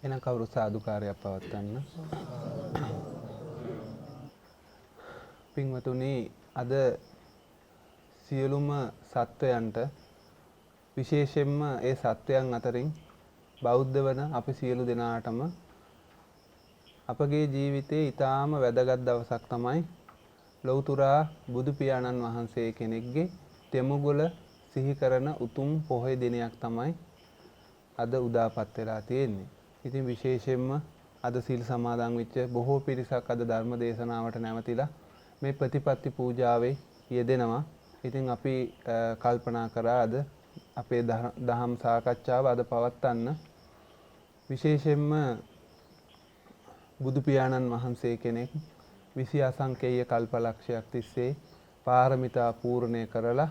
එන කවුරු සාදුකාරයක් පවත්වන්න. පින්වතුනි, අද සියලුම සත්වයන්ට විශේෂයෙන්ම ඒ සත්වයන් අතරින් බෞද්ධ වන අපි සියලු දෙනාටම අපගේ ජීවිතයේ ඊටාම වැදගත් දවසක් තමයි ලෞතුරා බුදු පියාණන් වහන්සේ කෙනෙක්ගේ තෙමුගොල සිහි කරන උතුම් පොහොය දිනයක් තමයි අද උදාපත් වෙලා තියෙන්නේ. ඉතින් විශේෂයෙන්ම අද සීල් සමාදන් වෙච්ච බොහෝ පිරිසක් අද ධර්ම දේශනාවට නැවතිලා මේ ප්‍රතිපත්ති පූජාවේ යෙදෙනවා. ඉතින් අපි කල්පනා කරා අද අපේ දහම් සාකච්ඡාව අද පවත්වන්න. විශේෂයෙන්ම බුදු පියාණන් වහන්සේ කෙනෙක් 20 අසංකේය කල්පලක්ෂයක් තිස්සේ පාරමිතා පූර්ණය කරලා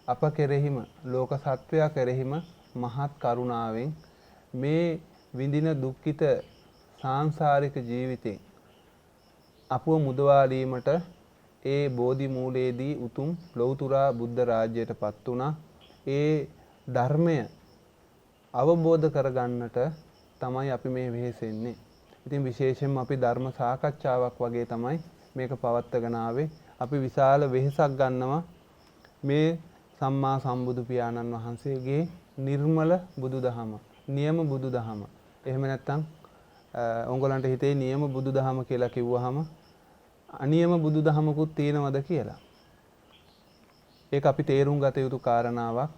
අප කෙරෙහිම ලෝක සත්වයා කෙරෙහිම මහත් කරුණාවෙන් මේ විඳින දුක්ඛිත සාංශාරික ජීවිතේ අපව මුදවාලීමට ඒ බෝධි මූලයේදී උතුම් ලෞතුරා බුද්ධ රාජ්‍යයටපත් වුණා. ඒ ධර්මය අවබෝධ කරගන්නට තමයි අපි මේ වෙහෙසෙන්නේ. ඉතින් විශේෂයෙන්ම අපි ධර්ම සාකච්ඡාවක් වගේ තමයි මේක පවත්වාගෙන ආවේ. අපි විශාල වෙහෙසක් ගන්නවා මේ සම්මා සම්බුදු පියාණන් වහන්සේගේ නිර්මල බුදුදහම, නියම බුදුදහම. එහෙම නැත්නම් ඔයගොල්ලන්ට හිතේ නියම බුදුදහම කියලා කිව්වහම අනියම බුදුදහමකුත් තියෙනවද කියලා. ඒක අපි තේරුම් ගත යුතු කාරණාවක්.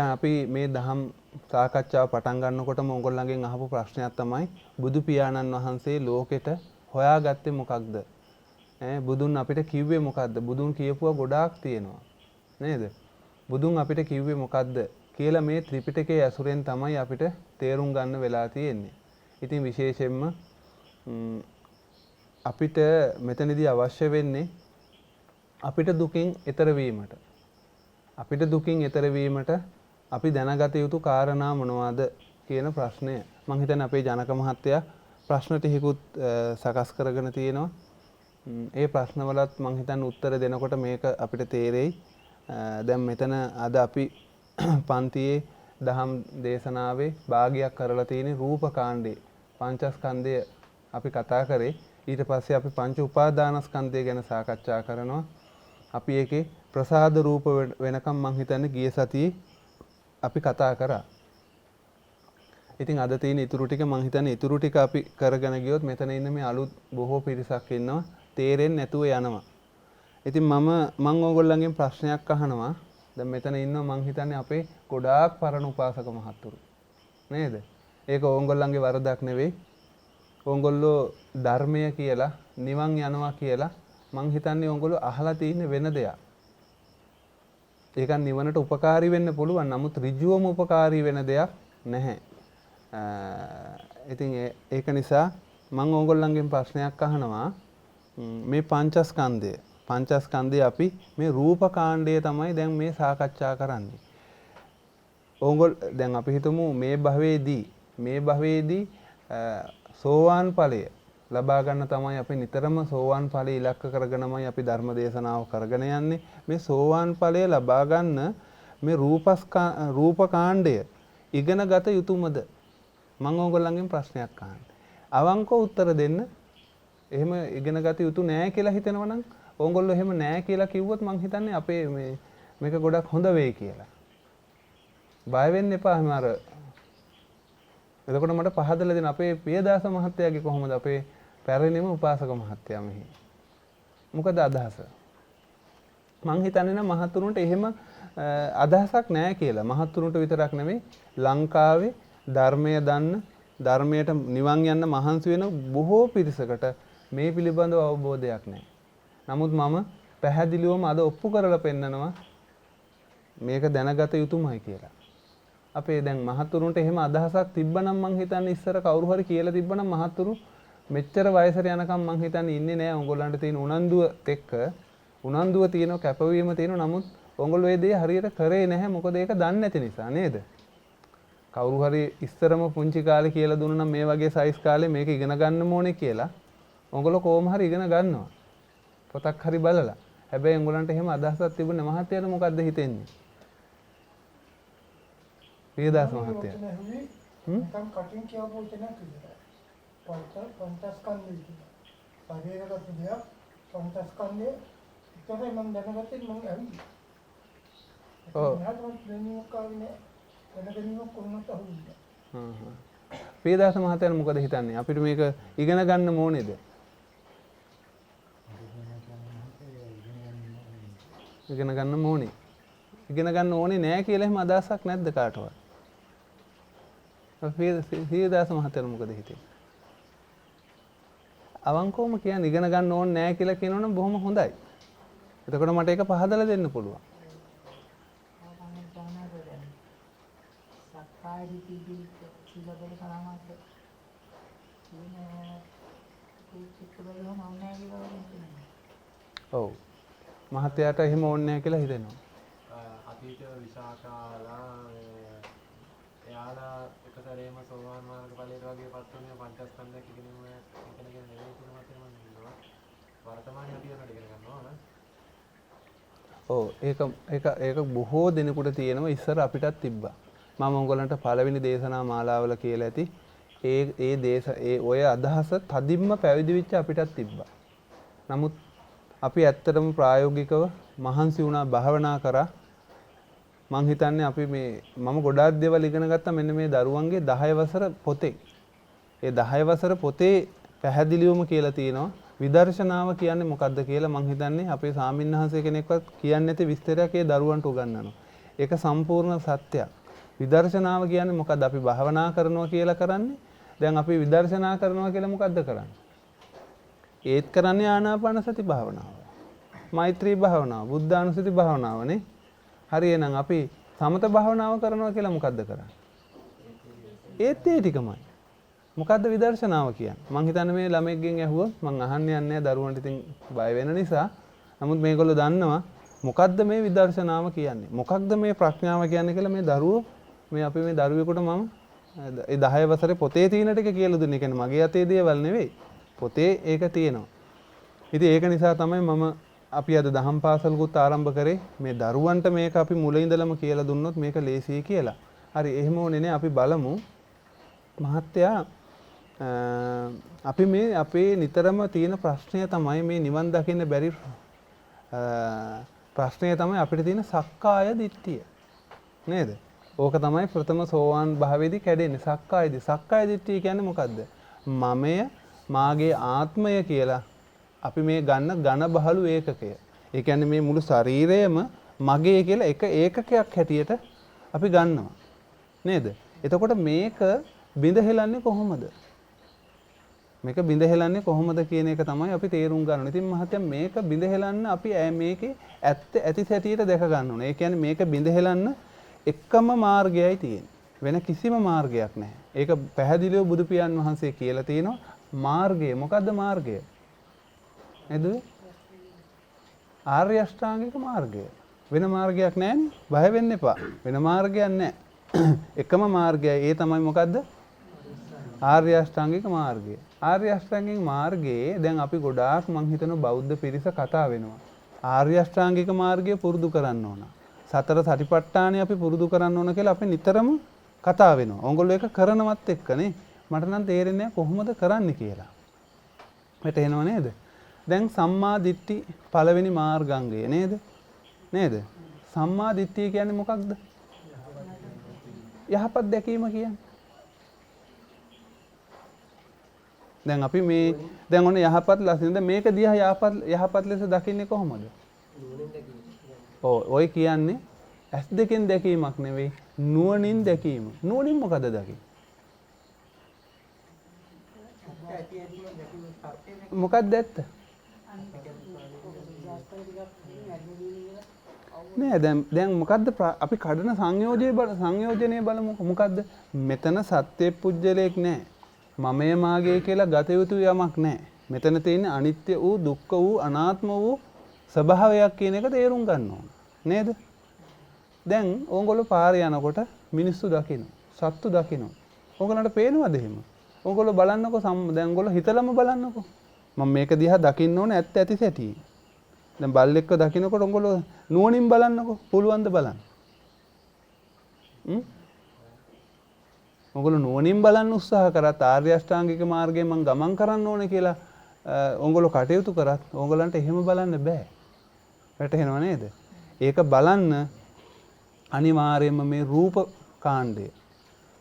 අපි මේ දහම් සාකච්ඡාව පටන් ගන්නකොටම ඔයගොල්ලන්ගෙන් අහපු ප්‍රශ්නයක් තමයි බුදු පියාණන් වහන්සේ ලෝකෙට හොයාගත්තේ මොකක්ද? බුදුන් අපිට කිව්වේ මොකක්ද? බුදුන් කියපුවා ගොඩාක් තියෙනවා. නේද? බුදුන් අපිට කිව්වේ මොකක්ද කියලා මේ ත්‍රිපිටකයේ ඇසුරෙන් තමයි අපිට තේරුම් ගන්න වෙලා තියෙන්නේ. ඉතින් විශේෂයෙන්ම අපිට මෙතනදී අවශ්‍ය වෙන්නේ අපිට දුකින් එතර වීමට. අපිට දුකින් එතර වීමට අපි දැනගත යුතු කාරණා මොනවාද කියන ප්‍රශ්නය. මම හිතන්නේ අපේ ජනක මහත්තයා ප්‍රශ්න ටිකකුත් සකස් කරගෙන තියෙනවා. ඒ ප්‍රශ්නවලත් මම හිතන්නේ උත්තර දෙනකොට මේක අපිට තේරෙයි. දැන් මෙතන අද අපි පන්තියේ දහම් දේශනාවේ භාගයක් කරලා තියෙන රූපකාණ්ඩේ පංචස්කන්ධය අපි කතා කරේ. ඊට පස්සේ අපි පංච උපාදානස්කන්ධය ගැන සාකච්ඡා කරනවා. අපි ඒකේ ප්‍රසාද රූප වෙනකම් මං හිතන්නේ ගිය සතියේ අපි කතා කරා. ඉතින් අද තියෙන ඉතුරු ටික මං හිතන්නේ ඉතුරු ටික අපි කරගෙන ගියොත් මෙතන ඉන්න මේ අලුත් බොහෝ පිරිසක් ඉන්නවා තේරෙන්නේ නැතුව යනවා. ඉතින් මම ඕගොල්ලන්ගෙන් ප්‍රශ්නයක් අහනවා. දැන් මෙතන ඉන්නවා මං හිතන්නේ අපේ ගොඩාක් පරණ උපාසක මහත්තුරු. නේද? ඒක ඕගොල්ලන්ගේ වරදක් නෙවෙයි. ඕගොල්ලෝ ධර්මය කියලා නිවන් යනවා කියලා මං හිතන්නේ ඕගොල්ලෝ අහලා තියෙන වෙන දෙයක්. ඒක නිවනට උපකාරී වෙන්න පුළුවන්. නමුත් ඍජුවම උපකාරී වෙන දෙයක් නැහැ. ඉතින් ඒක නිසා මම ඕගොල්ලන්ගෙන් ප්‍රශ්නයක් අහනවා. මේ පංචස්කන්ධය අපි මේ රූපකාණ්ඩය තමයි දැන් මේ සාකච්ඡා කරන්නේ. දැන් අපි හිතමු මේ භවයේදී සෝවාන් ඵලය ලබා ගන්න තමයි අපි නිතරම සෝවාන් ඵලය ඉලක්ක කරගෙනමයි අපි ධර්ම දේශනාව කරගෙන යන්නේ. මේ සෝවාන් ඵලය ලබා ගන්න මේ රූපකාණ්ඩය ඉගෙන ගත යුතුමද? මම ඕගොල්ලන්ගෙන් ප්‍රශ්නයක් අහන්නේ. අවංකව උත්තර දෙන්න. එහෙම ඉගෙන ගත යුතු නෑ කියලා හිතනවා නම් ඕගොල්ලෝ එහෙම නෑ කියලා කිව්වොත් මං හිතන්නේ අපේ මේක ගොඩක් හොඳ වෙයි කියලා. බය වෙන්න එපා. එතකොට මට පහදලා දෙන්න අපේ පියදාස මහත්තයාගේ කොහොමද අපේ පැරණිම උපාසක මහත්තයා මෙහි. මොකද අදහස? මං හිතන්නේ නම් මහතුරුන්ට එහෙම අදහසක් නැහැ කියලා. මහතුරුන්ට විතරක් නෙමෙයි ලංකාවේ ධර්මය දන්න ධර්මයට නිවන් යන්න මහන්සි වෙන බොහෝ පිරිසකට මේ පිළිබඳව අවබෝධයක් නැහැ. නමුත් මම පැහැදිලිවම අද ඔප්පු කරලා පෙන්නනවා මේක දැනගත යුතුමයි කියලා. අපේ දැන් මහතුරුන්ට එහෙම අදහසක් තිබ්බනම් මං හිතන්නේ ඉස්සර කවුරු හරි කියලා තිබ්බනම් මහතුරු මෙච්චර වයසට යනකම් මං හිතන්නේ ඉන්නේ නෑ. උඹලන්ට තියෙන උනන්දුව තියෙන කැපවීම තියෙන. නමුත් ඔයගොල්ලෝ ඒ දේ හරියට කරේ නැහැ. මොකද ඒක දන්නේ නැති නිසා නේද? කවුරු හරි ඉස්සරම පුංචි කාලේ කියලා දුන්නා නම් මේ වගේ සයිස් කාලේ මේක ඉගෙන ගන්න ඕනේ කියලා ඔයගොල්ලෝ කොහොම හරි ඉගෙන ගන්නවා. පොතක් හරි බලලා. හැබැයි උඹලන්ට එහෙම අදහසක් තිබුණේ මහත්තයාට මොකද්ද හිතෙන්නේ? පියදාස මහත්තයා. නිකන් කටින් කියවපු වචනයක් විතරයි. පංචස්කන්ධය කියලා. ශරීරගත දෙයක් පංචස්කන්ධය විතරයි මම දැනගත්තේ මම ඇවිල්ලා. ඔව්. මම දැනීමක් ආවේ වෙන දැනීමක් කොහොමද අහුන්නේ. පියදාස මහත්තයා මොකද හිතන්නේ? අපිට මේක ඉගෙන ගන්න ඕනේද? ඉගෙන ගන්න ඕනේ. ඉගෙන ගන්න ඕනේ නෑ කියලා එහෙම අදහසක් නැද්ද කාටවත්? පියදාස මහත්තයා මොකද හිතේ? අවංකවම කියන්නේ ඉගෙන ගන්න ඕනේ නෑ කියලා කියනවනම් බොහොම හොඳයි. එතකොට මට ඒක පහදලා දෙන්න පුළුවන්. ඔව්. මහත්තයාට එහෙම ඕනේ නැහැ කියලා හිතෙනවා. අතීත විසාකාලා එයාලා එකතරේම සෝවාන් මාර්ග ඵලයට වගේ පත් වුණේ පංචස්කන්ධයක් ඉගෙනීම ඉගෙන ගන්න නෙවෙයි කියන මතය මම හිතනවා. වර්තමානයේ අපි යනට ඉගෙන ගන්නවා නේද? ඔව් ඒක බොහෝ දෙනෙකුට තියෙනවා ඉස්සර අපිටත් තිබ්බා. මම උගලන්ට පළවෙනි දේශනා මාලාවල කියලා ඇති ඒ ඔය අදහස තදින්ම පැවිදි වෙච්ච අපිටත් තිබ්බා. නමුත් අපි ඇත්තටම ප්‍රායෝගිකව මහන්සි වුණා භාවනා කරා. මං හිතන්නේ අපි මම ගොඩාක් දේවල් ඉගෙන ගත්තා මෙන්න මේ දරුවන්ගේ 10 වසර පොතේ. ඒ 10 වසර පොතේ පැහැදිලිවම කියලා තියෙනවා විදර්ශනාව කියන්නේ මොකක්ද කියලා. මං හිතන්නේ අපේ සාමින්හන්සේ කෙනෙක්වත් කියන්නේ නැති විස්තරයක් ඒ දරුවන්ට උගන්වනවා. ඒක සම්පූර්ණ සත්‍යයක්. විදර්ශනාව කියන්නේ මොකද්ද? අපි භාවනා කරනවා කියලා කරන්නේ. දැන් අපි විදර්ශනා කරනවා කියලා මොකද්ද කරන්නේ? ඒත් කරන්නේ ආනාපාන සති භාවනාව. මෛත්‍රී භාවනාව, බුද්ධානුස්සති භාවනාවනේ. හරි එහෙනම් අපි සමත භාවනාව කරනවා කියලා මොකද්ද කරන්නේ? ඒත් ඒ ටිකමයි. මොකද්ද විදර්ශනාව කියන්නේ? මං හිතන්නේ මේ ළමෙක්ගෙන් ඇහුවොත් මං අහන්නේ නැහැ දරුවන්ට ඉතින් බය වෙන නිසා. නමුත් මේගොල්ලෝ දන්නවා මොකද්ද මේ විදර්ශනාව කියන්නේ? මොකක්ද මේ ප්‍රඥාව කියන්නේ කියලා මේ දරුවෝ අපි මේ දරුවෙකුට මම ඒ 10 වසරේ පොතේ තියෙන ටික කියලා දුන්නේ. කියන්නේ මගේ අතේ දේවල් නෙවෙයි. පොතේ ඒක තියෙනවා. ඉතින් ඒක නිසා තමයි අපි අද දහම් පාසලකුත් ආරම්භ කරේ. මේ දරුවන්ට මේක අපි මුල ඉඳලම කියලා දුන්නොත් මේක ලේසියි කියලා. හරි එහෙම ඕනේ නේ. අපි බලමු මහත්තයා අපි මේ අපේ නිතරම තියෙන ප්‍රශ්නය තමයි මේ නිවන් දකින්න බැරි ප්‍රශ්නය තමයි අපිට තියෙන සක්කාය දිට්ඨිය. නේද? ඕක තමයි ප්‍රථම සෝවාන් භාවයේදී කැඩෙන්නේ. සක්කාය දිට්ඨිය කියන්නේ මොකද්ද? මමය මාගේ ආත්මය කියලා අපි මේ ගන්න ඝන බහළු ඒකකය. ඒ කියන්නේ මේ මුළු ශරීරයම මගේ කියලා එක ඒකකයක් හැටියට අපි ගන්නවා. නේද? එතකොට මේක බිඳ හෙලන්නේ කොහොමද? මේක බිඳ හෙලන්නේ කොහොමද කියන එක තමයි අපි තේරුම් ගන්න ඕනේ. ඉතින් මහත්තයා මේක බිඳ හෙලන්න අපි මේකේ ඇති සැටියට දැක ගන්න ඕනේ. ඒ කියන්නේ මේක බිඳ හෙලන්න එකම මාර්ගයයි තියෙන්නේ. වෙන කිසිම මාර්ගයක් නැහැ. ඒක පැහැදිලිව බුදු පියාණන් වහන්සේ කියලා තියෙනවා. මාර්ගය මොකද්ද මාර්ගය? නේද? ආර්ය අෂ්ටාංගික මාර්ගය. වෙන මාර්ගයක් නැහැනේ. බය වෙන්න එපා. වෙන මාර්ගයක් නැහැ. එකම මාර්ගයයි. ඒ තමයි මොකද්ද? ආර්ය අෂ්ටාංගික මාර්ගය. ආර්ය අෂ්ටාංගික මාර්ගයේ දැන් අපි ගොඩාක් මං හිතනවා බෞද්ධ පිරිස කතා වෙනවා. ආර්ය අෂ්ටාංගික මාර්ගය පුරුදු කරන්න ඕන. සතර සතිපට්ඨානෙ අපි පුරුදු කරන්න ඕන කියලා අපි නිතරම කතා වෙනවා. ඕගොල්ලෝ ඒක කරනවත් එක්කනේ. මට නම් තේරෙන්නේ නැහැ කොහොමද කරන්න කියලා. වැටහෙනව නේද? දැන් සම්මා දිට්ඨි පළවෙනි මාර්ගාංගය නේද? නේද? සම්මා දිට්ඨිය කියන්නේ මොකක්ද? යහපත් දැකීම කියන්නේ. දැන් අපි දැන් ඔන්න යහපත් ලසින්ද මේක දිහා යහපත් ලෙස දකින්නේ කොහොමද? ඔය කියන්නේ ඇස් දෙකෙන් දැකීමක් නෙවෙයි නුවණින් දැකීම. නුවණින් මොකද දකින්නේ? මොකක්ද ඇත්ත? නෑ දැන් මොකද්ද අපි කඩන සංයෝජනය බලමු. මොකද්ද? මෙතන සත්‍ය පුජ්‍යලයක් නෑ. මමය මාගේ කියලා ගත යුතු යමක් නෑ. මෙතන තියෙන අනිත්‍ය වූ දුක්ඛ වූ අනාත්ම වූ ස්වභාවයක් කියන එක තේරුම් ගන්න ඕන. නේද? දැන් ඕගොල්ලෝ පාරේ යනකොට මිනිස්සු දකින්න, සත්තු දකින්න. ඕගොල්ලන්ට පේනවද එහෙම? ඕගොල්ලෝ බලන්නකෝ දැන් ඕගොල්ලෝ හිතලම බලන්නකෝ. මම මේක දිහා දකින්න ඕනේ ඇත්ත සැටි. දැන් බල්ලෙක්ව දකින්නකොට ඕගොල්ලෝ නුවණින් බලන්නකෝ. පුළුවන් ද බලන්න? ඔයගොල්ලෝ නුවණින් බලන්න උත්සාහ කරත් ආර්ය අෂ්ටාංගික මාර්ගයේ මම ගමන් කරන්න ඕනේ කියලා ඔයගොල්ලෝ කටයුතු කරත් ඔයගොල්ලන්ට එහෙම බලන්න බෑ. වැටහෙනව නේද? ඒක බලන්න අනිවාර්යයෙන්ම මේ රූප කාණ්ඩය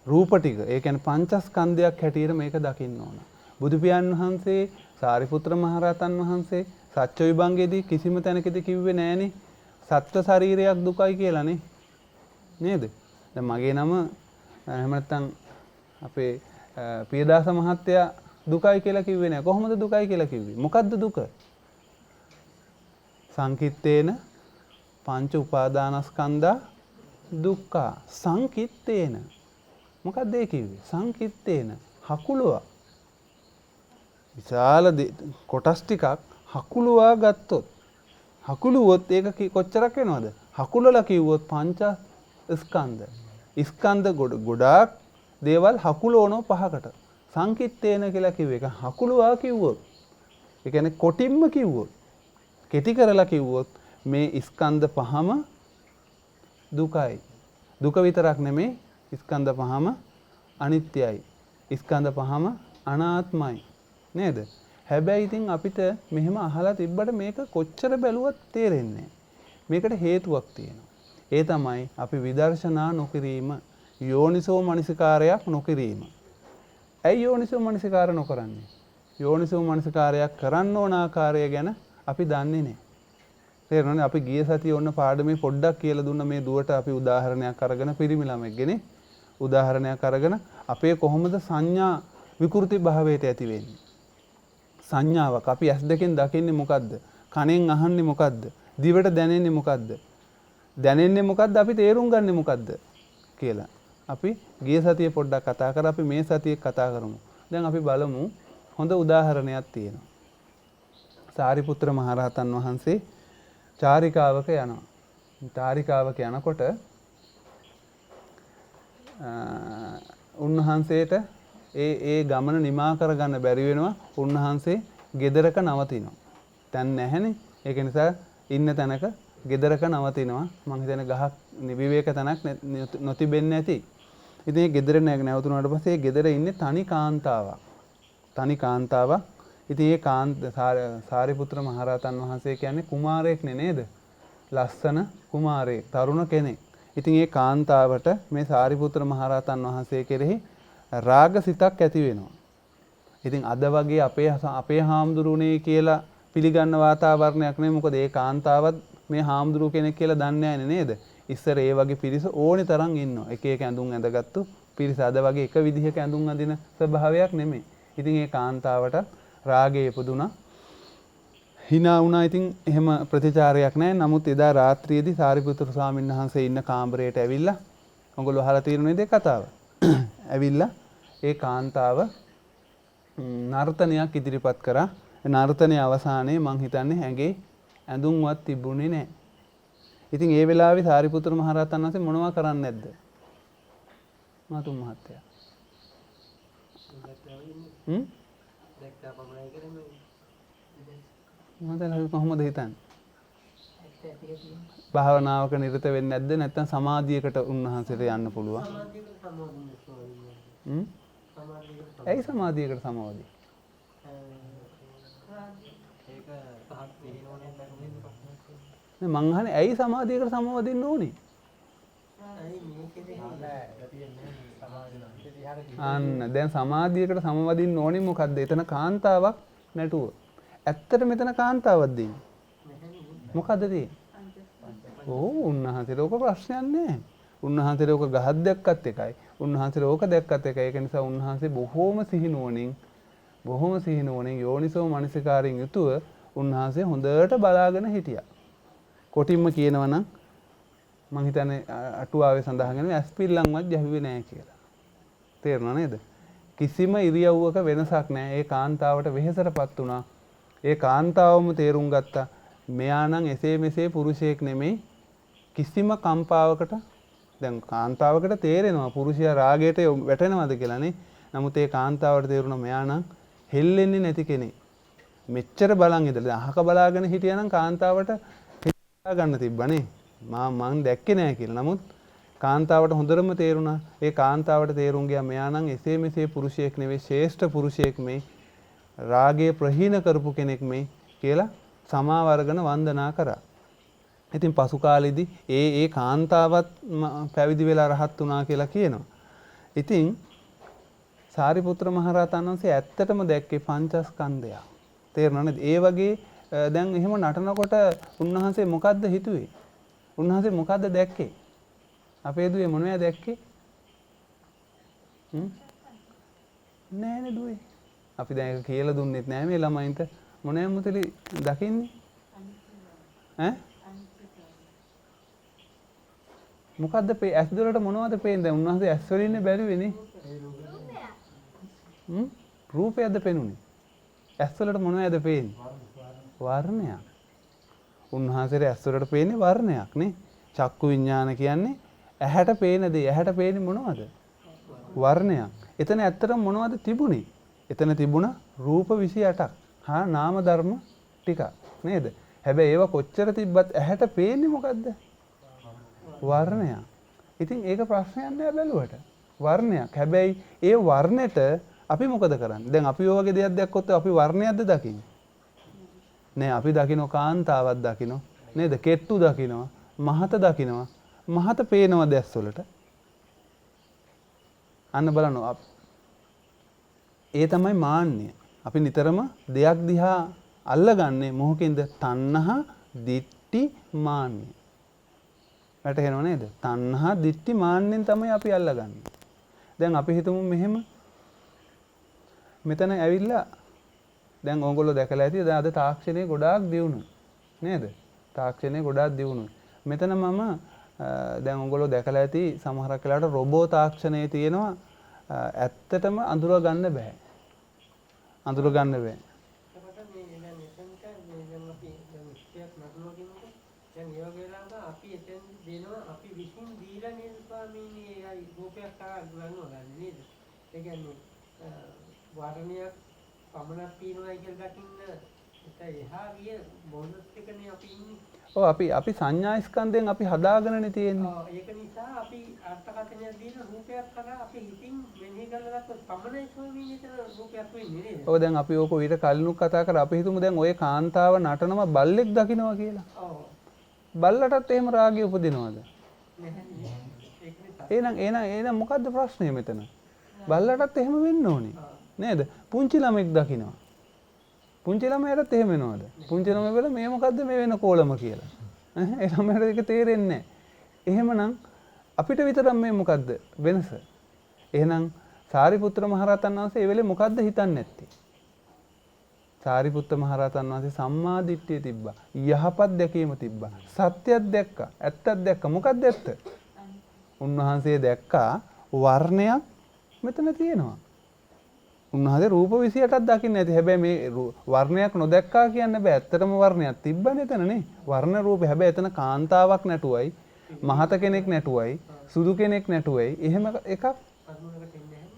රූප ටික ඒ කියන්නේ පංචස්කන්ධයක් හැටියට මේක දකින්න ඕන. බුදු පියාණන් වහන්සේ සාරිපුත්‍ර මහරහතන් වහන්සේ සත්‍ය විභංගයේදී කිසිම තැනකදී කිව්වේ නෑනේ සත්ත්ව ශරීරයක් දුකයි කියලානේ. නේද? දැන් මගේ නම එහෙම නැත්නම් අපේ පියදාස මහත්තයා දුකයි කියලා කිව්වේ නෑ. කොහොමද දුකයි කියලා කිව්වේ? මොකද්ද දුක? සංකිට්ඨේන පංච උපාදානස්කන්ධා දුක්ඛ සංකිට්ඨේන. මොකක්ද ඒ කිව්වේ? සංකිට්ඨේන හකුලුවා. විශාල කොටස් ටිකක් හකුලුවා ගත්තොත් හකුලුවොත් ඒක කොච්චරක් වෙනවද? හකුලලා කිව්වොත් පංච ස්කන්ධ. ස්කන්ධ ගොඩාක් දේවල් හකුලවනෝ පහකට. සංකිට්ඨේන කියලා කිව්වේ ඒක හකුලුවා කිව්වොත්. ඒ කියන්නේ කොටින්ම කිව්වොත් කෙටි කරලා කිව්වොත් මේ ස්කන්ධ පහම දුකයි. දුක විතරක් නෙමේ ස්කන්ධ පහම අනිත්‍යයි. ස්කන්ධ පහම අනාත්මයි. නේද? හැබැයි ඉතින් අපිට මෙහෙම අහලා තිබ්බට මේක කොච්චර බැලුවත් තේරෙන්නේ මේකට හේතුවක් තියෙනවා. ඒ තමයි අපි විදර්ශනා නොකිරීම, යෝනිසෝ මනසිකාරයක් නොකිරීම. ඇයි යෝනිසෝ මනසිකාර නොකරන්නේ? යෝනිසෝ මනසිකාරයක් කරන්න ඕන ආකාරය ගැන අපි දන්නේ නැහැ. තේරෙනවද? අපි ගිය සතියේ ඔන්න පාඩමේ පොඩ්ඩක් කියලා දුන්න මේ දුවට අපි උදාහරණයක් අරගෙන පිරිමි ළමෙක්ගෙන උදාහරණයක් අරගෙන අපේ කොහොමද සංඥා විකෘති භාවයට ඇති වෙන්නේ? සංඥාවක් අපි ඇස් දෙකෙන් දකින්නේ මොකද්ද? කනෙන් අහන්නේ මොකද්ද? දිවට දැනෙන්නේ මොකද්ද? දැනෙන්නේ මොකද්ද? අපි තේරුම් ගන්නෙ මොකද්ද කියලා. අපි ගිය සතියේ පොඩ්ඩක් කතා කරා. අපි මේ සතියේ කතා කරමු. දැන් අපි බලමු හොඳ උදාහරණයක් තියෙනවා. සාරිපුත්‍ර මහරහතන් වහන්සේ චාරිකාවක යනවා. චාරිකාවක යනකොට උන්වහන්සේට ඒ ගමන නිමා කරගන්න බැරි වෙනවා. උන්වහන්සේ ගෙදරක නවතිනවා. තැන් නැහැනේ. ඒක නිසා ඉන්න තැනක ගෙදරක නවතිනවා. මං හිතන්නේ ගහක් විවේක තැනක් නොතිබෙන්නේ නැති. ඉතින් ඒ ගෙදර නැවතුනාට පස්සේ ඒ ගෙදර ඉන්නේ තනි කාන්තාවක්. තනි කාන්තාවක්. ඉතින් ඒ සාරිපුත්‍ර මහරහතන් වහන්සේ කියන්නේ කුමාරයෙක් නේද? ලස්සන කුමාරයෙක්, තරුණ කෙනෙක්. ඉතින් ඒ කාන්තාවට මේ සාරිපුත්‍ර මහරහතන් වහන්සේ කෙරෙහි රාග සිතක් ඇති වෙනවා. ඉතින් අද වගේ අපේ හාමුදුරුවනේ කියලා පිළිගන්න වාතාවරණයක් නෙමෙයි. මොකද ඒ කාන්තාවත් මේ හාමුදුරුව කෙනෙක් කියලා දන්නේ නැහැ නේද? ඉස්සර ඒ වගේ පිරිස ඕනි තරම් ඉන්නවා. එක එක ඇඳුම් ඇඳගත්තු පිරිස අද වගේ එක විදිහක ඇඳුම් අඳින ස්වභාවයක් නෙමෙයි. ඉතින් ඒ කාන්තාවට රාගය ඉපදුනා. hina වුණා. ඉතින් එහෙම ප්‍රතිචාරයක් නැහැ. නමුත් එදා රාත්‍රියේදී සාරිපුත්‍ර ස්වාමීන් වහන්සේ ඉන්න කාමරයට ඇවිල්ලා ඔයගොල්ලෝ අහලා තියෙන නේද කතාව? ඇවිල්ලා ඒ කාන්තාව නර්තනයක් ඉදිරිපත් කරා. නර්තනයේ අවසානයේ මං හිතන්නේ ඇඟේ ඇඳුම්වත් තිබුණේ නැහැ. ඉතින් ඒ වෙලාවේ සාරිපුත්‍ර මහරහතන් වහන්සේ මොනවා කරන්නේ නැද්ද? මාතුම් මහත්තයා. මම කොහොමද හිතන්නේ? භාවනාවක නිරත වෙන්නේ නැද්ද? නැත්නම් සමාධියකට උන්වහන්සේට යන්න පුළුවන්. ඇයි සමාධියකට සමාධිය? මං අහන්නේ ඇයි සමාධියකට සමවදින්න ඕනේ? අන්න දැන් සමාධියකට සමවදින්න ඕනේ මොකද්ද? එතන කාන්තාවක් නැටුව. ඇත්තට මෙතන කාන්තාවක් දෙන්නේ. මොකද්ද දෙන්නේ? ඕ උන්වහන්සේට ඕක ප්‍රශ්නයක් නෑ. උන්වහන්සේට ඕක ගහක් දැක්කත් එකයි. උන්වහන්සේට ඕක දැක්කත් එකයි. ඒක නිසා උන්වහන්සේ බොහෝම සිහිනුවණින් යෝනිසෝ මනසිකාරයෙන් යුතුව උන්වහන්සේ හොඳට බලාගෙන හිටියා. කොටින්ම කියනවා නම් මං හිතන්නේ අටුවාවේ සඳහන් වෙනවා ඇස්පිල්ලන්වත් යහුවේ නෑ කියලා. තේරුණා නේද? කිසිම ඉරියව්වක වෙනසක් නෑ. ඒ කාන්තාවට වෙහෙසටපත් වුණා. ඒ කාන්තාවම තේරුම් ගත්තා මෙයා නම් එසේ මෙසේ පුරුෂයෙක් නෙමෙයි. කිසිම කම්පාවකට දැන් කාන්තාවකට තේරෙනවා පුරුෂයා රාගයට වැටෙනවද කියලා නේ. නමුත් ඒ කාන්තාවට තේරුණා මෙයා නම් හෙල්ලෙන්නේ නැති කෙනෙක්. මෙච්චර බලන් ඉඳලා අහක බලාගෙන හිටියා නම් කාන්තාවට හිතා ගන්න තිබ්බනේ. මං දැක්කේ නෑ කියලා. නමුත් කාන්තාවට හොඳටම තේරුණා. ඒ කාන්තාවට තේරුම් ගියා මෙයා නම් එසේ මෙසේ පුරුෂයෙක් නෙවෙයි, ශ්‍රේෂ්ඨ පුරුෂයෙක් මේ. රාගය ප්‍රහීන කරපු කෙනෙක් මේ කියලා සමාව අරගෙන වන්දනා කරා. ඉතින් පසු කාලෙදී ඒ කාන්තාවත් පැවිදි වෙලා රහත් වුණා කියලා කියනවා. ඉතින් සාරිපුත්‍ර මහරහතන් වහන්සේ ඇත්තටම දැක්කේ පංචස්කන්ධය. තේරුණා නේද? ඒ වගේ දැන් එහෙම නටනකොට උන්වහන්සේ මොකද්ද හිතුවේ? උන්වහන්සේ මොකද්ද දැක්කේ? අපේ දුවේ මොනවද දැක්කේ? නෑනේ දුවේ. අපි දැන් ඒක කියලා දුන්නෙත් නෑ මේ ළමයින්ට. මොනෑම මුතලි දකින්නේ? ඈ? මොකද්ද ඇස් දෙවලට මොනවද පේන්නේ? දැන් උන්වහන්සේ ඇස් වලින් බැලුවේ නේ. රූපයක්ද පෙනුනේ? ඇස් වලට මොනවද පේන්නේ? වර්ණයක්. උන්වහන්සේට ඇස් වලට පේන්නේ වර්ණයක් නේ. චක්කු විඥාන කියන්නේ ඇහැට පේන දේ. ඇහැට පේන්නේ මොනවද? වර්ණයක්. එතන ඇත්තටම මොනවද තිබුණේ? එතන තිබුණ රූප 28ක්. හා නාම ධර්ම ටිකක් නේද? හැබැයි ඒව කොච්චර තිබ්බත් ඇහැට පේන්නේ මොකද්ද? වර්ණයක්. ඉතින් ඒක ප්‍රශ්නයක් නෑ බැලුවට. වර්ණයක්. හැබැයි ඒ වර්ණෙට අපි මොකද කරන්නේ? දැන් අපි ඔය වගේ දෙයක් දැක්කොත් අපි වර්ණයක්ද දකින්නේ? නෑ අපි දකින්න කාන්තාවක් දකින්න නේද? කෙට්ටු දකින්නවා, මහත දකින්නවා. මහත පේනවා දැස් වලට. අන්න බලන්න ඒ තමයි මාන්නය. අපි නිතරම දෙයක් දිහා අල්ලගන්නේ මොහොකින්ද? තණ්හා, දිට්ඨි, මාන්නය. වැටහෙනව නේද? තණ්හා, දිට්ඨි, මාන්නෙන් තමයි අපි අල්ලගන්නේ. දැන් අපි හිතමු මෙහෙම මෙතන ඇවිල්ලා දැන් ඕගොල්ලෝ දැකලා ඇති දැන් අද තාක්ෂණය ගොඩාක් දියුණුයි නේද? තාක්ෂණය ගොඩාක් දියුණුයි. මෙතන මම දැන් ඕගොල්ලෝ දැකලා ඇති සමහරක් වෙලාවට රොබෝ තාක්ෂණයේ තියෙනවා ඇත්තටම අඳුර ගන්න බෑ. අඳුර ගන්න බෑ. අපි එතෙන් දෙනවා අපි විසින් දීලා නේද ස්වාමීනි ඒ රූපයක් කරා ගන්නවා නේද? ඒ කියන්නේ වර්ණයක් පමණක් තියනවා කියලා දකින්න ඒක එහා ගිය මොනස් එකනේ අපි ඉන්නේ. ඔව් අපි සංඥා ස්කන්ධයෙන් අපි හදාගෙනනේ තියෙන්නේ. ඔව් ඒක නිසා අපි අර්ථකථනය දීන රූපයක් කරා අපි හිතින් මෙනෙහි කරලා ගත්තොත් පමණයි ස්වාමීනි එතන රූපයක් වෙන්නේ නේද? ඔව් දැන් අපි ඕක ඊට කලිනුත් කතා කරා. අපි හිතමු දැන් ওই කාන්තාව නටනම බල්ලෙක් දකින්නවා කියලා. ඔව්. බල්ලටත් එහෙම රාගය උපදිනවද? එහෙනම් මොකද්ද ප්‍රශ්නේ මෙතන? බල්ලටත් එහෙම වෙන්න ඕනේ. නේද? පුංචි ළමෙක් දකින්නවා. පුංචි ළමයාටත් එහෙම වෙනවද? පුංචි ළමයා වෙල මේ මොකද්ද මේ වෙන කෝලම කියලා. ඒ ළමයාට ඒක තේරෙන්නේ නැහැ. එහෙමනම් අපිට විතරක් මේ මොකද්ද වෙනස? එහෙනම් සාරිපුත්‍ර මහරහතන් වහන්සේ ඒ වෙලේ මොකද්ද හිතන්නේ නැත්තේ? සාරිපුත්ත මහරහතන් වහන්සේ සම්මා දිට්ඨිය තිබ්බා. යහපත් දැකීම තිබ්බා. සත්‍යයක් දැක්කා. ඇත්තක් දැක්කා. මොකක්ද ඇත්ත? උන්වහන්සේ දැක්කා වර්ණයක් මෙතන තියෙනවා. උන්වහන්සේ රූප 28ක් දකින්න ඇති. හැබැයි මේ වර්ණයක් නොදැක්කා කියන්න බෑ. ඇත්තටම වර්ණයක් තිබ්බනේ එතන නේ. වර්ණ රූපේ. හැබැයි එතන කාන්තාවක් නැටුවයි, මහත කෙනෙක් නැටුවයි, සුදු කෙනෙක් නැටුවයි. එහෙම එකක්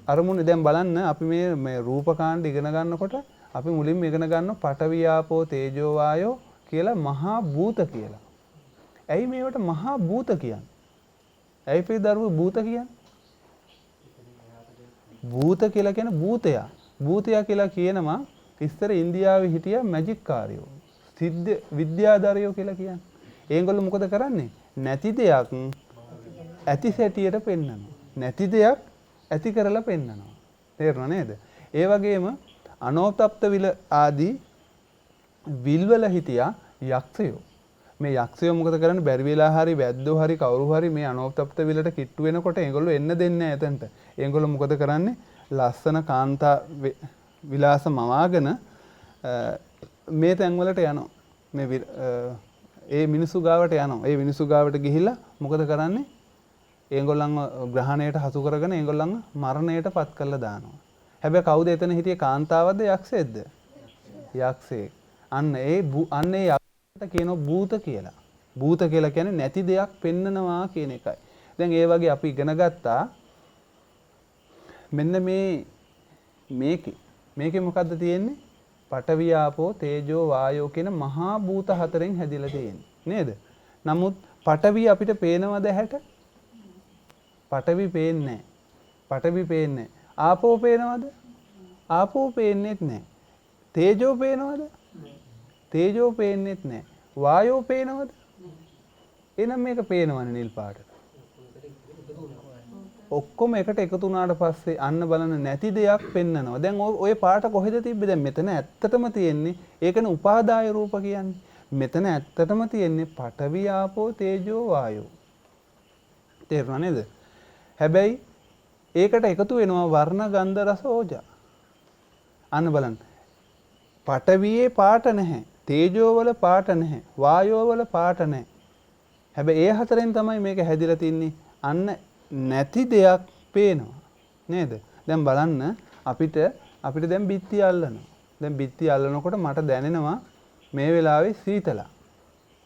අරමුණේ දැන් බලන්න අපි මේ රූපකාණ්ඩ ඉගෙන ගන්නකොට අපි මුලින්ම ඉගෙන ගන්න පඨවි ආපෝ තේජෝ වායෝ කියලා මහා භූත කියලා. ඇයි මේවට මහා භූත කියන්නේ? ඇයි මේ දරුවෝ භූත කියන්නේ? භූත කියලා කියන භූතයා. භූතයා කියලා කියනවා ඉස්සර ඉන්දියාවේ හිටිය මැජික් කාරයෝ. සිද්ධ විද්‍යාධරයෝ කියලා කියන්නේ. ඒගොල්ලෝ මොකද කරන්නේ? නැති දෙයක් ඇති සැටියට පෙන්වනවා. නැති දෙයක් ඇති කරලා පෙන්වනවා. තේරුණා නේද? ඒ වගේම අනෝතප්ත විල ආදී විල්වල හිටියා යක්ෂයෝ. මේ යක්ෂයෝ මොකද කරන්නේ? බැරි වෙලා හරි වැද්දෝ හරි කවුරු හරි මේ අනෝතප්ත විලට කිට්ටු වෙනකොට ඒගොල්ලෝ එන්න දෙන්නේ නැහැ එතනට. ඒගොල්ලෝ මොකද කරන්නේ? ලස්සන කාන්තා විලාස මවාගෙන මේ තැන් වලට යනවා. මේ ඒ මිනිසු ගාවට යනවා. ඒ මිනිසු ගාවට ගිහිල්ලා මොකද කරන්නේ? ඒගොල්ලන්ව ග්‍රහණයට හසු කරගෙන ඒගොල්ලන්ව මරණයට පත් කරලා දානවා. හැබැයි කවුද එතන හිටියේ? කාන්තාවක්ද යක්ෂයෙක්ද? යක්ෂයෙක්. අන්න ඒ යක්ෂයට කියනවා භූත කියලා. භූත කියලා කියන්නේ නැති දෙයක් පෙන්නනවා කියන එකයි. දැන් ඒ වගේ අපි ඉගෙන ගත්තා මෙන්න මේකේ මොකද්ද තියෙන්නේ? පඨවි ආපෝ තේජෝ වායෝ කියන මහා භූත හතරෙන් හැදිලා තියෙන්නේ නේද? නමුත් පඨවි අපිට පේනවද ඇහැට? පඨවි පේන්නේ නැහැ. පඨවි පේන්නේ. ආපෝ පේනවද? ආපෝ පේන්නේත් නැහැ. තේජෝ පේනවද? තේජෝ පේන්නේත් නැහැ. වායෝ පේනවද? එහෙනම් මේක පේනවනේ නිල් පාටට. ඔක්කොම එකට එකතු වුණාට පස්සේ අන්න බලන්න නැති දෙයක් පෙන්නනවා. දැන් ඔය පාට කොහෙද තිබ්බේ? දැන් මෙතන ඇත්තටම තියෙන්නේ ඒකනේ උපාදාය රූප කියන්නේ. මෙතන ඇත්තටම තියෙන්නේ පඨවි ආපෝ තේජෝ වායෝ. තේරුණා නේද? හැබැයි ඒකට එකතු වෙනවා වර්ණ ගන්ධ රස ඕජා. අන්න බලන්න. පඨවියේ පාට නැහැ. තේජෝ වල පාට නැහැ. වායෝ වල පාට නැහැ. හැබැයි ඒ හතරෙන් තමයි මේක හැදිලා තින්නේ. අන්න නැති දෙයක් පේනවා. නේද? දැන් බලන්න අපිට දැන් බිත්ති අල්ලනවා. දැන් බිත්ති අල්ලනකොට මට දැනෙනවා මේ වෙලාවේ සීතලක්.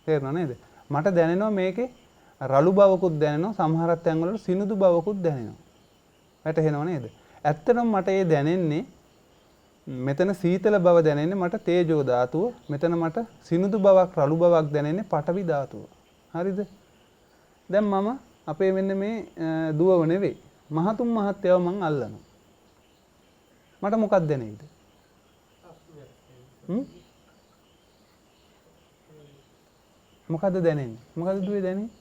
තේරුණා නේද? මට දැනෙනවා මේකේ රළු බවකුත් දැනෙනවා. සමහරක් තැන්වල සිනිඳු බවකුත් දැනෙනවා. වැටහෙනව නේද? ඇත්තටම මට ඒ දැනෙන්නේ මෙතන සීතල බව දැනෙන්නේ මට තේජෝ ධාතුව. මෙතන මට සිනිඳු බවක් රළු බවක් දැනෙන්නේ පඨවි ධාතුව. හරිද? දැන් මම අපේ මෙන්න මේ දුවව නෙවෙයි. මහතුන් මහත්තයව මං අල්ලනවා. මට මොකක්ද දැනෙයිද? මොකද්ද දැනෙන්නේ? මොකද්ද දුවේ දැනෙන්නේ?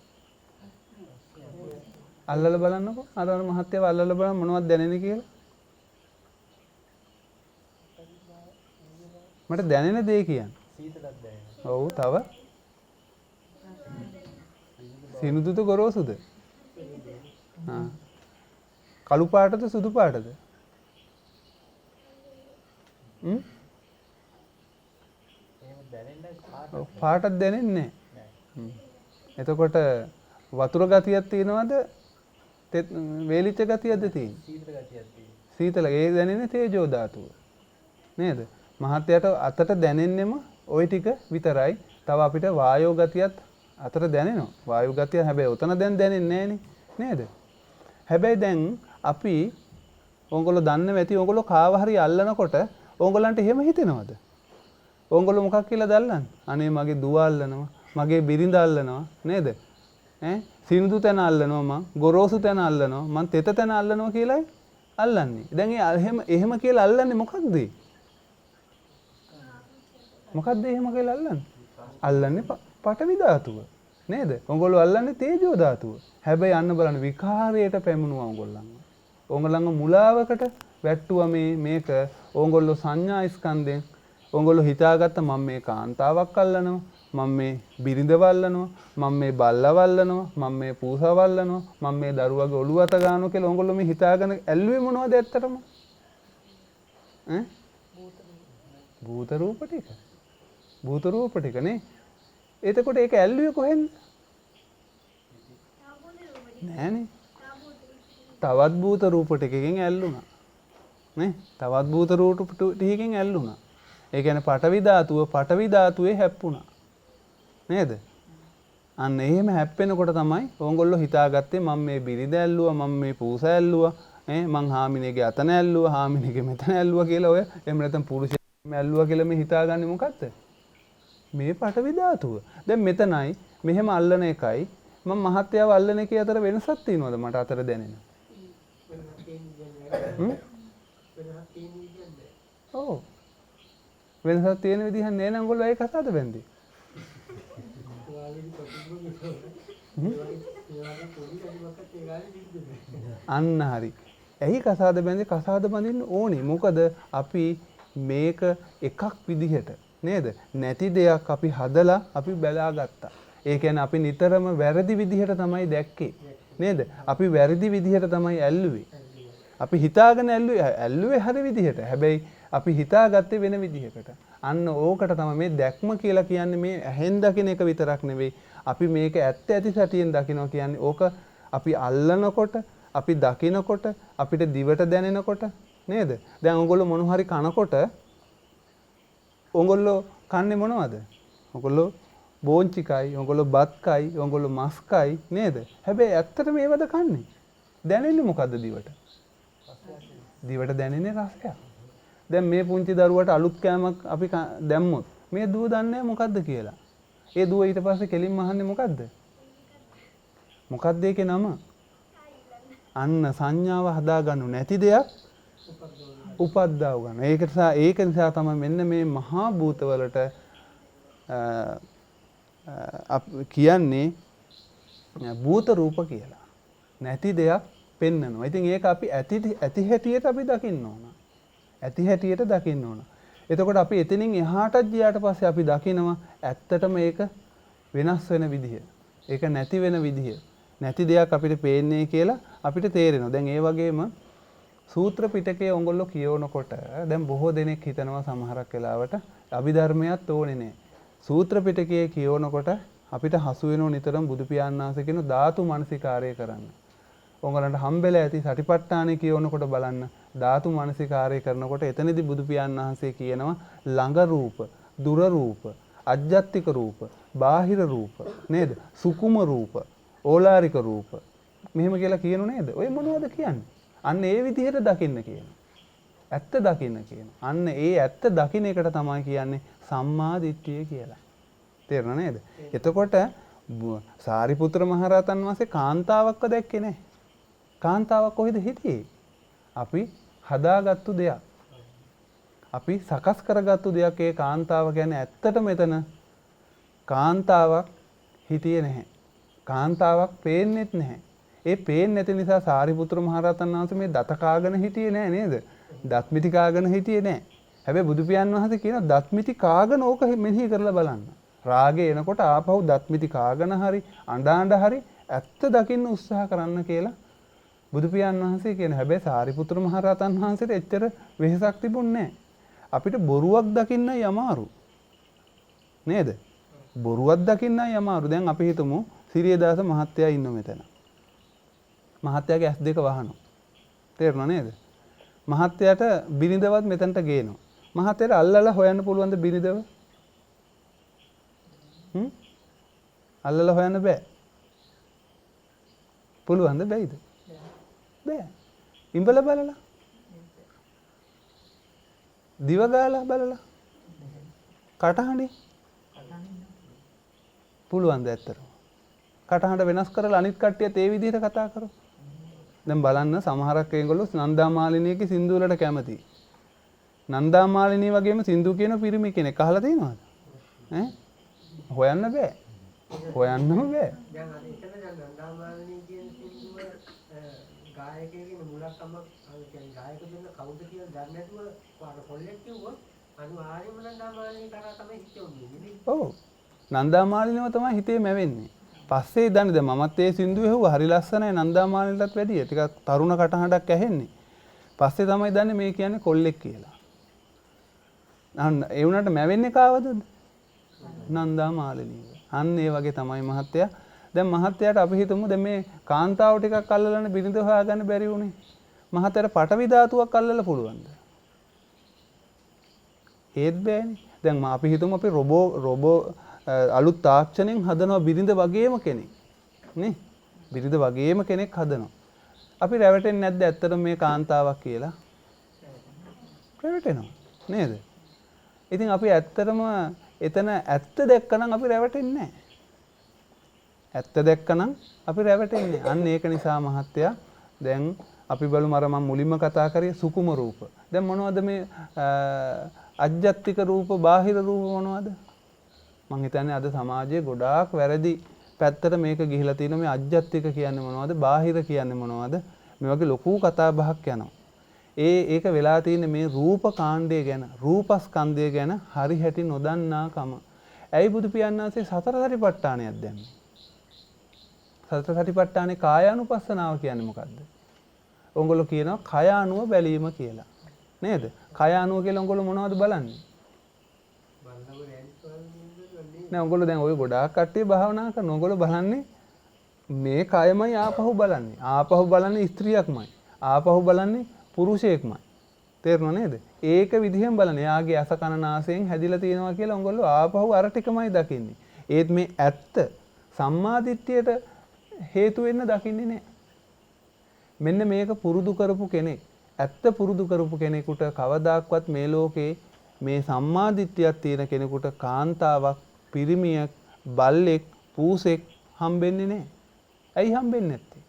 අල්ලලා බලන්නකෝ. අර මහත්තයව අල්ලලා බලන්න මොනවද දැනෙන්නේ කියලා. මට දැනෙන දේ කියන්න. සීතලක් දැනෙනවා. ඔව් තව. සිනුදුද ගොරෝසුද? කළු පාටද සුදු පාටද? පාටක් දැනෙන්නේ නැහැ. එතකොට වතුර ගතියක් තියෙනවද? වේලිච්ච ගතියක්ද තියෙන්නේ? සීතල ගතියක් තියෙනවා. සීතල ඒ දැනෙන්නේ තේජෝ ධාතුව. නේද? මහත්යට අතට දැනෙන්නෙම ওই ටික විතරයි. තව අපිට වායෝ ගතියත් අතට දැනෙනවා. වායු ගතිය හැබැයි උතන දැන් දැනෙන්නේ නැහනේ. නේද? හැබැයි දැන් අපි ඕගොල්ලෝ දන්නේ නැති ඕගොල්ලෝ කාව හරි අල්ලනකොට ඕගොල්ලන්ට එහෙම හිතෙනවද? ඕගොල්ලෝ මොකක් කියලාද අල්ලන්නේ? අනේ මගේ දුව අල්ලනවා, මගේ බිරිඳ අල්ලනවා නේද? සිනිඳු තැන අල්ලනවා මං, ගොරෝසු තැන අල්ලනවා, මං තෙත තැන අල්ලනවා කියලායි අල්ලන්නේ. දැන් එහෙම කියලා අල්ලන්නේ මොකක්ද? මොකක්ද එහෙම කියලා අල්ලන්නේ? අල්ලන්නේ පඨවි ධාතුව. නේද? ඕගොල්ලෝ අල්ලන්නේ තේජෝ ධාතුව. හැබැයි අන්න බලන්න විකාරයට පැමුණුවා ඕගොල්ලන්ව. ඕගොල්ලන්ව මුලාවකට වැට්ටුවා මේක ඕගොල්ලෝ සංඥා ස්කන්ධෙන් ඕගොල්ලෝ හිතාගත්ත මම මේ කාන්තාවක් අල්ලනවා, මම මේ බිරිඳව අල්ලනවා, මම මේ බල්ලව අල්ලනවා, මම මේ පූසව අල්ලනවා, මම මේ දරුවගේ ඔළුව අත ගන්නවා කියලා ඕගොල්ලෝ මේ හිතාගෙන ඇල්ලුවේ මොනවද ඇත්තටම? භූත රූප ටික. භූත රූප ටික නේ. එතකොට ඒක ඇල්ලුවේ කොහෙන්ද? නෑනේ. තවත් භූත රූප ටිකකින් ඇල්ලුණා. නේ? තවත් භූත රූප ටිකකින් ඇල්ලුණා. ඒ කියන්නේ පඨවි ධාතුවේ හැප්පුණා. නේද? අන්න එහෙම හැප්පෙනකොට තමයි ඕගොල්ලෝ හිතාගත්තේ මම මේ බිරිඳ ඇල්ලුවා, මම මේ පූස ඇල්ලුවා, මං හාමිනේගේ අතන ඇල්ලුවා, හාමිනේගේ මෙතන ඇල්ලුවා කියලා ඔය එහෙම නැත්නම් පුරුෂයා ඇල්ලුවා කියලා මේ හිතාගන්නේ මොකද්ද? මේ පඨවි ධාතුව. දැන් මෙතනයි මෙහෙම අල්ලන එකයි මම මහත්යව අල්ලන එකේ අතර වෙනසක් තියෙනවද මට අතර දැනෙන? ඔව්. වෙනසක් තියෙන විදිහක් නෑ නං ඔයගොල්ලෝ ඒක කතාවද බැන්දේ? අන්න හරි. ඇයි කසාද බැන්දේ? කසාද බඳින්න ඕනේ. මොකද අපි මේක එකක් විදිහට නේද? නැති දෙයක් අපි හදලා අපි බලා ගත්තා. ඒ කියන්නේ අපි නිතරම වැරදි විදිහට තමයි දැක්කේ. නේද? අපි වැරදි විදිහට තමයි ඇල්ලුවේ. අපි හිතාගෙන ඇල්ලුවේ හරි විදිහට. හැබැයි අපි හිතාගත්තේ වෙන විදිහකට. අන්න ඕකට තමයි මේ දැක්ම කියලා කියන්නේ. මේ ඇහෙන් දකින එක විතරක් නෙවෙයි. අපි මේක ඇත්ත ඇති සැටියෙන් දකිනවා කියන්නේ ඕක අපි අල්ලනකොට, අපි දකිනකොට, අපිට දිවට දැනෙනකොට නේද? දැන් ඕගොල්ලෝ මොන හරි කනකොට ඕගොල්ලෝ කන්නේ මොනවද? ඕගොල්ලෝ බෝංචි කයි, ඕගොල්ලෝ බත් කයි, ඕගොල්ලෝ මස් කයි නේද? හැබැයි ඇත්තටම මේවද කන්නේ? දැනෙන්නේ මොකද්ද දිවට? දිවට දැනෙන්නේ රසයක්. දැන් මේ පුංචි දරුවට අලුත් කෑමක් අපි දැම්මොත් මේ දුව දන්නේ මොකද්ද කියලා. ඒ දුව ඊට පස්සේ කෙලින්ම අහන්නේ මොකද්ද? මොකද්ද ඒකේ නම? අන්න සංඥාව හදාගන්නු නැති දෙයක් උපද්දව ගන්න. ඒක නිසා තමයි මෙන්න මේ මහා භූතවලට කියන්නේ භූත රූප කියලා. නැති දෙයක් පෙන්නනවා. ඉතින් ඒක අපි ඇති හැටියට අපි දකින්න ඕන. ඇති හැටියට දකින්න ඕන. එතකොට අපි එතනින් එහාටත් ගියාට පස්සේ අපි දකිනවා ඇත්තටම ඒක වෙනස් වෙන විදිහ. ඒක නැති වෙන විදිහ. නැති දෙයක් අපිට පේන්නේ කියලා අපිට තේරෙනවා. දැන් ඒ වගේම සූත්‍ර පිටකයේ ඔයගොල්ලෝ කියවනකොට දැන් බොහෝ දෙනෙක් හිතනවා සමහරක් වෙලාවට අභිධර්මයක් ඕනේ නැහැ. සූත්‍ර පිටකයේ කියවනකොට අපිට හසු වෙනෝ නිතරම බුදු පියාණන් වහන්සේ කියන ධාතු මනසිකාරය කරන්න. ඔයගලන්ට හම්බෙලා ඇති සටිපට්ඨානෙ කියවනකොට බලන්න ධාතු මනසිකාරය කරනකොට එතනදී බුදු පියාණන් වහන්සේ කියනවා ළඟ රූප, දුර රූප, අජ්ජත්තික රූප, බාහිර රූප නේද? සුකුම රූප, ඕලාරික රූප. මෙහෙම කියලා කියනු නේද? ඔය මොනවද කියන්නේ? අන්න ඒ විදිහට දකින්න කියනවා. ඇත්ත දකින්න කියනවා. අන්න ඒ ඇත්ත දකින්න එකට තමයි කියන්නේ සම්මා දිට්ඨිය කියලා. තේරුණා නේද? එතකොට සාරිපුත්‍ර මහරහතන් වහන්සේ කාන්තාවක්ව දැක්කේ නැහැ. කාන්තාවක් කොහෙද හිටියේ? අපි හදාගත්තු දෙයක්. අපි සකස් කරගත්තු දෙයක්. ඒ කාන්තාව කියන්නේ ඇත්තට මෙතන කාන්තාවක් හිටියේ නැහැ. කාන්තාවක් පේන්නෙත් නැහැ. ඒ පේන්නේ නැති නිසා සාරිපුත්‍ර මහරහතන් වහන්සේ මේ දත කාගෙන හිටියේ නෑ නේද? දත්මිති කාගෙන හිටියේ නෑ. හැබැයි බුදු පියාණන් වහන්සේ කියන දත්මිති කාගෙන ඕක මෙනෙහි කරලා බලන්න. රාගය එනකොට ආපහු දත්මිති කාගෙන හරි අඬ හරි ඇත්ත දකින්න උත්සාහ කරන්න කියලා බුදු පියාණන් වහන්සේ කියන. හැබැයි සාරිපුත්‍ර මහරහතන් වහන්සේට එච්චර වෙහෙසක් තිබුණේ නෑ. අපිට බොරුවක් දකින්නයි අමාරු. නේද? බොරුවක් දකින්නයි අමාරු. දැන් අපි හිතමු සිරියදාස මහත්තයා ඉන්න මෙතන. මහත්තයාගේ ඇස් දෙක වහනවා. තේරුණා නේද? මහත්තයාට බිරිඳවත් මෙතනට ගේනවා. මහත්තයාට අල්ලලා හොයන්න පුළුවන්ද බිරිඳව? අල්ලලා හොයන්න බෑ. පුළුවන්ද බැයිද? බෑ. ඉඹලා බලලා. දිව ගාලා බලලා. කටහඬේ. පුළුවන්ද ඇත්තටම? කටහඬ වෙනස් කරලා අනිත් කට්ටියත් ඒ විදිහට කතා කරමු. දැන් බලන්න සමහරක් ඒගොල්ලෝ නන්දාමාලිනියගේ සින්දු වලට කැමතියි. නන්දාමාලිනිය වගේම සින්දු කියන පිරිමි කෙනෙක් අහලා තියෙනවද? ඈ හොයන්න බෑ. හොයන්නම බෑ. දැන් අර එතන දැන් නන්දාමාලිනී කියන සින්දුව ගායකයෙක්ගේ මුලක්ම කියන්නේ ගායක දෙන්න කවුද කියලා දන්නේ නැතුව පාර කොල්ලෙක් කිව්වොත් අනිවාර්යයෙන්ම නන්දාමාලිනී කරා තමයි හිතෙන්නේ නේ. ඔව්. නන්දාමාලිනියව තමයි හිතේ මැවෙන්නේ. පස්සේ දන්නේ දැන් මමත් ඒ සින්දුවේ හුවා හරි ලස්සනයි නන්දාමාලිනියටත් වැඩිය. ටිකක් තරුණ කටහඬක් ඇහෙන්නේ. පස්සේ තමයි දන්නේ මේ කියන්නේ කොල්ලෙක් කියලා. අන්න ඒ වුණාට මැවෙන්නේ කාවදද? නන්දාමාලිනියව. අන්න ඒ වගේ තමයි මහත්තයා. දැන් මහත්තයාට අපි හිතමු දැන් මේ කාන්තාව ටිකක් අල්ලලානේ බිරිඳ හොයාගන්න බැරි වුණේ. මහත්තයාට පටවි ධාතුවක් අල්ලලා පුළුවන්ද? ඒත් බෑනේ. දැන් අපි හිතමු අපි රොබෝ අලුත් තාක්ෂණයෙන් හදනවා බිරිඳ වගේම කෙනෙක්. නේ? බිරිඳ වගේම කෙනෙක් හදනවා. අපි රැවටෙන්නේ නැද්ද ඇත්තටම මේ කාන්තාවක් කියලා? රැවටෙනවා. නේද? ඉතින් අපි ඇත්තටම එතන ඇත්ත දැක්කනම් අපි රැවටෙන්නේ නැහැ. ඇත්ත දැක්කනම් අපි රැවටෙන්නේ. අන්න ඒක නිසා මහත්තයා දැන් අපි බලමු අර මම මුලින්ම කතා කරේ සුකුම රූප. දැන් මොනවද මේ අජ්ජත්තික රූප, බාහිර රූප මොනවද? මං හිතන්නේ අද සමාජයේ ගොඩාක් වැරදි පැත්තට මේක ගිහිලා තියෙනවා. මේ අජ්ජත්තික කියන්නේ මොනවද? බාහිර කියන්නේ මොනවද? මේ වගේ ලොකු කතා බහක් යනවා. ඒක වෙලා තියෙන්නේ මේ රූප කාණ්ඩය ගැන, රූපස්කන්ධය ගැන හරි හැටි නොදන්නාකම. ඇයි බුදු පියාණන් වහන්සේ සතර සතිපට්ඨානයක් දැම්මේ? සතර සතිපට්ඨානේ කායානුපස්සනාව කියන්නේ මොකද්ද? ඔයගොල්ලෝ කියනවා කය අනුව බැලීම කියලා. නේද? කය අනුව කියලා ඔයගොල්ලෝ මොනවද බලන්නේ? නෑ ඔයගොල්ලෝ දැන් ඔය ගොඩාක් කට්ටිය භාවනා කරනවා. ඔයගොල්ලෝ බලන්නේ මේ කයමයි ආපහු බලන්නේ. ආපහු බලන්නේ ස්ත්‍රියක්මයි. ආපහු බලන්නේ පුරුෂයෙක්මයි. තේරුණා නේද? ඒක විදිහෙන් බලන. එයාගේ අස කන නාසයෙන් හැදිලා තියෙනවා කියලා ඔයගොල්ලෝ ආපහු අර ටිකමයි දකින්නේ. ඒත් මේ ඇත්ත සම්මාදිට්ඨියට හේතු වෙන්න දකින්නේ නැහැ. මෙන්න මේක පුරුදු කරපු කෙනෙක්, ඇත්ත පුරුදු කරපු කෙනෙකුට කවදාක්වත් මේ ලෝකේ මේ සම්මාදිට්ඨියක් තියෙන කෙනෙකුට කාන්තාවක්, පිරිමියෙක්, බල්ලෙක්, පූසෙක් හම්බෙන්නේ නැහැ. ඇයි හම්බෙන්නේ නැත්තේ?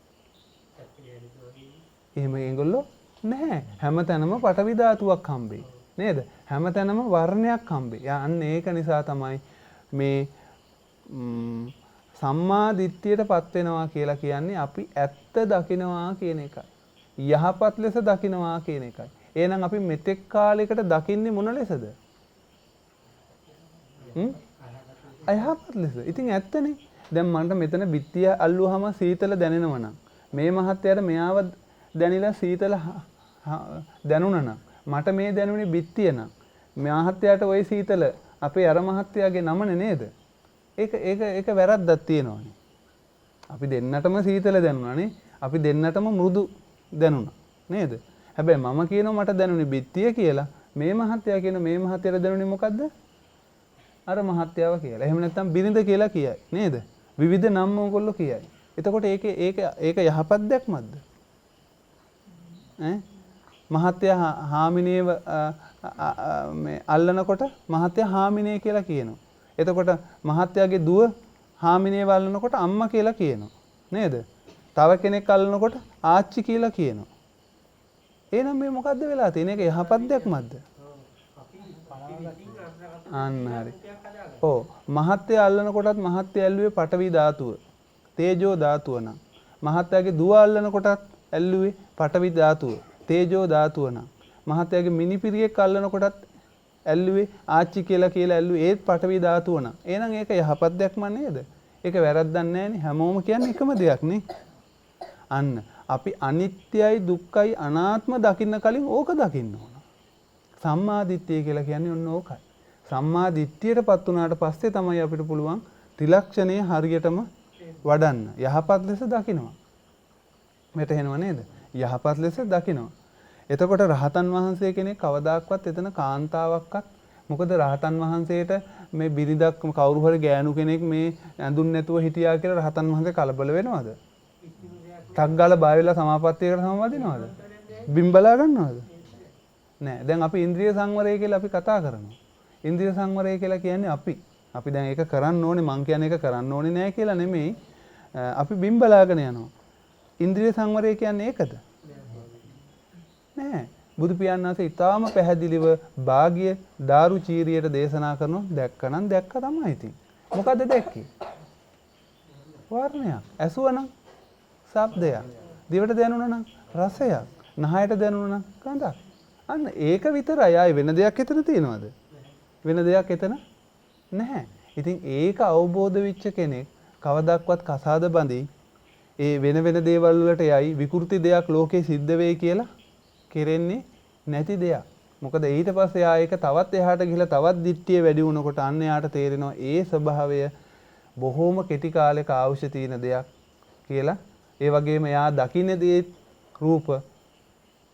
එහෙම ඒගොල්ලෝ නැහැ. හැමතැනම පටවි ධාතුවක් හම්බෙයි. නේද? හැමතැනම වර්ණයක් හම්බෙයි. අන්න ඒක නිසා තමයි මේ සම්මා දිට්ඨියටපත් වෙනවා කියලා කියන්නේ අපි ඇත්ත දකිනවා කියන එකයි. යහපත් ලෙස දකිනවා කියන එකයි. එහෙනම් අපි මෙතෙක් කාලයකට දකින්නේ මොන ලෙසද? අයහපත් ලෙස. ඉතින් ඇත්තනේ. දැන් මන්ට මෙතන බිත්තිය අල්ලුවාම සීතල දැනෙනවා නම් මේ මහත්තයාට මෙයාව දැනිලා සීතල දැනුණා නම් මට මේ දැනුනේ බිත්තිය නම් මහත්තයාට ওই සීතල අපේ අර මහත්තයාගේ නමනේ නේද? ඒක වැරද්දක් තියෙනවානේ. අපි දෙන්නටම සීතල දැනුණානේ. අපි දෙන්නටම මෘදු දැනුණා නේද? හැබැයි මම කියනවා මට දැනුනේ බිත්තිය කියලා. මේ මහත්තයා කියන මේ මහත්තයාට දැනුනේ මොකද්ද? අර මහත්තයාව කියලා. එහෙම නැත්නම් බිරිඳ කියලා කියයි නේද? විවිධ නම් ඕගොල්ලෝ කියයි. එතකොට ඒක යහපත් දැක්මක්ද? මහත්තයා හාමිනේව මේ අල්ලනකොට මහත්තයා හාමිනේ කියලා කියනවා. එතකොට මහත්තයාගේ දුව හාමිනේව අල්ලනකොට අම්මා කියලා කියනවා. නේද? තව කෙනෙක් අල්ලනකොට ආච්චි කියලා කියනවා. එහෙනම් මේ මොකද්ද වෙලා තියෙන්නේ? ඒක යහපත් දැක්මක්ද? අන්න හරි. ඔව් මහත්තයා අල්ලනකොටත් මහත්තයා ඇල්ලුවේ පඨවි ධාතුව. තේජෝ ධාතුව නම්. මහත්තයාගේ දුව අල්ලනකොටත් ඇල්ලුවේ පඨවි ධාතුව. තේජෝ ධාතුව නම්. මහත්තයාගේ මිනිපිරියෙක් අල්ලනකොටත් ඇල්ලුවේ ආච්චි කියලා ඇල්ලුවේ ඒත් පඨවි ධාතුව නම්. එහෙනම් ඒක යහපත් දැක්ම නේද? ඒක වැරද්දක් නැහැනේ. හැමෝම කියන්නේ එකම දෙයක් නේ. අන්න අපි අනිත්‍යයි දුක්ඛයි අනාත්ම දකින්න කලින් ඕක දකින්න ඕන. සම්මා දිට්ඨිය කියලා කියන්නේ ඔන්න ඕකයි. සම්මා දිට්ඨියටපත් වුණාට පස්සේ තමයි අපිට පුළුවන් ත්‍රිලක්ෂණය හරියටම වඩන්න. යහපත් ලෙස දකිනවා. මෙතෙහෙනව නේද? යහපත් ලෙස දකිනවා. එතකොට රහතන් වහන්සේ කෙනෙක් කවදාක්වත් එතන කාන්තාවක්වත් මොකද රහතන් වහන්සේට මේ බිරිඳක් කවුරු හරි ගෑනු කෙනෙක් මේ ඇඳුන් නැතුව හිටියා කියලා රහතන් වහන්සේ කලබල වෙනවද? ටක් ගාලා බය වෙලා සමාපත්තියකට සමවදිනවද? බිම්බලා ගන්නවද? නෑ. දැන් අපි ඉන්ද්‍රිය සංවරය කියලා අපි කතා කරනවා. ඉන්ද්‍රිය සංවරය කියලා කියන්නේ අපි දැන් ඒක කරන්න ඕනේ මං කියන්නේ ඒක කරන්න ඕනේ නෑ කියලා නෙමෙයි. අපි බිම්බලාගෙන යනවා. ඉන්ද්‍රිය සංවරය කියන්නේ ඒකද? නෑ. බුදු පියාණන් වහන්සේ ඊටාම පැහැදිලිව භාග්‍ය දාරු චීරියට දේශනා කරනවා දැක්කනම් දැක්ක තමයි ඉතින්. මොකද්ද දැක්කේ? වර්ණයක්. ඇසුවනම් ශබ්දයක්. දිවට දැනුණා නම් රසයක්. නහයට දැනුණා නම් ගඳක්. අන්න ඒක විතරයි. ආයේ වෙන දෙයක් එතන තියෙනවද? වෙන දෙයක් එතන නැහැ. ඉතින් ඒක අවබෝධ වෙච්ච කෙනෙක් කවදාවත් කසාද බඳි ඒ වෙන දේවල් වලට යයි විකෘති දෙයක් ලෝකේ සිද්ධ වෙයි කියලා කෙරෙන්නේ නැති දෙයක්. මොකද ඊට පස්සේ ඒක තවත් එහාට ගිහිලා තවත් දිට්ඨිය වැඩි වුණකොට අන්න එයාට තේරෙනවා ඒ ස්වභාවය බොහොම කෙටි කාලයක අවශ්‍ය තියෙන දෙයක් කියලා. ඒ වගේම එයා දකින්න දේ රූප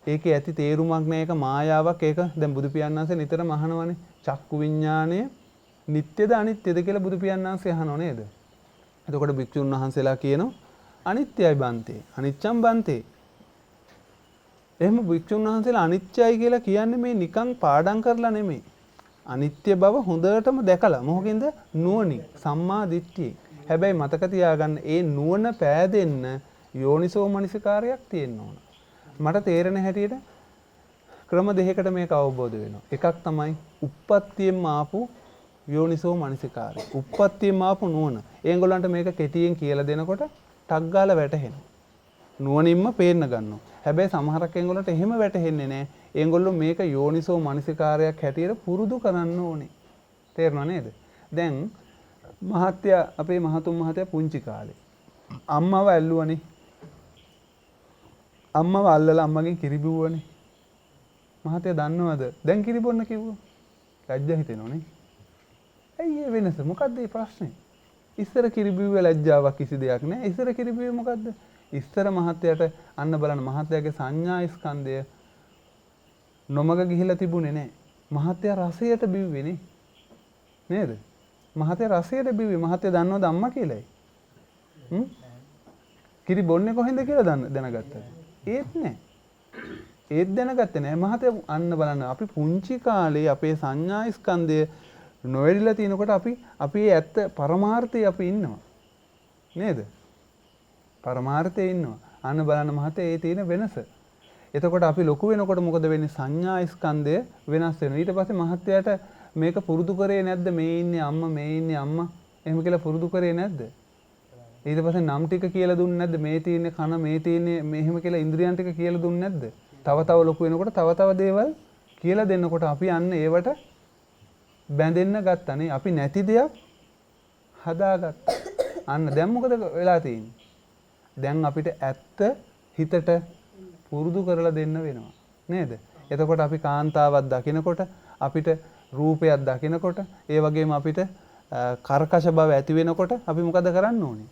ඒකේ ඇති තේරුමක් නෑ. ඒක මායාවක්. ඒක දැන් බුදු පියාණන් වහන්සේ නිතරම අහනවනේ චක්කු විඥාණය නිට්ටයද අනිත්‍යද කියලා බුදු පියාණන් වහන්සේ අහනව නේද? එතකොට භික්ෂුන් වහන්සේලා කියනවා අනිත්‍යයි බන්තේ අනිච්චම් බන්තේ. එහෙම භික්ෂුන් වහන්සේලා අනිත්‍යයි කියලා කියන්නේ මේ නිකන් පාඩම් කරලා නෙමෙයි. අනිත්‍ය බව හොඳටම දැකලා මොකකින්ද? නුවණින් සම්මා දිට්ඨිය. හැබැයි මතක තියාගන්න ඒ නුවණ පෑදෙන්න යෝනිසෝ මනසිකාරයක් තියෙන්න ඕන. මට තේරෙන හැටියට ක්‍රම දෙකකට මේක අවබෝධ වෙනවා. එකක් තමයි උප්පත්තියෙන් ආපු යෝනිසෝ මනසිකාරය. උප්පත්තියෙන් ආපු නුවණ. ඒගොල්ලන්ට මේක කෙටියෙන් කියලා දෙනකොට ටක් ගාලා වැටහෙනවා. නුවණින්ම පේන්න ගන්නවා. හැබැයි සමහරක් ඒගොල්ලන්ට එහෙම වැටහෙන්නේ නැහැ. ඒගොල්ලෝ මේක යෝනිසෝ මනසිකාරයක් හැටියට පුරුදු කරන්න ඕනේ. තේරුණා නේද? දැන් මහත්තයා අපේ මහතුන් මහත්තයා පුංචි කාලේ අම්මව ඇල්ලුවනේ. අම්මව අල්ලලා අම්මගෙන් කිරි බිව්වනේ. මහත්තයා දන්නවද? දැන් කිරි බොන්න කිව්වා. ලැජ්ජා හිතෙනවනේ. ඇයි ඒ වෙනස? මොකද්ද මේ ප්‍රශ්නේ? ඉස්සර කිරි බිව්වේ ලැජ්ජාවක් කිසි දෙයක් නෑ. ඉස්සර කිරි බිව්වේ මොකද්ද? ඉස්සර මහත්තයාට අන්න බලන්න මහත්තයාගේ සංඥා ස්කන්ධය නොමග ගිහිලා තිබුණේ නෑ. මහත්තයා රසයට බිව්වේ නේ. නේද? මහත්තයා රසයට බිව්වේ. මහත්තයා දන්නවද අම්මා කියලායි? කිරි බොන්නේ කොහෙන්ද කියලා දැනගත්තද? ඒත් නෑ. ඒත් දැනගත්තේ නෑ. මහත්තයා අන්න බලන්න අපි පුංචි කාලේ අපේ සංඥා ස්කන්ධය නොවැඩිලා තිනකොට අපි ඇත්ත පරමාර්ථයේ අපි ඉන්නවා. නේද? පරමාර්ථයේ ඉන්නවා. අන්න බලන්න මහත්තයා ඒ තියෙන වෙනස. එතකොට අපි ලොකු වෙනකොට මොකද වෙන්නේ? සංඥා ස්කන්ධය වෙනස් වෙනවා. ඊට පස්සේ මහත්යට මේක පුරුදු කරේ නැද්ද? මේ ඉන්නේ අම්මා, මේ ඉන්නේ අම්මා. එහෙම කියලා පුරුදු කරේ නැද්ද? ඊට පස්සේ නම් ටික කියලා දුන්නේ නැද්ද? මේ තියෙන්නේ කන, මේ තියෙන්නේ මෙහෙම කියලා ඉන්ද්‍රියන් ටික කියලා දුන්නේ නැද්ද? තව තව ලොකු වෙනකොට තව තව දේවල් කියලා දෙන්නකොට අපි අන්න ඒවට බැඳෙන්න ගත්තානේ. අපි නැති දෙයක් හදාගත්තා. අන්න දැන් මොකද වෙලා තියෙන්නේ? දැන් අපිට ඇත්ත හිතට පුරුදු කරලා දෙන්න වෙනවා. නේද? එතකොට අපි කාන්තාවක් දකිනකොට අපිට රූපයක් දකිනකොට ඒ වගේම අපිට කර්කශ බව ඇති වෙනකොට අපි මොකද කරන්න ඕනේ?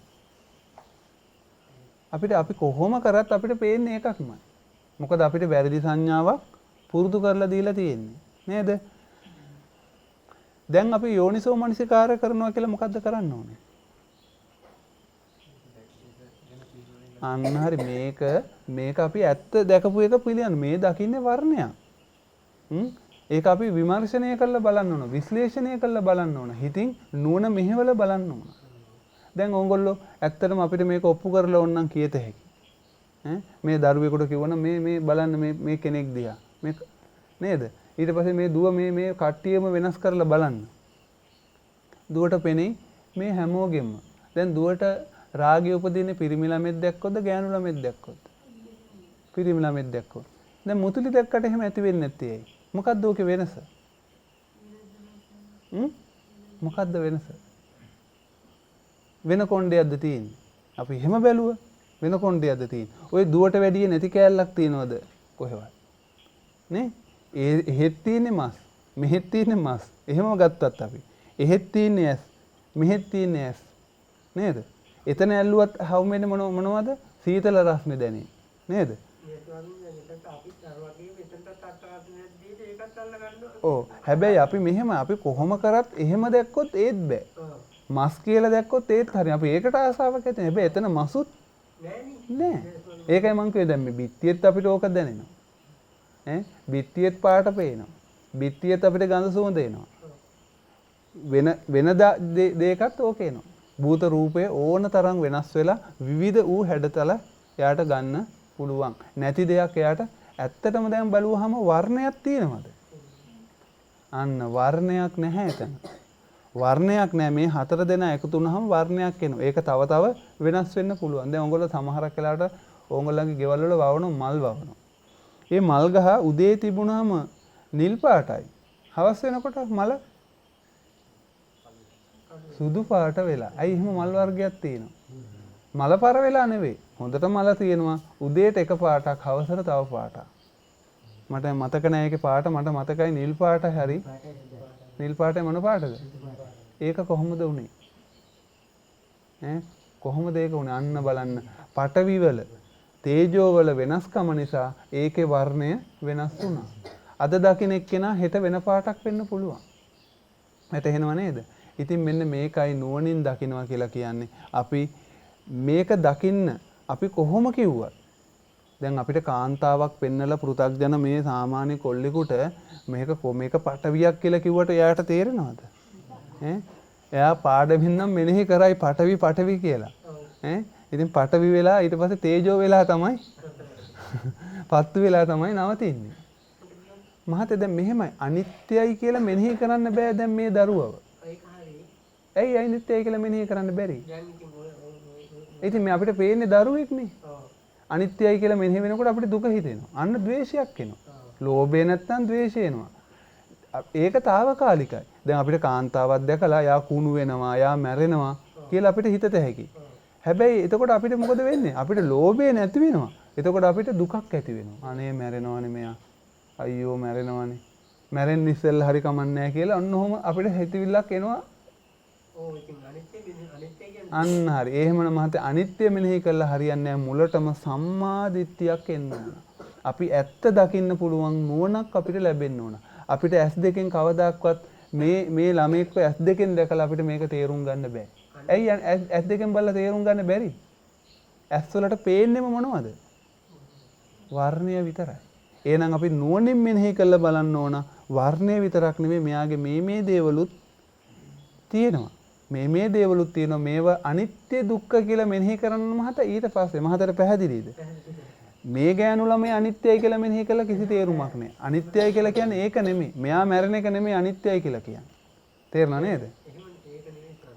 අපි කොහොම කරත් අපිට පේන්නේ එකක්මයි. මොකද අපිට වැරදි සංඥාවක් පුරුදු කරලා දීලා තියෙන්නේ. නේද? දැන් අපි යෝනිසෝ මනසිකාර කරනවා කියලා මොකද්ද කරන්න ඕනේ? අන්න හරි මේක අපි ඇත්ත දැකපු එක පිළිගන්න. මේ දකින්නේ වර්ණයක්. ඒක අපි විමර්ශනය කරලා බලන්න ඕන. විශ්ලේෂණය කරලා බලන්න ඕන. හිතින් නුවණ මෙහෙवला බලන්න ඕන. දැන් ඕගොල්ලෝ ඇත්තටම අපිට මේක ඔප්පු කරලා ඕනනම් කියත හැකි. මේ දරුවෙකුට කිව්වනම් මේ බලන්න මේ කෙනෙක් දිහා. මේ නේද? ඊට පස්සේ මේ දුව මේ කට්ටියම වෙනස් කරලා බලන්න. දුවට පෙනෙයි මේ හැමෝගෙම. දැන් දුවට රාගය උපදින්නේ පිරිමි ළමෙක් දැක්කොත්ද ගෑනු ළමෙක් දැක්කොත්ද? පිරිමි ළමෙක් දැක්කොත්. දැන් මුතුලි දැක්කට එහෙම ඇති වෙන්නේ නැත්තේ ඇයි? මොකද්ද ඕකේ වෙනස? මොකද්ද වෙනස? වෙන කොණ්ඩයක්ද තියෙන්නේ? අපි එහෙම බැලුවා වෙන කොණ්ඩයක්ද තියෙන්නේ? ওই දුවට වැඩිය නැති කෑල්ලක් තියනවද කොහෙවත්? නේ? එහෙත් තියෙන්නේ මස්. මෙහෙත් තියෙන්නේ මස්. එහෙම ගත්තත් අපි. එහෙත් තියෙන්නේ ඇස්. මෙහෙත් තියෙන්නේ ඇස්. නේද? එතන ඇල්ලුවත් හැවෙන්නේ මොනවද? සීතල රස්නේ දැනේ. නේද? ඔව්. හැබැයි අපි මෙහෙම අපි කොහොම කරත් එහෙම දැක්කොත් ඒත් බෑ. මස් කියලා දැක්කොත් ඒත් හරි. අපි ඒකට ආසාවක් ඇති. හැබැයි එතන මසුත් නෑ. ඒකයි මං කිව්වේ දැන් මේ බිත්තියෙත් අපිට ඕක දැනෙනවා. බිත්තියෙත් පාට පේනවා. බිත්තියෙත් අපිට ගඳ සුවඳ එනවා. වෙන දෙයකත් ඕක එනවා. භූත රූපය ඕන තරම් වෙනස් වෙලා විවිධ වූ හැඩතල එයාට ගන්න පුළුවන්. නැති දෙයක් එයාට ඇත්තටම දැන් බලුවහම වර්ණයක් තියෙනවද? අන්න වර්ණයක් නැහැ එතන. වර්ණයක් නැහැ. මේ හතර දෙනා එකතු වුණාම වර්ණයක් එනවා. ඒක තව තව වෙනස් වෙන්න පුළුවන්. දැන් ඔයගොල්ලෝ සමහරක් වෙලාවට ඕගොල්ලන්ගේ ගෙවල් වල වවන මල් වවනවා. මේ මල් ගහ උදේ තිබුණාම නිල් පාටයි. හවස වෙනකොට මල සුදු පාට වෙලා. ඇයි එහෙම මල් වර්ගයක් තියෙනවා? මල පර වෙලා නෙවෙයි. හොඳට මල තියෙනවා. උදේට එක පාටක්, හවසට තව පාටක්. මට මතක නැහැ ඒකේ පාට. මට මතකයි නිල් පාටයි හරි. නිල් පාටේ මොන පාටද? ඒක කොහොමද උනේ? කොහොමද ඒක උනේ? අන්න බලන්න. පටවි වල තේජෝ වල වෙනස්කම නිසා ඒකේ වර්ණය වෙනස් වුණා. අද දකින්න එක්කෙනා හෙට වෙන පාටක් වෙන්න පුළුවන්. වැටහෙනව නේද? ඉතින් මෙන්න මේකයි නුවණින් දකින්නවා කියලා කියන්නේ. අපි මේක දකින්න අපි කොහොම කිව්වත් දැන් අපිට කාන්තාවක් පෙන්නලා පෘථග්ජන මේ සාමාන්‍ය කොල්ලෙකුට මේක පටවියක් කියලා කිව්වට එයාට තේරෙනවද? එයා පාඩමින් නම් මෙනෙහි කරයි පටවි කියලා. ඉතින් පටවි වෙලා ඊට පස්සේ තේජෝ වෙලා තමයි පත්තු වෙලා තමයි නවතින්නේ. මහත්තයා දැන් මෙහෙමයි අනිත්‍යයි කියලා මෙනෙහි කරන්න බෑ දැන් මේ දරුවව. ඇයි අනිත්‍යයි කියලා මෙනෙහි කරන්න බැරි? ඉතින් මේ අපිට පේන්නේ දරුවෙක්නේ. අනිත්‍යයි කියලා මෙනෙහි වෙනකොට අපිට දුක හිතෙනවා. අන්න ද්වේෂයක් එනවා. ලෝභය නැත්තම් ද්වේෂය එනවා. ඒක తాවකාලිකයි. දැන් අපිට කාන්තාවක් දැකලා යා කුණු වෙනවා, යා මැරෙනවා කියලා අපිට හිතත හැකියි. හැබැයි එතකොට අපිට මොකද වෙන්නේ? අපිට ලෝභය නැති වෙනවා. එතකොට අපිට දුකක් ඇති වෙනවා. අනේ මැරෙනවනේ මෙයා. අයියෝ මැරෙනවනේ. මැරෙන්න ඉස්සෙල්ලා හරි කමන්නේ නැහැ කියලා අන්න ඔහොම අපිට හිතවිල්ලක් එනවා. අන්න හරි. එහෙමනම් මහත්තයා අනිත්‍ය මෙනෙහි කළා හරියන්නේ නැහැ. මුලටම සම්මා දිට්ඨියක් එන්න ඕන. අපි ඇත්ත දකින්න පුළුවන් නුවණක් අපිට ලැබෙන්න ඕන. අපිට S2 කවදාක්වත් මේ ළමෙක්ව S2 දැකලා අපිට මේක තේරුම් ගන්න බෑ. ඇයි S2 බලලා තේරුම් ගන්න බැරි? S වලට පේන්නේම මොනවද? වර්ණය විතරයි. එහෙනම් අපි නුවණින් මෙනෙහි කරලා බලන්න ඕන වර්ණය විතරක් නෙමෙයි මෙයාගේ මේ දේවලුත් තියෙනවා. මේ දේවලුත් තියෙනවා. මේවා අනිත්‍ය දුක්ඛ කියලා මෙනෙහි කරන්න මහත ඊට පස්සේ මහතට පැහැදිලිද? මේ ගෑනු ළමයි අනිත්‍යයි කියලා මෙනෙහි කළා කිසි තේරුමක් නැහැ. අනිත්‍යයි කියලා කියන්නේ ඒක නෙමෙයි. මෙයා මැරෙන එක නෙමෙයි අනිත්‍යයි කියලා කියන්නේ. තේරුණා නේද?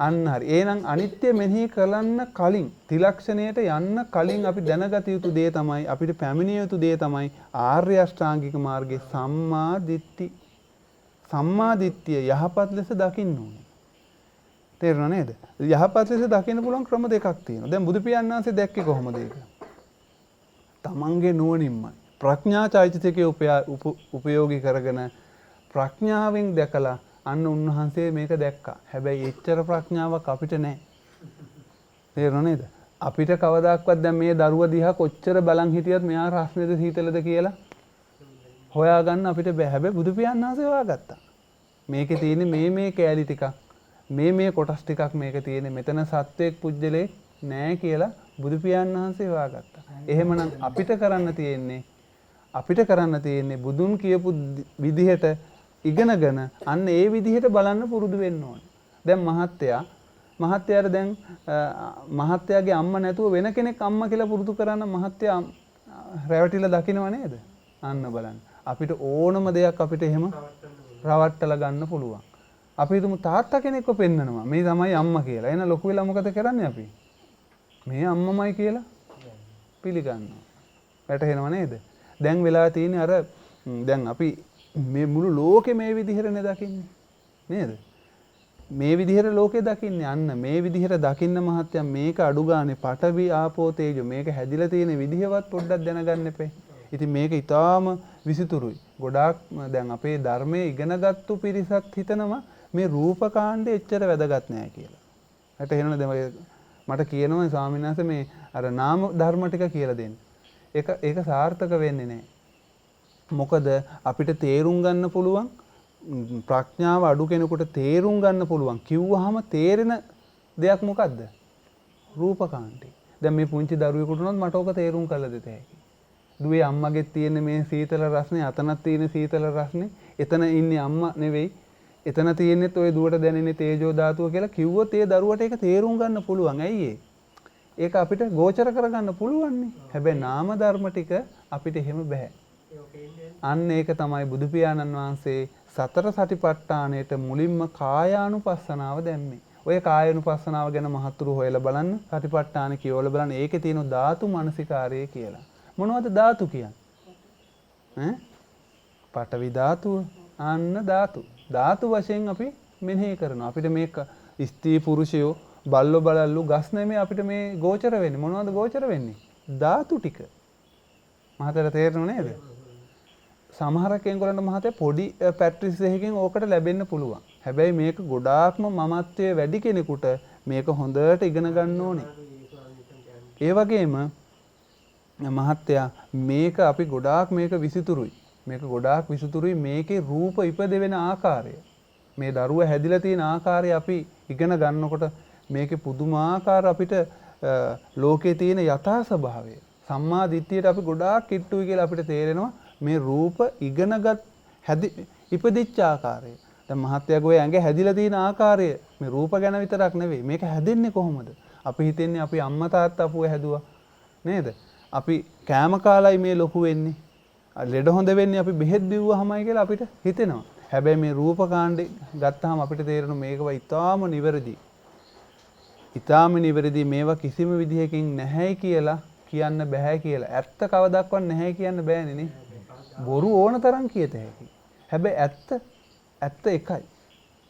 අන්න හරි. එහෙනම් අනිත්‍ය මෙනෙහි කරන්න කලින් ත්‍රිලක්ෂණයට යන්න කලින් අපි දැනගත යුතු දේ තමයි අපිට පැමිණිය යුතු දේ තමයි ආර්ය අෂ්ටාංගික මාර්ගයේ සම්මා දිට්ඨි. සම්මා දිට්ඨිය යහපත් ලෙස දකින්න ඕනේ. තේරුණා නේද? යහපත් ලෙස දකින්න පුළුවන් ක්‍රම දෙකක් තියෙනවා. දැන් බුදු පියාණන් වහන්සේ දැක්කේ කොහොමද ඒක? තමන්ගේ නුවණින්මයි. ප්‍රඥා චෛතසිකයේ උපයෝගී කරගෙන ප්‍රඥාවෙන් දැකලා අන්න උන්වහන්සේ මේක දැක්කා. හැබැයි එච්චර ප්‍රඥාවක් අපිට නැහැ. තේරුණා නේද? අපිට කවදාක්වත් දැන් මේ දරුවා දිහා කොච්චර බලන් හිටියත් මෙයා රස්නේද සීතලද කියලා හොයාගන්න අපිට බෑ. හැබැයි බුදු පියාණන් වහන්සේ හොයාගත්තා. මේකේ තියෙන මේ කෑලි ටිකක් මේ කොටස් ටිකක් මේක තියෙන්නේ. මෙතන සත්වයක් පුජ්‍යලේ නෑ කියලා බුදු පියාණන් වහන්සේ හොයාගත්තා. එහෙමනම් අපිට කරන්න තියෙන්නේ බුදුන් කියපු විදිහට ඉගෙනගෙන අන්න ඒ විදිහට බලන්න පුරුදු වෙන්න ඕනේ. දැන් මහත්තයාට දැන් මහත්තයාගේ අම්මා නැතුව වෙන කෙනෙක් අම්මා කියලා පුරුදු කරන්න මහත්තයා රැවටිලා දකින්නව නේද? අන්න බලන්න. අපිට ඕනම දෙයක් අපිට එහෙම රවට්ටලා ගන්න පුළුවන්. අපි හිතමු තාත්තා කෙනෙක්ව පෙන්නනවා. මේ තමයි අම්මා කියලා. එහෙනම් ලොකු වෙලා මොකද කරන්නේ අපි? මේ අම්මමයි කියලා පිළිගන්නවා. වැටහෙනව නේද? දැන් වෙලා තියෙන්නේ අර දැන් අපි මේ මුළු ලෝකෙ මේ විදිහටනේ දකින්නේ. නේද? මේ විදිහට ලෝකෙ දකින්නේ. අන්න මේ විදිහට දකින්න මහත්තයා මේක අඩු ගානේ පඨවි ආපෝ තේජෝ මේක හැදිලා තියෙන විදිහවත් පොඩ්ඩක් දැනගන්න එපේ. ඉතින් මේක ඊටාම විසිතුරුයි. ගොඩාක් දැන් අපේ ධර්මයේ ඉගෙනගත්තු පිරිසත් හිතනවා මේ රූපකාණ්ඩේ එච්චර වැදගත් නෑ කියලා. හට එහෙනවනේ දැන් මට කියනවා ස්වාමීන් වහන්සේ මේ අර නාම ධර්ම ටික කියලා දෙන්න. ඒක සාර්ථක වෙන්නේ නෑ. මොකද අපිට තේරුම් ගන්න පුළුවන් ප්‍රඥාව අඩු කෙනෙකුට තේරුම් ගන්න පුළුවන් කිව්වහම තේරෙන දෙයක් මොකද්ද? රූපකාණ්ඩේ. දැන් මේ පුංචි දරුවෙකුට උනොත් මට ඕක තේරුම් කරලා දෙත හැකියි. දුවේ අම්මගෙත් තියෙන මේ සීතල රස්නේ අතනක් තියෙන සීතල රස්නේ එතන ඉන්නේ අම්මා නෙවෙයි එතන තියෙන්නේත් ওই දුවට දැනෙන්නේ තේජෝ ධාතුව කියලා කිව්වොත් ඒ දරුවට ඒක තේරුම් ගන්න පුළුවන්. ඇයි ඒක අපිට ගෝචර කරගන්න පුළුවන් නේ. හැබැයි නාම ධර්ම ටික අපිට එහෙම බෑ. අන්න ඒක තමයි බුදු පියාණන් වහන්සේ සතර සටිපට්ඨානයට මුලින්ම කායානුපස්සනාව දැම්මේ. ඔය කායානුපස්සනාව ගැන මහතුරු හොයලා බලන්න සටිපට්ඨාන කියවලා බලන්න ඒකේ තියෙන ධාතු මනසිකාරය කියලා. මොනවද ධාතු කියන්නේ? පඨවි ධාතුව. අන්න ධාතු. ධාතු වශයෙන් අපි මෙනෙහි කරනවා. අපිට මේක ස්ත්‍රී පුරුෂයෝ බල්ලෝ බලල්ලු ගස් නෙමෙයි අපිට මේ ගෝචර වෙන්නේ. මොනවද ගෝචර වෙන්නේ? ධාතු ටික. මහතර තේරෙනව නේද? සමහර කෙනෙකුලන්ට මහතේ පොඩි පැට්‍රිස් එකකින් ඕකට ලැබෙන්න පුළුවන්. හැබැයි මේක ගොඩාක්ම මමත්වයේ වැඩි කෙනෙකුට මේක හොඳට ඉගෙන ගන්න ඕනේ. ඒ වගේම මහත්තයා මේක අපි ගොඩාක් මේක විසිතුරුයි. මේක ගොඩාක් විසිතුරුයි මේකේ රූප ඉපදෙන ආකාරය. මේ දරුවා හැදිලා තියෙන ආකාරය අපි ඉගෙන ගන්නකොට මේකේ පුදුමාකාර අපිට ලෝකේ තියෙන යථා ස්වභාවය සම්මා දිට්ඨියට අපි ගොඩාක් කිට්ටුයි කියලා අපිට තේරෙනවා මේ රූප ඉගෙනගත් ඉපදිච්ච ආකාරය. දැන් මහත්තයාගේ ඔය ඇඟ හැදිලා තියෙන ආකාරය මේ රූප ගැන විතරක් නෙවෙයි මේක හැදෙන්නේ කොහොමද? අපි හිතන්නේ අපි අම්මා තාත්තා අපුව හැදුවා නේද? අපි කෑම කාලයි මේ ලොකු වෙන්නේ. ලෙඩ හොඳ වෙන්නේ අපි බෙහෙත් බිව්වහමයි කියලා අපිට හිතෙනවා. හැබැයි මේ රූප කාණ්ඩේ ගත්තාම අපිට තේරෙනවා මේකව ඊටාම නිවැරදි. ඊටාම නිවැරදි මේවා කිසිම විදිහකින් නැහැයි කියලා කියන්න බෑ කියලා. ඇත්ත කවදාවත් නැහැ කියන්න බෑනේ නේ. බොරු ඕන තරම් කියත හැකියි. හැබැයි ඇත්ත එකයි.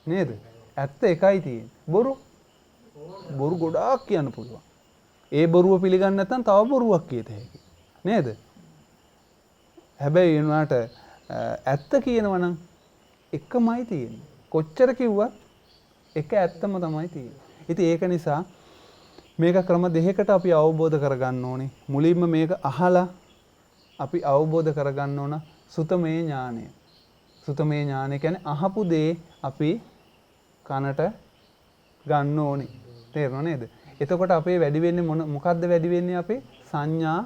නේද? ඇත්ත එකයි තියෙන්නේ. බොරු ගොඩාක් කියන්න පුළුවන්. ඒ බොරුව පිළිගන්න නැත්නම් තව බොරුවක් කියත හැකියි. නේද? හැබැයි උනාට ඇත්ත කියනවා නම් එකමයි තියෙන්නේ. කොච්චර කිව්වත් එක ඇත්තම තමයි තියෙන්නේ. ඉතින් ඒක නිසා මේක ක්‍රම දෙකකට අපි අවබෝධ කරගන්න ඕනේ. මුලින්ම මේක අහලා අපි අවබෝධ කරගන්න ඕන සුතමේ ඥානය. සුතමේ ඥානය කියන්නේ අහපු දේ අපි කනට ගන්න ඕනේ. තේරෙනව නේද? එතකොට අපේ වැඩි වෙන්නේ මොකද්ද වැඩි වෙන්නේ අපේ සංඥා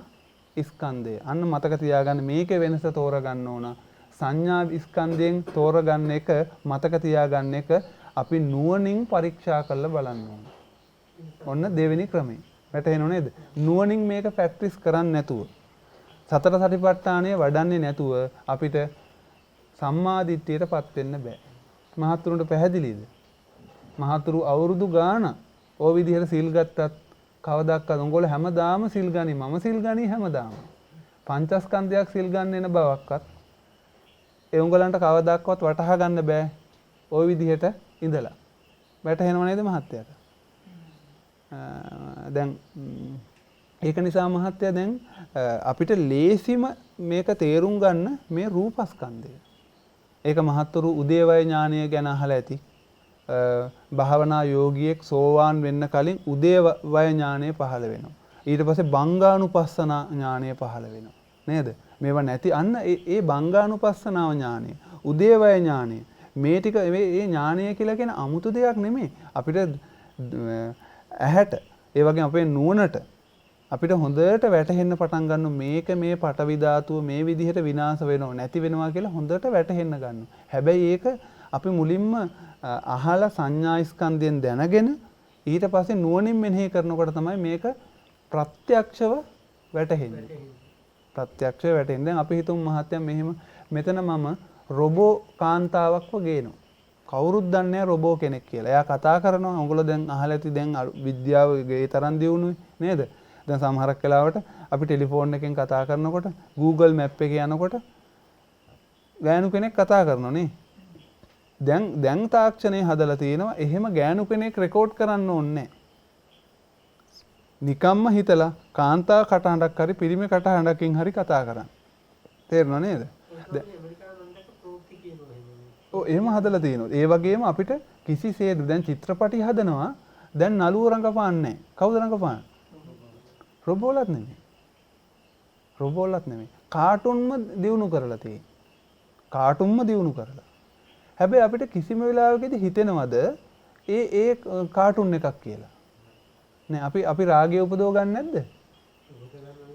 ස්කන්ධය. අන්න මතක තියාගන්න මේකේ වෙනස තෝරගන්න ඕන. සංඥා ස්කන්ධයෙන් තෝරගන්න එක මතක තියාගන්න එක අපි නුවණින් පරීක්ෂා කරලා බලන්න ඕන. ඔන්න දෙවෙනි ක්‍රමය. වැටහෙනව නේද? නුවණින් මේක ප්‍රැක්ටිස් කරන්නේ නැතුව සතර සතිපට්ඨානය වඩන්නේ නැතුව අපිට සම්මා දිට්ඨියටපත් වෙන්න බෑ. මහත්තුරුන්ට පැහැදිලිද? මහත්තුරු අවුරුදු ගාන ඕ විදිහට සිල් ගත්තත් කවදාවත් උංගොල්ලෝ හැමදාම සිල් ගනි මම සිල් ගනි හැමදාම. පංචස්කන්ධයක් සිල් ගන්න එන බවක්වත් ඒ උංගලන්ට කවදාවත් වටහා ගන්න බෑ. ওই විදිහට ඉඳලා. වැටහෙනව නේද මහත්තයාට? දැන් ඒක නිසා මහත්තයා දැන් අපිට ලේසිම මේක තේරුම් ගන්න මේ රූපස්කන්ධය. ඒක මහත්තුරු උදේවය ඥානය ගැන අහලා ඇති. භාවනා යෝගියෙක් සෝවාන් වෙන්න කලින් උදේවය ඥානය පහළ වෙනවා. ඊට පස්සේ බංගානුපස්සනා ඥානය පහළ වෙනවා. නේද? මේවා නැති අන්න ඒ බංගානුපස්සනාව ඥානය, උදේවය ඥානය මේ ටික මේ ඥානය කියලා කියන අමුතු දෙයක් නෙමෙයි. අපිට ඇහැට ඒ වගේම අපේ නුවණට අපිට හොඳට වැටහෙන්න පටන් ගන්න මේක මේ පටවි ධාතුව මේ විදිහට විනාශ වෙනව නැති වෙනවා කියලා හොඳට වැටහෙන්න ගන්නවා. හැබැයි ඒක අපි මුලින්ම අහලා සංඥා ස්කන්ධයෙන් දැනගෙන ඊට පස්සේ නුවණින් මෙනෙහි කරනකොට තමයි මේක ප්‍රත්‍යක්ෂව වැටහෙන්නේ. ප්‍රත්‍යක්ෂව වැටෙන්නේ. දැන් අපි හිතමු මහත්තයා මෙහෙම මෙතන මම රොබෝ කාන්තාවක්ව ගේනවා. කවුරුත් දන්නේ නැහැ රොබෝ කෙනෙක් කියලා. එයා කතා කරනවා. ඔයගොල්ලෝ දැන් අහලා ඇති දැන් විද්‍යාව ඒ තරම් දියුණුයි නේද? දැන් සමහරක් වෙලාවට අපි ටෙලිෆෝන් එකෙන් කතා කරනකොට Google Map එකේ යනකොට ගෑනු කෙනෙක් කතා කරනවා නේ. දැන් තාක්ෂණය හදලා තියෙනවා. එහෙම ගෑනු කෙනෙක් රෙකෝඩ් කරන්න ඕනේ නැහැ. නිකම්ම හිතලා කාන්තා කටහඬක් හරි පිරිමි කටහඬකින් හරි කතා කරන්න. තේරෙනව නේද? ඔව් එහෙම හදලා තියෙනවා. ඒ වගේම අපිට කිසිසේත් දැන් චිත්‍රපටි හදනවා. දැන් නළුව රංගපාන්නේ නැහැ. කවුද රංගපාන්නේ? රොබෝලත් නෙමෙයි. රොබෝලත් නෙමෙයි. කාටුන්ම දිනු කරලා තියෙන්නේ. කාටුන්ම දිනු කරලා. හැබැයි අපිට කිසිම වෙලාවකදී හිතෙනවද ඒ කාටුන් එකක් කියලා? නෑ අපි රාගය උපදව ගන්න නැද්ද?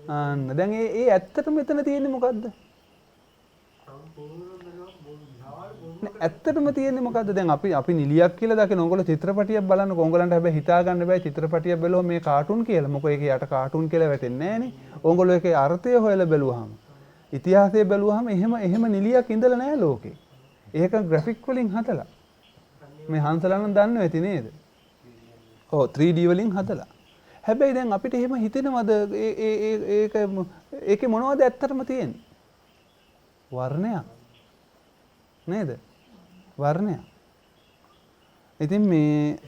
අන්න දැන් ඒ ඇත්තටම මෙතන තියෙන්නේ මොකද්ද? ඇත්තටම තියෙන්නේ මොකද්ද? දැන් අපි නිලියක් කියලා දකින ඕගොල්ලෝ චිත්‍රපටියක් බලනකොට ඕගොල්ලන්ට හැබැයි හිතා ගන්න බෑ චිත්‍රපටියක් බැලුවම මේ කාටුන් කියලා. මොකද ඒකේ යට කාටුන් කියලා වැටෙන්නේ නෑනේ. ඕගොල්ලෝ ඒකේ අර්ථය හොයලා බැලුවාම ඉතිහාසය බැලුවාම එහෙම නිලියක් ඉඳලා නෑ ලෝකේ. ඒක ග්‍රැෆික් වලින් හදලා. මේ හංසලා නම් දන්නව ඇති නේද? ඔව් 3D වලින් හදලා. හැබැයි දැන් අපිට එහෙම හිතෙනවද ඒකේ මොනවද ඇත්තටම තියෙන්නේ? වර්ණයක්. නේද? වර්ණයක්. ඉතින් මේ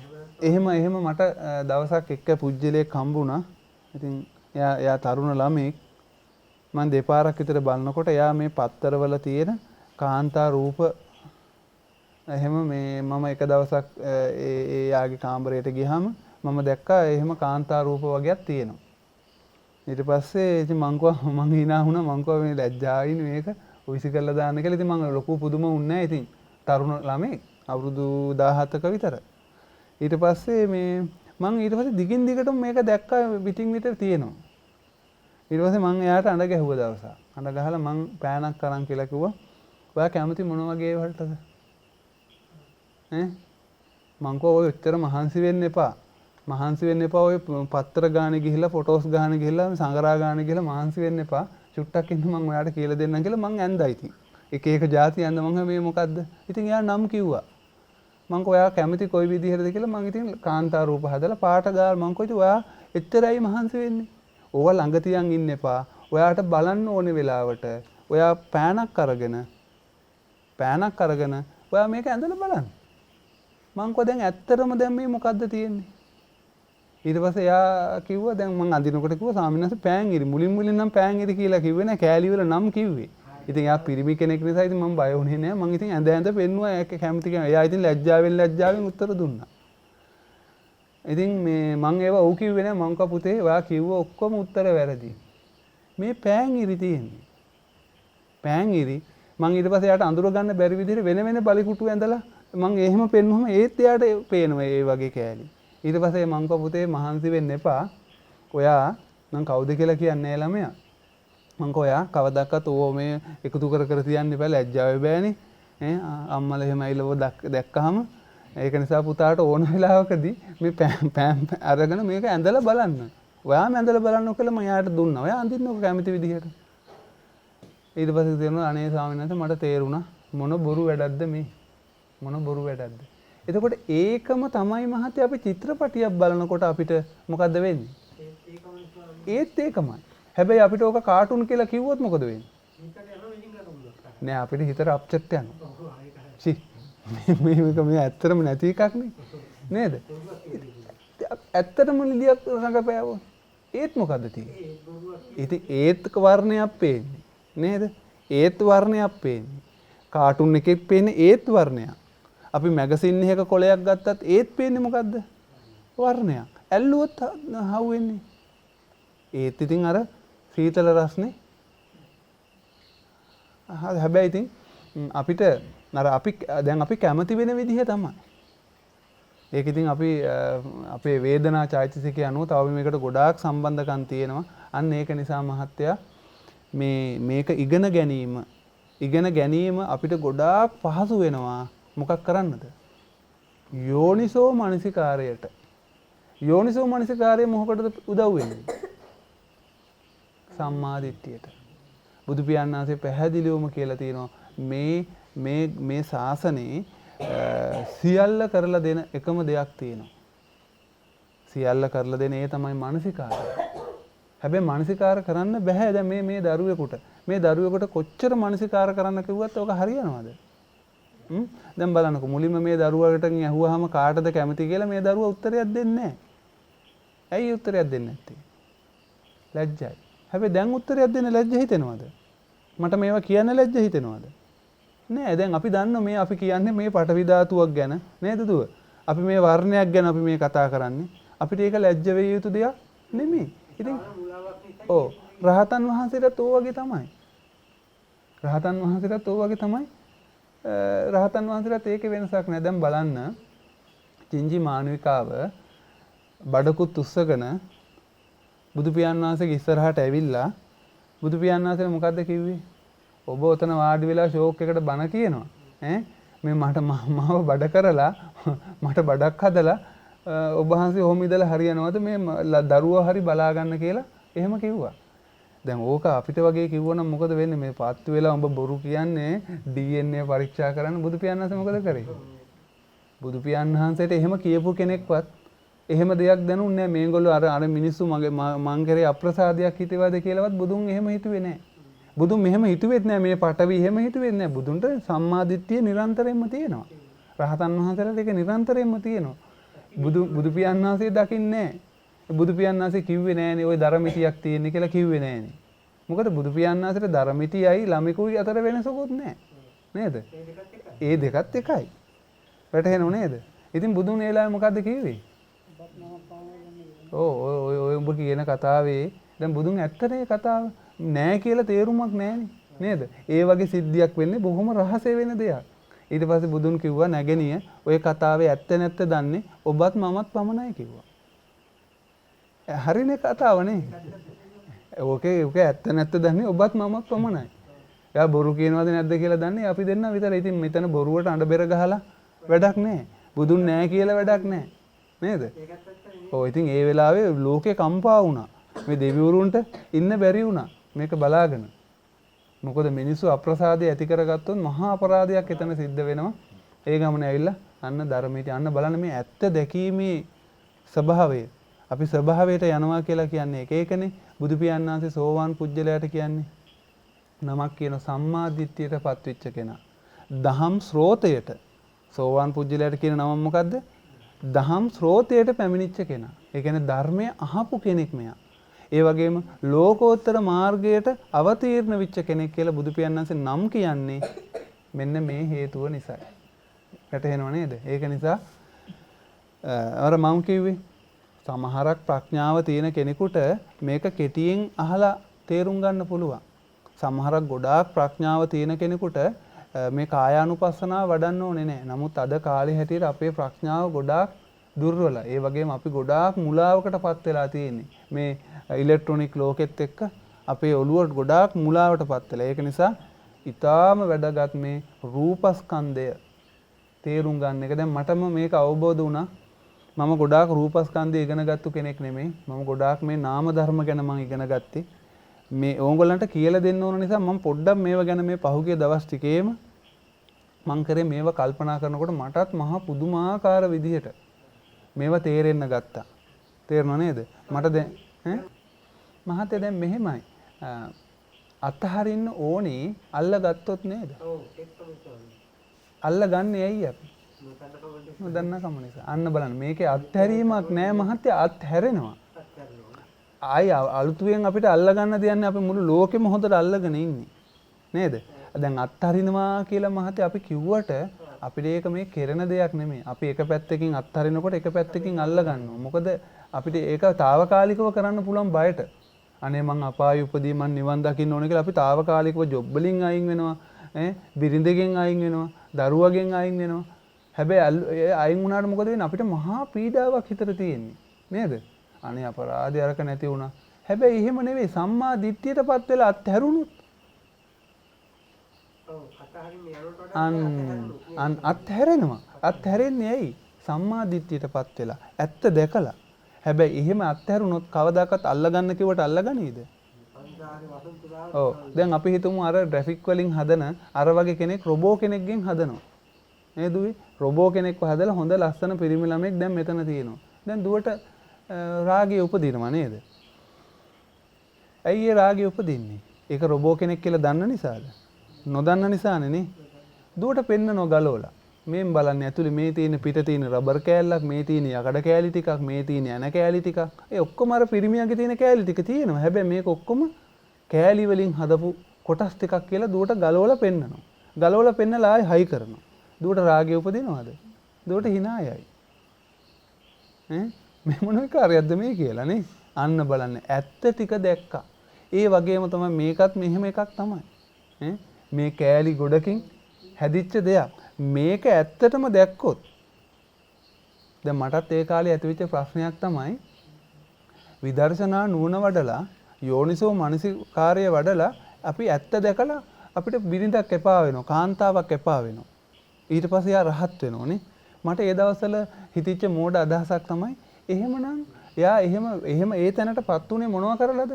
එහෙම මට දවසක් එක්ක පුජ්‍යලයක් හම්බුණා. ඉතින් එයා තරුණ ළමෙක්. මම දෙපාරක් විතර බලනකොට එයා මේ පත්තරවල තියෙන කාන්තා රූප එහෙම මේ මම එක දවසක් ඒ යාගේ කාමරයට ගියාම මම දැක්කා එහෙම කාන්තා රූප වගේක් තියෙනවා. ඊට පස්සේ ඉතින් මං hina වුණා මං කව මේ ලැජ්ජායින් මේක ඔයිසි කරලා දාන්න කියලා. ඉතින් මං ලොකු පුදුම වුණේ නැහැ. ඉතින් තරුණ ළමෙක් අවුරුදු 17ක විතර. ඊට පස්සේ මං ඊට පස්සේ දිගින් දිගටම මේක දැක්කා පිටින් විතර තියෙනවා. ඊට පස්සේ මං එයාට අඬ ගැහුවා දවසක්. අඬ ගහලා මං පෑනක් අරන් කියලා කිව්වා. ඔයා කැමති මොන වගේ වලටද? මං කෝ ඔය උත්තර මහන්සි වෙන්න එපා. මහන්සි වෙන්න එපා. ඔය පත්‍ර ගානේ ගිහිල්ලා ෆොටෝස් ගානේ ගිහිල්ලා සංගරා ගානේ ගිහිල්ලා මහන්සි වෙන්න එපා. චුට්ටක් ඉන්න මං ඔයාට කියලා දෙන්නම් කියලා මං ඇන්දා ඉතින්. එක જાති ඇන්ද මං මේ මොකද්ද? ඉතින් එයා නම් කිව්වා. මං කෝ ඔයා කැමති කොයි විදිහටද කියලා මං ඉතින් කාන්තා රූප හදලා පාට ගාල් මං කෝ ඉතින් ඔයා එච්චරයි මහන්සි වෙන්නේ. ඕවා ළඟ තියන් ඉන්න එපා. ඔයාට බලන්න ඕනේ වෙලාවට ඔයා පෑනක් අරගෙන ඔයා මේක ඇඳලා බලන්න. මං කෝ දැන් ඇත්තටම දැන් මේ මොකද්ද තියෙන්නේ? ඊට පස්සේ එයා කිව්වා දැන් මං අඳිනකොට කිව්වා ස්වාමීන් වහන්සේ පෑන් ඉරි මුලින් නම් පෑන් ඉරි කියලා කිව්වේ නෑ කෑලි වල නම් කිව්වේ. ඉතින් එයා පිරිමි කෙනෙක් නිසා ඉතින් මම බය වුණේ නෑ. මං ඉතින් ඇඳ පෙන්නුවා ඒක කැමති කෙනා. එයා ඉතින් ලැජ්ජාවෙන් උත්තර දුන්නා. ඉතින් මං ඒවා ඔව් කිව්වේ නෑ. මං කව පුතේ ඔයා කිව්ව ඔක්කොම උත්තර වැරදි. මේ පෑන් ඉරි තියෙන්නේ. පෑන් ඉරි මං ඊට පස්සේ එයාට අඳුර ගන්න බැරි විදිහට වෙන බලි ඇඳලා මං එහෙම පෙන්නුවම ඒත් එයාට පේනවා ඒ වගේ කෑලි. ඊට පස්සේ මං කව පුතේ මහන්සි වෙන්න එපා. ඔයා මං කවුද කියලා කියන්නේ නෑ ළමයා. මං කව ඔයා කවදාවත් ඕව මේ එකතු කර තියන්න එපා ලැජ්ජාවේ බෑනේ. අම්මලා එහෙම ඇවිල්ලා දැක්කහම ඒක නිසා පුතාට ඕන වෙලාවකදී මේ පෑන් අරගෙන මේක ඇඳලා බලන්න. ඔයාම ඇඳලා බලන්න කියලා මම එයාට දුන්නා. ඔයා අඳින්නකො කැමති විදිහට. ඊට පස්සේ තේරුණා අනේ ස්වාමීන් වහන්සේ මට තේරුණා මොන බොරු වැඩක්ද මේ මොන බොරු වැඩක්ද. එතකොට ඒකම තමයි මහත්තයා අපි චිත්‍රපටියක් බලනකොට අපිට මොකද්ද වෙන්නේ? ඒත් ඒකමයි. හැබැයි අපිට ඕක කාටුන් කියලා කිව්වොත් මොකද වෙන්නේ? නෑ අපිට හිතට අප්සෙට් යනවා. චි මේ ඇත්තටම නැති එකක් නේ. නේද? ඇත්තටම නිදියක් රඟපෑවොත් ඒත් මොකද්ද තියෙන්නේ? ඉතින් ඒත් වර්ණයක් පේන්නේ. නේද? ඒත් වර්ණයක් පේන්නේ. කාටුන් එකෙත් පේන්නේ ඒත් වර්ණයක්. අපි මැගසින් එකක කොලයක් ගත්තත් ඒත් පේන්නේ මොකද්ද? වර්ණයක්. ඇල්ලුවොත් හවු වෙන්නේ. ඒත් ඉතින් අර සීතල රස්නේ. හැබැයි ඉතින් අපිට අර අපි දැන් අපි කැමති වෙන විදිහ තමයි. ඒක ඉතින් අපි අපේ වේදනා චෛතසිකය අනුව තව මේකට ගොඩාක් සම්බන්ධකම් තියෙනවා. අන්න ඒක නිසා මහත්තයා මේක ඉගෙන ගැනීම අපිට ගොඩාක් පහසු වෙනවා. මොකක් කරන්නද? යෝනිසෝ මනසිකාරයට. යෝනිසෝ මනසිකාරය මොකටද උදව් වෙන්නේ? සම්මා දිට්ඨියට. බුදු පියාණන් වහන්සේ පැහැදිලිවම කියලා තියෙනවා මේ ශාසනයේ සියල්ල කරලා දෙන එකම දෙයක් තියෙනවා. සියල්ල කරලා දෙන ඒ තමයි මනසිකාරය. හැබැයි මනසිකාර කරන්න බෑ දැන් මේ දරුවෙකුට කොච්චර මනසිකාර කරන්න කිව්වත් ඔක හරියනවද? දැන් බලන්නකො මුලින්ම මේ දරුවකට ඇහුවාම කාටද කැමති කියලා මේ දරුවා උත්තරයක් දෙන්නේ නැහැ. ඇයි උත්තරයක් දෙන්නේ නැත්තේ? ලැජ්ජයි. හැබැයි දැන් උත්තරයක් දෙන්න ලැජ්ජ හිතෙනවද? මට මේවා කියන්න ලැජ්ජ හිතෙනවද? නෑ. දැන් අපි දන්න මේ අපි කියන්නේ මේ පටවි ධාතුවක් ගැන නේද දුව? අපි මේ වර්ණයක් ගැන අපි මේ කතා කරන්නේ. අපිට ඒක ලැජ්ජ වෙවිය යුතු දෙයක් නෙමෙයි. ඉතින් ඔව් රහතන් වහන්සේටත් ඕ වගේ තමයි. රහතන් වහන්සේටත් ඒකේ වෙනසක් නෑ. දැන් බලන්න චින්ජි මානවිකාව බඩකුත් උස්සගෙන බුදු පියාණන් වහන්සේගේ ඉස්සරහට ඇවිල්ලා බුදු පියාණන් වහන්සේ මොකද්ද කිව්වේ? ඔබ ඔතන වාඩි වෙලා ෂෝක් එකට බණ කියනවා. මේ මට මාව බඩ කරලා මට බඩක් හදලා ඔබ වහන්සේ ඔහොම ඉඳලා හරියනවද මේ දරුවා හරි බලා ගන්න කියලා එහෙම කිව්වා. දැන් ඕක අපිට වගේ කිව්වනම් මොකද වෙන්නේ? මේ පාත්තු වෙලා ඔබ බොරු කියන්නේ DNA පරීක්ෂා කරන්න බුදු පියාණන් වහන්සේ මොකද කරේ? බුදු පියාණන් වහන්සේට එහෙම කියපු කෙනෙක්වත් එහෙම දෙයක් දැනුන්නේ නැහැ. මේගොල්ලෝ අර මිනිස්සු මං කරේ අප්‍රසාදයක් හිතේවද කියලාවත් බුදුන් එහෙම හිතුවේ නැහැ. බුදුන් මෙහෙම හිතුවේත් නැහැ. මේ පටවි එහෙම හිතුවේත් නැහැ. බුදුන්ට සම්මාදිට්ඨිය නිරන්තරයෙන්ම තියෙනවා. රහතන් වහන්සේලාට ඒක නිරන්තරයෙන්ම තියෙනවා. බුදු පියාණන් වහන්සේ දකින්නේ නැහැ. බුදු පියාණන් වහන්සේ කිව්වේ නැහනේ ওই ධර්මමිතියක් තියෙන කියලා කිව්වේ නැහනේ. මොකද බුදු පියාණන් වහන්සේට ධර්මමිතියයි ළමෙකුයි අතර වෙනසකුත් නැහැ. නේද? ඒ දෙකත් එකයි. වැටහෙනව නේද? ඉතින් බුදුන් ඒලාවේ මොකද්ද කිව්වේ? ඔය උඹ කියන කතාවේ දැන් බුදුන් ඇත්තනේ කතාව නෑ කියලා තේරුමක් නෑනේ නේද? ඒ වගේ සිද්ධියක් වෙන්නේ බොහොම රහසේ වෙන දෙයක්. ඊට පස්සේ බුදුන් කිව්වා නැගණිය ඔය කතාවේ ඇත්ත නැත්ත දන්නේ ඔබත් මමත් පමණයි කිව්වා. හරිනේ කතාව නේ. ඕකේ ඇත්ත නැත්ත දන්නේ ඔබත් මමත් පමණයි. එයා බොරු කියනවද නැද්ද කියලා දන්නේ අපි දෙන්න විතර. ඉතින් මෙතන බොරුවට අඬ බෙර ගහලා වැඩක් නෑ. බුදුන් නෑ කියලා වැඩක් නෑ. නේද? ඔව් ඉතින් ඒ වෙලාවේ ලෝකේ කම්පා වුණා. මේ දෙවිවරුන්ට ඉන්න බැරි වුණා මේක බලාගෙන. මොකද මිනිස්සු අප්‍රසාදය ඇති කරගත්තොත් මහා අපරාධයක් එතන සිද්ධ වෙනවා. ඒ ගමන ඇවිල්ලා අන්න ධර්මයට අන්න බලන්න මේ ඇත්ත දැකීමේ ස්වභාවය. අපි ස්වභාවයට යනවා කියලා කියන්නේ ඒකනේ. බුදු පියාණන් වහන්සේ සෝවාන් පුජ්‍යලයට කියන්නේ නමක් කියන සම්මා දිට්ඨියටපත් වෙච්ච කෙනා. දහම් ශ්‍රෝතයට සෝවාන් පුජ්‍යලයට කියන නම මොකද්ද? දහම් ශ්‍රෝතයට පැමිණිච්ච කෙනා. ඒ කියන්නේ ධර්මය අහපු කෙනෙක් මෙයා. ඒ වගේම ලෝකෝත්තර මාර්ගයට අවතීර්ණ වෙච්ච කෙනෙක් කියලා බුදු පියාණන් වහන්සේ නම් කියන්නේ මෙන්න මේ හේතුව නිසායි. වැටහෙනව නේද? ඒක නිසා අර මම කිව්වේ සමහරක් ප්‍රඥාව තියෙන කෙනෙකුට මේක කෙටියෙන් අහලා තේරුම් ගන්න පුළුවන්. සමහරක් ගොඩාක් ප්‍රඥාව තියෙන කෙනෙකුට මේ කායානුපස්සනාව වඩන්න ඕනේ නැහැ. නමුත් අද කාලේ හැටියට අපේ ප්‍රඥාව ගොඩාක් දුර්වලයි. ඒ වගේම අපි ගොඩාක් මුලාවකටපත් වෙලා තියෙන්නේ. මේ ඉලෙක්ට්‍රොනික ලෝකෙත් එක්ක අපේ ඔළුව ගොඩාක් මුලාවටපත් වෙලා. ඒක නිසා ඊටාම වැදගත් මේ රූපස්කන්ධය තේරුම් ගන්න එක. දැන් මටම මේක අවබෝධ වුණා. මම ගොඩාක් රූපස්කන්ධය ඉගෙන ගත්තු කෙනෙක් නෙමෙයි. මම ගොඩාක් මේ නාම ධර්ම ගැන මම ඉගෙන ගත්තේ. මේ ඕගොල්ලන්ට කියලා දෙන්න ඕන නිසා මම පොඩ්ඩක් මේව ගැන මේ පහුගිය දවස් ටිකේම මං කරේ මේව කල්පනා කරනකොට මටත් මහා පුදුමාකාර විදිහට මේව තේරෙන්න ගත්තා. තේරුණා නේද? මට දැන් මහත්තයා දැන් මෙහෙමයි. අත්හරින්න ඕනේ අල්ලගත්තොත් නේද? ඔව් ඒකම තමයි. අල්ලගන්නේ ඇයි අපි? නොදන්න කම නිසා. අන්න බලන්න මේකේ අත්හැරීමක් නෑ මහත්තයා අත්හැරෙනවා. ආයි අලුතෙන් අපිට අල්ලගන්න දෙන්නේ අපි මුළු ලෝකෙම හොඳට අල්ලගෙන ඉන්නේ. නේද? දැන් අත්හරිනවා කියලා මහත්තයා අපි කිව්වට අපිට ඒක මේ කෙරෙන දෙයක් නෙමෙයි. අපි එක පැත්තකින් අත්හරිනකොට එක පැත්තකින් අල්ල ගන්නවා. මොකද අපිට ඒක తాවකාලිකව කරන්න පුළුවන් බයට. අනේ මං අපාය උපදී මං නිවන් දකින්න ඕන කියලා අපි తాවකාලිකව ජොබ් වලින් අයින් වෙනවා. බිරිඳගෙන් අයින් වෙනවා. දරුවගෙන් අයින් වෙනවා. හැබැයි අයින් වුණාට මොකද වෙන්නේ? අපිට මහා පීඩාවක් හිතට තියෙන්නේ. නේද? අනේ අපරාධය අරක නැති වුණා. හැබැයි එහෙම නෙවෙයි සම්මා දිට්ඨියටපත් වෙලා අත්හැරුණොත් අත්හැරෙනවා. අත්හැරෙන්නේ ඇයි? සම්මා දිට්ඨියටපත් වෙලා ඇත්ත දැකලා. හැබැයි එහෙම අත්හැරුණොත් කවදාකවත් අල්ලගන්න කිව්වට අල්ලගනීද? ඔව්. දැන් අපි හිතමු අර ට්‍රැෆික් වලින් හදන අර වගේ කෙනෙක් රොබෝ කෙනෙක්ගෙන් හදනවා. නේද? රොබෝ කෙනෙක්ව හදලා හොඳ ලස්සන පිරිමි ළමෙක් දැන් මෙතන තියෙනවා. දැන් දුවට රාගය උපදිනවා නේද? ඇයි ඒ රාගය උපදින්නේ? ඒක රොබෝ කෙනෙක් කියලා දන්න නිසාද? නොදන්න නිසානේ නේ. දුවට පෙන්නනවා ගලවලා. මේන් බලන්න ඇතුලේ මේ තියෙන පිට තියෙන රබර් කෑල්ලක්, මේ තියෙන යකඩ කෑලි ටිකක්, මේ තියෙන ඇන කෑලි ටිකක්. ඒ ඔක්කොම අර පිරිමියාගේ තියෙන කෑලි ටික තියෙනවා. හැබැයි මේක ඔක්කොම කෑලි වලින් හදපු කොටස් ටිකක් කියලා දුවට ගලවලා පෙන්නනවා. ගලවලා පෙන්නලා ආයි හයි කරනවා. දුවට රාගය උපදිනවද? දුවට hina යයි. මේ මොන කාර්යයක්ද මේ කියලා නේ. අන්න බලන්න ඇත්ත ටික දැක්කා. ඒ වගේම තමයි මේකත් මෙහෙම එකක් තමයි. මේ කෑලි ගොඩකින් හැදිච්ච දෙයක්. මේක ඇත්තටම දැක්කොත් දැන් මටත් ඒ කාලේ ඇතිවෙච්ච ප්‍රශ්නයක් තමයි විදර්ශනා නුවණ වඩලා යෝනිසෝ මනසිකාර්ය වඩලා අපි ඇත්ත දැකලා අපිට බිරිඳක් එපා වෙනවා, කාන්තාවක් එපා වෙනවා. ඊට පස්සේ යා රහත් වෙනෝනේ. මට ඒ දවස්වල හිතිච්ච මෝඩ අදහසක් තමයි එහෙමනම් එයා එහෙම ඒ තැනටපත් උනේ මොනව කරලාද?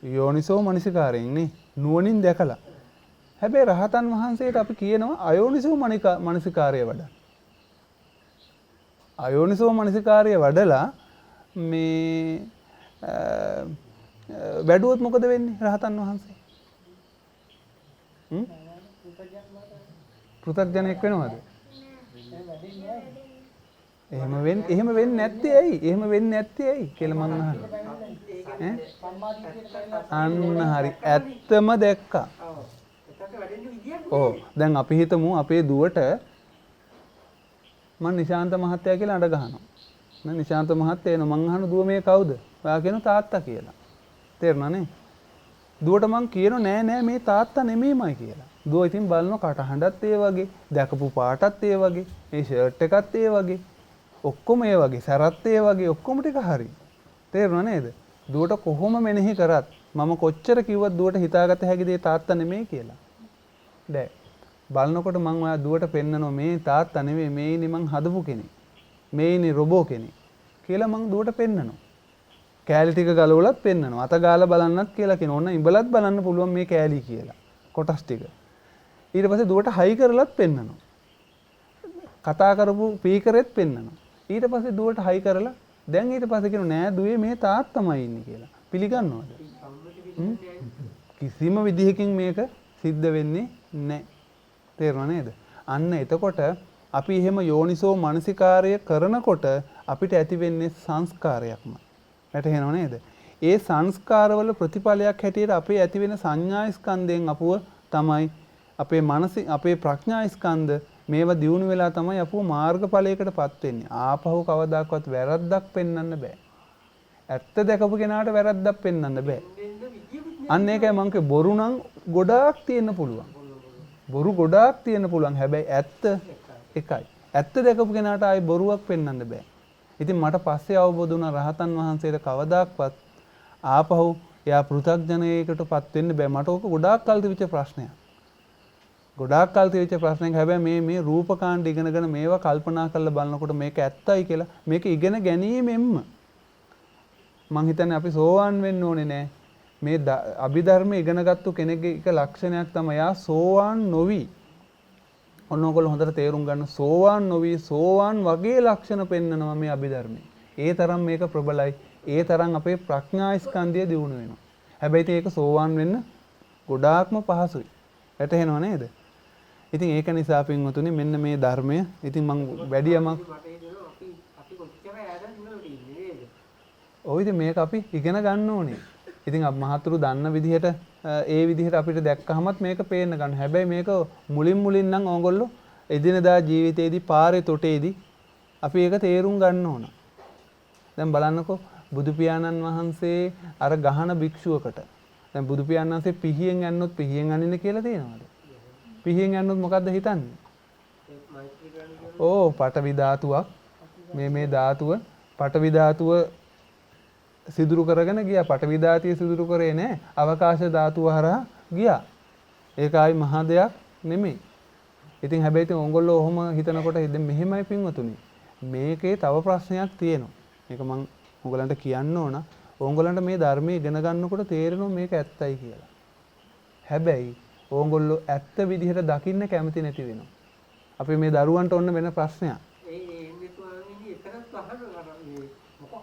යෝනිසෝ මනසිකාරයෙන් නේ. නුවණින් දැකලා. හැබැයි රහතන් වහන්සේට අපි කියනවා අයෝනිසෝ මනසිකාරය වඩා. අයෝනිසෝ මනසිකාරය වඩලා මේ වැඩුවොත් මොකද වෙන්නේ රහතන් වහන්සේ? පෘථග්ජනෙක් වෙනවද? එහෙම වෙන්නේ නැත්තේ ඇයි? එහෙම වෙන්නේ නැත්තේ ඇයි කියලා මං අහනවා. අන්න හරි. ඇත්තම දැක්කා. ඔව්. දැන් අපි හිතමු අපේ දුවට මං නිශාන්ත මහත්තයා කියලා අඬ ගහනවා. මං නිශාන්ත මහත්තයා එනවා. මං අහන දුව මේ කවුද? ඔයා කියන තාත්තා කියලා. තේරුණා නේ? දුවට මං කියනවා නෑ මේ තාත්තා නෙමෙයිමයි කියලා. දුව ඉතින් බලන කටහඬත් ඒ වගේ, දැකපු පාටත් ඒ වගේ, මේ ෂර්ට් එකත් ඒ වගේ, ඔක්කොම ඒ වගේ, සරත් ඒ වගේ, ඔක්කොම ටික හරි. තේරුණා නේද? දුවට කොහොම මෙනෙහි කරත් මම කොච්චර කිව්වත් දුවට හිතාගත හැකි දේ තාත්තා නෙමෙයි කියලා. දැන් බලනකොට මං ඔයා දුවට පෙන්නනවා මේ තාත්තා නෙමෙයි, මේ ඉන්නේ මං හදපු කෙනෙක්. මේ ඉන්නේ රොබෝ කෙනෙක් කියලා මං දුවට පෙන්නනවා. කෑලි ටික ගලවලත් පෙන්නනවා. අත ගාලා බලන්නත් කියලා කියනවා. ඔන්න ඉඹලත් බලන්න පුළුවන් මේ කෑලි කියලා. කොටස් ටික. ඊට පස්සේ දුවට හයි කරලත් පෙන්නනවා. කතා කරපු ස්පීකරෙත් පෙන්නනවා. ඊට පස්සේ දුවට හයි කරලා දැන් ඊට පස්සේ කියනවා නෑ දුවේ මේ තාත්තමයි ඉන්නේ කියලා. පිළිගන්නවද? කිසිම විදිහකින් මේක සිද්ධ වෙන්නේ නැහැ. තේරුණා නේද? අන්න එතකොට අපි එහෙම යෝනිසෝ මනසිකාර්ය කරනකොට අපිට ඇති වෙන්නේ සංස්කාරයක්ම. වැටහෙනව නේද? ඒ සංස්කාරවල ප්‍රතිඵලයක් හැටියට අපේ ඇති වෙන සංඥා ස්කන්ධයෙන් අපුව තමයි අපේ මනස අපේ ප්‍රඥා ස්කන්ධ මේවා දියුණු වෙලා තමයි අපුව මාර්ගඵලයකටපත් වෙන්නේ. ආපහු කවදාකවත් වැරද්දක් පෙන්වන්න බෑ. ඇත්ත දැකපු කෙනාට වැරද්දක් පෙන්වන්න බෑ. අන්න ඒකයි මං කිය බොරු නම් ගොඩාක් තියෙන්න පුළුවන්. බොරු ගොඩාක් තියෙන්න පුළුවන්. හැබැයි ඇත්ත එකයි. ඇත්ත දැකපු කෙනාට ආයි බොරුවක් පෙන්වන්න බෑ. ඉතින් මට පස්සේ අවබෝධ වුණා රහතන් වහන්සේට කවදාක්වත් ආපහු එයා පෘථග්ජනයකටපත් වෙන්න බෑ. මට ඕක ගොඩාක් කල් තිබිච්ච ප්‍රශ්නයක්. ගොඩාක් කල් තිබිච්ච ප්‍රශ්නයක්. හැබැයි මේ රූපකාණ්ඩ ඉගෙනගෙන මේවා කල්පනා කරලා බලනකොට මේක ඇත්තයි කියලා මේක ඉගෙන ගැනීමෙන්ම මං හිතන්නේ අපි සෝවාන් වෙන්න ඕනේ නෑ. මේ අභිධර්ම ඉගෙනගත්තු කෙනෙක්ගේ එක ලක්ෂණයක් තමයි යා සෝවාන් නොවි. ඔන්න ඔයගොල්ලෝ හොඳට තේරුම් ගන්න සෝවාන් නොවි සෝවාන් වගේ ලක්ෂණ පෙන්නනවා මේ අභිධර්මයේ. ඒ තරම් මේක ප්‍රබලයි. ඒ තරම් අපේ ප්‍රඥා ස්කන්ධය දියුණු වෙනවා. හැබැයි ඒක සෝවාන් වෙන්න ගොඩාක්ම පහසුයි. වැටහෙනව නේද? ඉතින් ඒක නිසා පින්වතුනි මෙන්න මේ ධර්මය ඉතින් මම වැඩි යමක් ඔය ඉතින් මේක අපි ඉගෙන ගන්න ඕනේ. ඉතින් අප මහතුරු දන්න විදිහට ඒ විදිහට අපිට දැක්කහමත් මේක පේන්න ගන්න. හැබැයි මේක මුලින් නම් ඕගොල්ලෝ එදිනදා ජීවිතේදී පාරේ තොටේදී අපි ඒක තේරුම් ගන්න ඕන. දැන් බලන්නකෝ බුදු පියාණන් වහන්සේ අර ගහන භික්ෂුවකට දැන් බුදු පියාණන් වහන්සේ පිහියෙන් යන්නොත් පිහියෙන් අනින්න කියලා තියෙනවද? පිහියෙන් යන්නොත් මොකද්ද හිතන්නේ? ඕ පඨවි ධාතුවක් මේ ධාතුව පඨවි ධාතුව සිදුරු කරගෙන ගියා. පඨවි ධාතිය සිදුරු කරේ නෑ. අවකාශ ධාතුව හරහා ගියා. ඒක ආයි මහා දෙයක් නෙමෙයි. ඉතින් හැබැයි ඉතින් ඕගොල්ලෝ ඔහොම හිතනකොට ඉතින් මෙහෙමයි පින්වතුනි. මේකේ තව ප්‍රශ්නයක් තියෙනවා. මේක මම ඕගොල්ලන්ට කියන්න ඕන. ඕගොල්ලන්ට මේ ධර්මයේ ඉගෙන ගන්නකොට තේරෙනවා මේක ඇත්තයි කියලා. හැබැයි ඕගොල්ලෝ ඇත්ත විදිහට දකින්න කැමති නැති වෙනවා. අපි මේ දරුවන්ට ඔන්න වෙන ප්‍රශ්නයක්.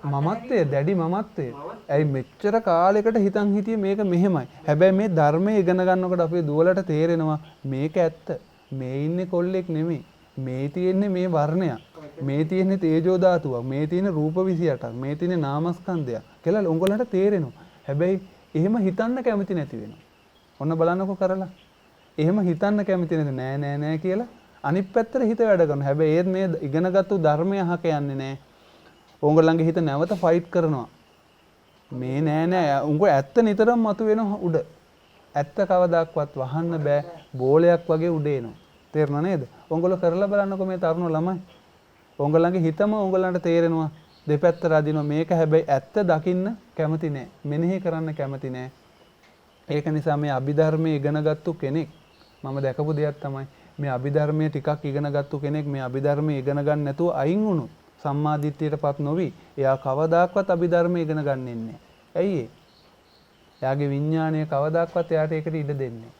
මමත්වයේ දැඩි මමත්වයේ. ඇයි මෙච්චර කාලයකට හිතන් හිටියේ මේක මෙහෙමයි. හැබැයි මේ ධර්මයේ ඉගෙන ගන්නකොට අපේ දුවලට තේරෙනවා මේක ඇත්ත. මේ ඉන්නේ කොල්ලෙක් නෙමෙයි. මේ තියෙන්නේ මේ වර්ණයක්. මේ තියෙන්නේ තේජෝ ධාතුවක්. මේ තියෙන්නේ රූප 28ක්. මේ තියෙන්නේ නාමස්කන්ධයක්. කියලා උංගලන්ට තේරෙනවා. හැබැයි එහෙම හිතන්න කැමති නැති වෙනවා. ඔන්න බලන්නකෝ කරලා. එහෙම හිතන්න කැමති නෑ කියලා අනිත් පැත්තට හිත වැඩ කරනවා. හැබැයි ඒත් මේ ඉගෙනගත්තු ධර්මය අහක යන්නේ නෑ. ඕගොල්ලන්ගේ හිත නැවත ෆයිට් කරනවා. මේ නෑ උංග ඇත්ත නිතරම මතුවෙන උඩ. ඇත්ත කවදාක්වත් වහන්න බෑ. බෝලයක් වගේ උඩ එනවා. තේරුණා නේද? ඕගොල්ලෝ කරලා බලන්නකෝ මේ තරුණ ළමයි. ඕගොල්ලන්ගේ හිතම ඕගොල්ලන්ට තේරෙනවා දෙපැත්ත රදිනවා. මේක හැබැයි ඇත්ත දකින්න කැමති නෑ. මෙනෙහි කරන්න කැමති නෑ. ඒක නිසා මේ අභිධර්මයේ ඉගෙනගත්තු කෙනෙක් මම දැකපු දෙයක් තමයි මේ අභිධර්මයේ ටිකක් ඉගෙනගත්තු කෙනෙක් මේ අභිධර්මයේ ඉගෙන ගන්න නැතුව අයින් වුණොත් සම්මාදිට්ඨියටපත් නොවි. එයා කවදාක්වත් අභිධර්මයේ ඉගෙන ගන්නෙ නැහැ. ඇයි ඒ? එයාගේ විඥාණය කවදාක්වත් එයාට ඒකට ඉඩ දෙන්නේ.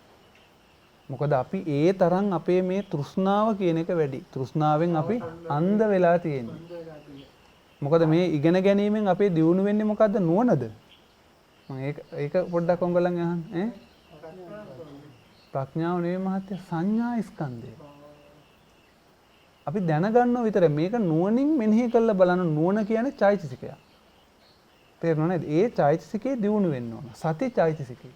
මොකද අපි ඒ තරම් අපේ මේ තෘෂ්ණාව කියන එක වැඩි. තෘෂ්ණාවෙන් අපි අන්ධ වෙලා තියෙන්නේ. මොකද මේ ඉගෙන ගැනීමෙන් අපේ දියුණු වෙන්නේ මොකද්ද? නුවණද? මම ඒක පොඩ්ඩක් ඔයගොල්ලන් අහන්න ඈ. ප්‍රඥාව නෙවෙයි මහත්තයා සංඥා ස්කන්ධය. අපි දැනගන්නව විතරයි මේක නුවණින් මෙනෙහි කරලා බලන නුවණ කියන්නේ චෛතසිකයක්. තේරුණා නේද? ඒ චෛතසිකේ දියුණු වෙන්න ඕන. සති චෛතසිකේ.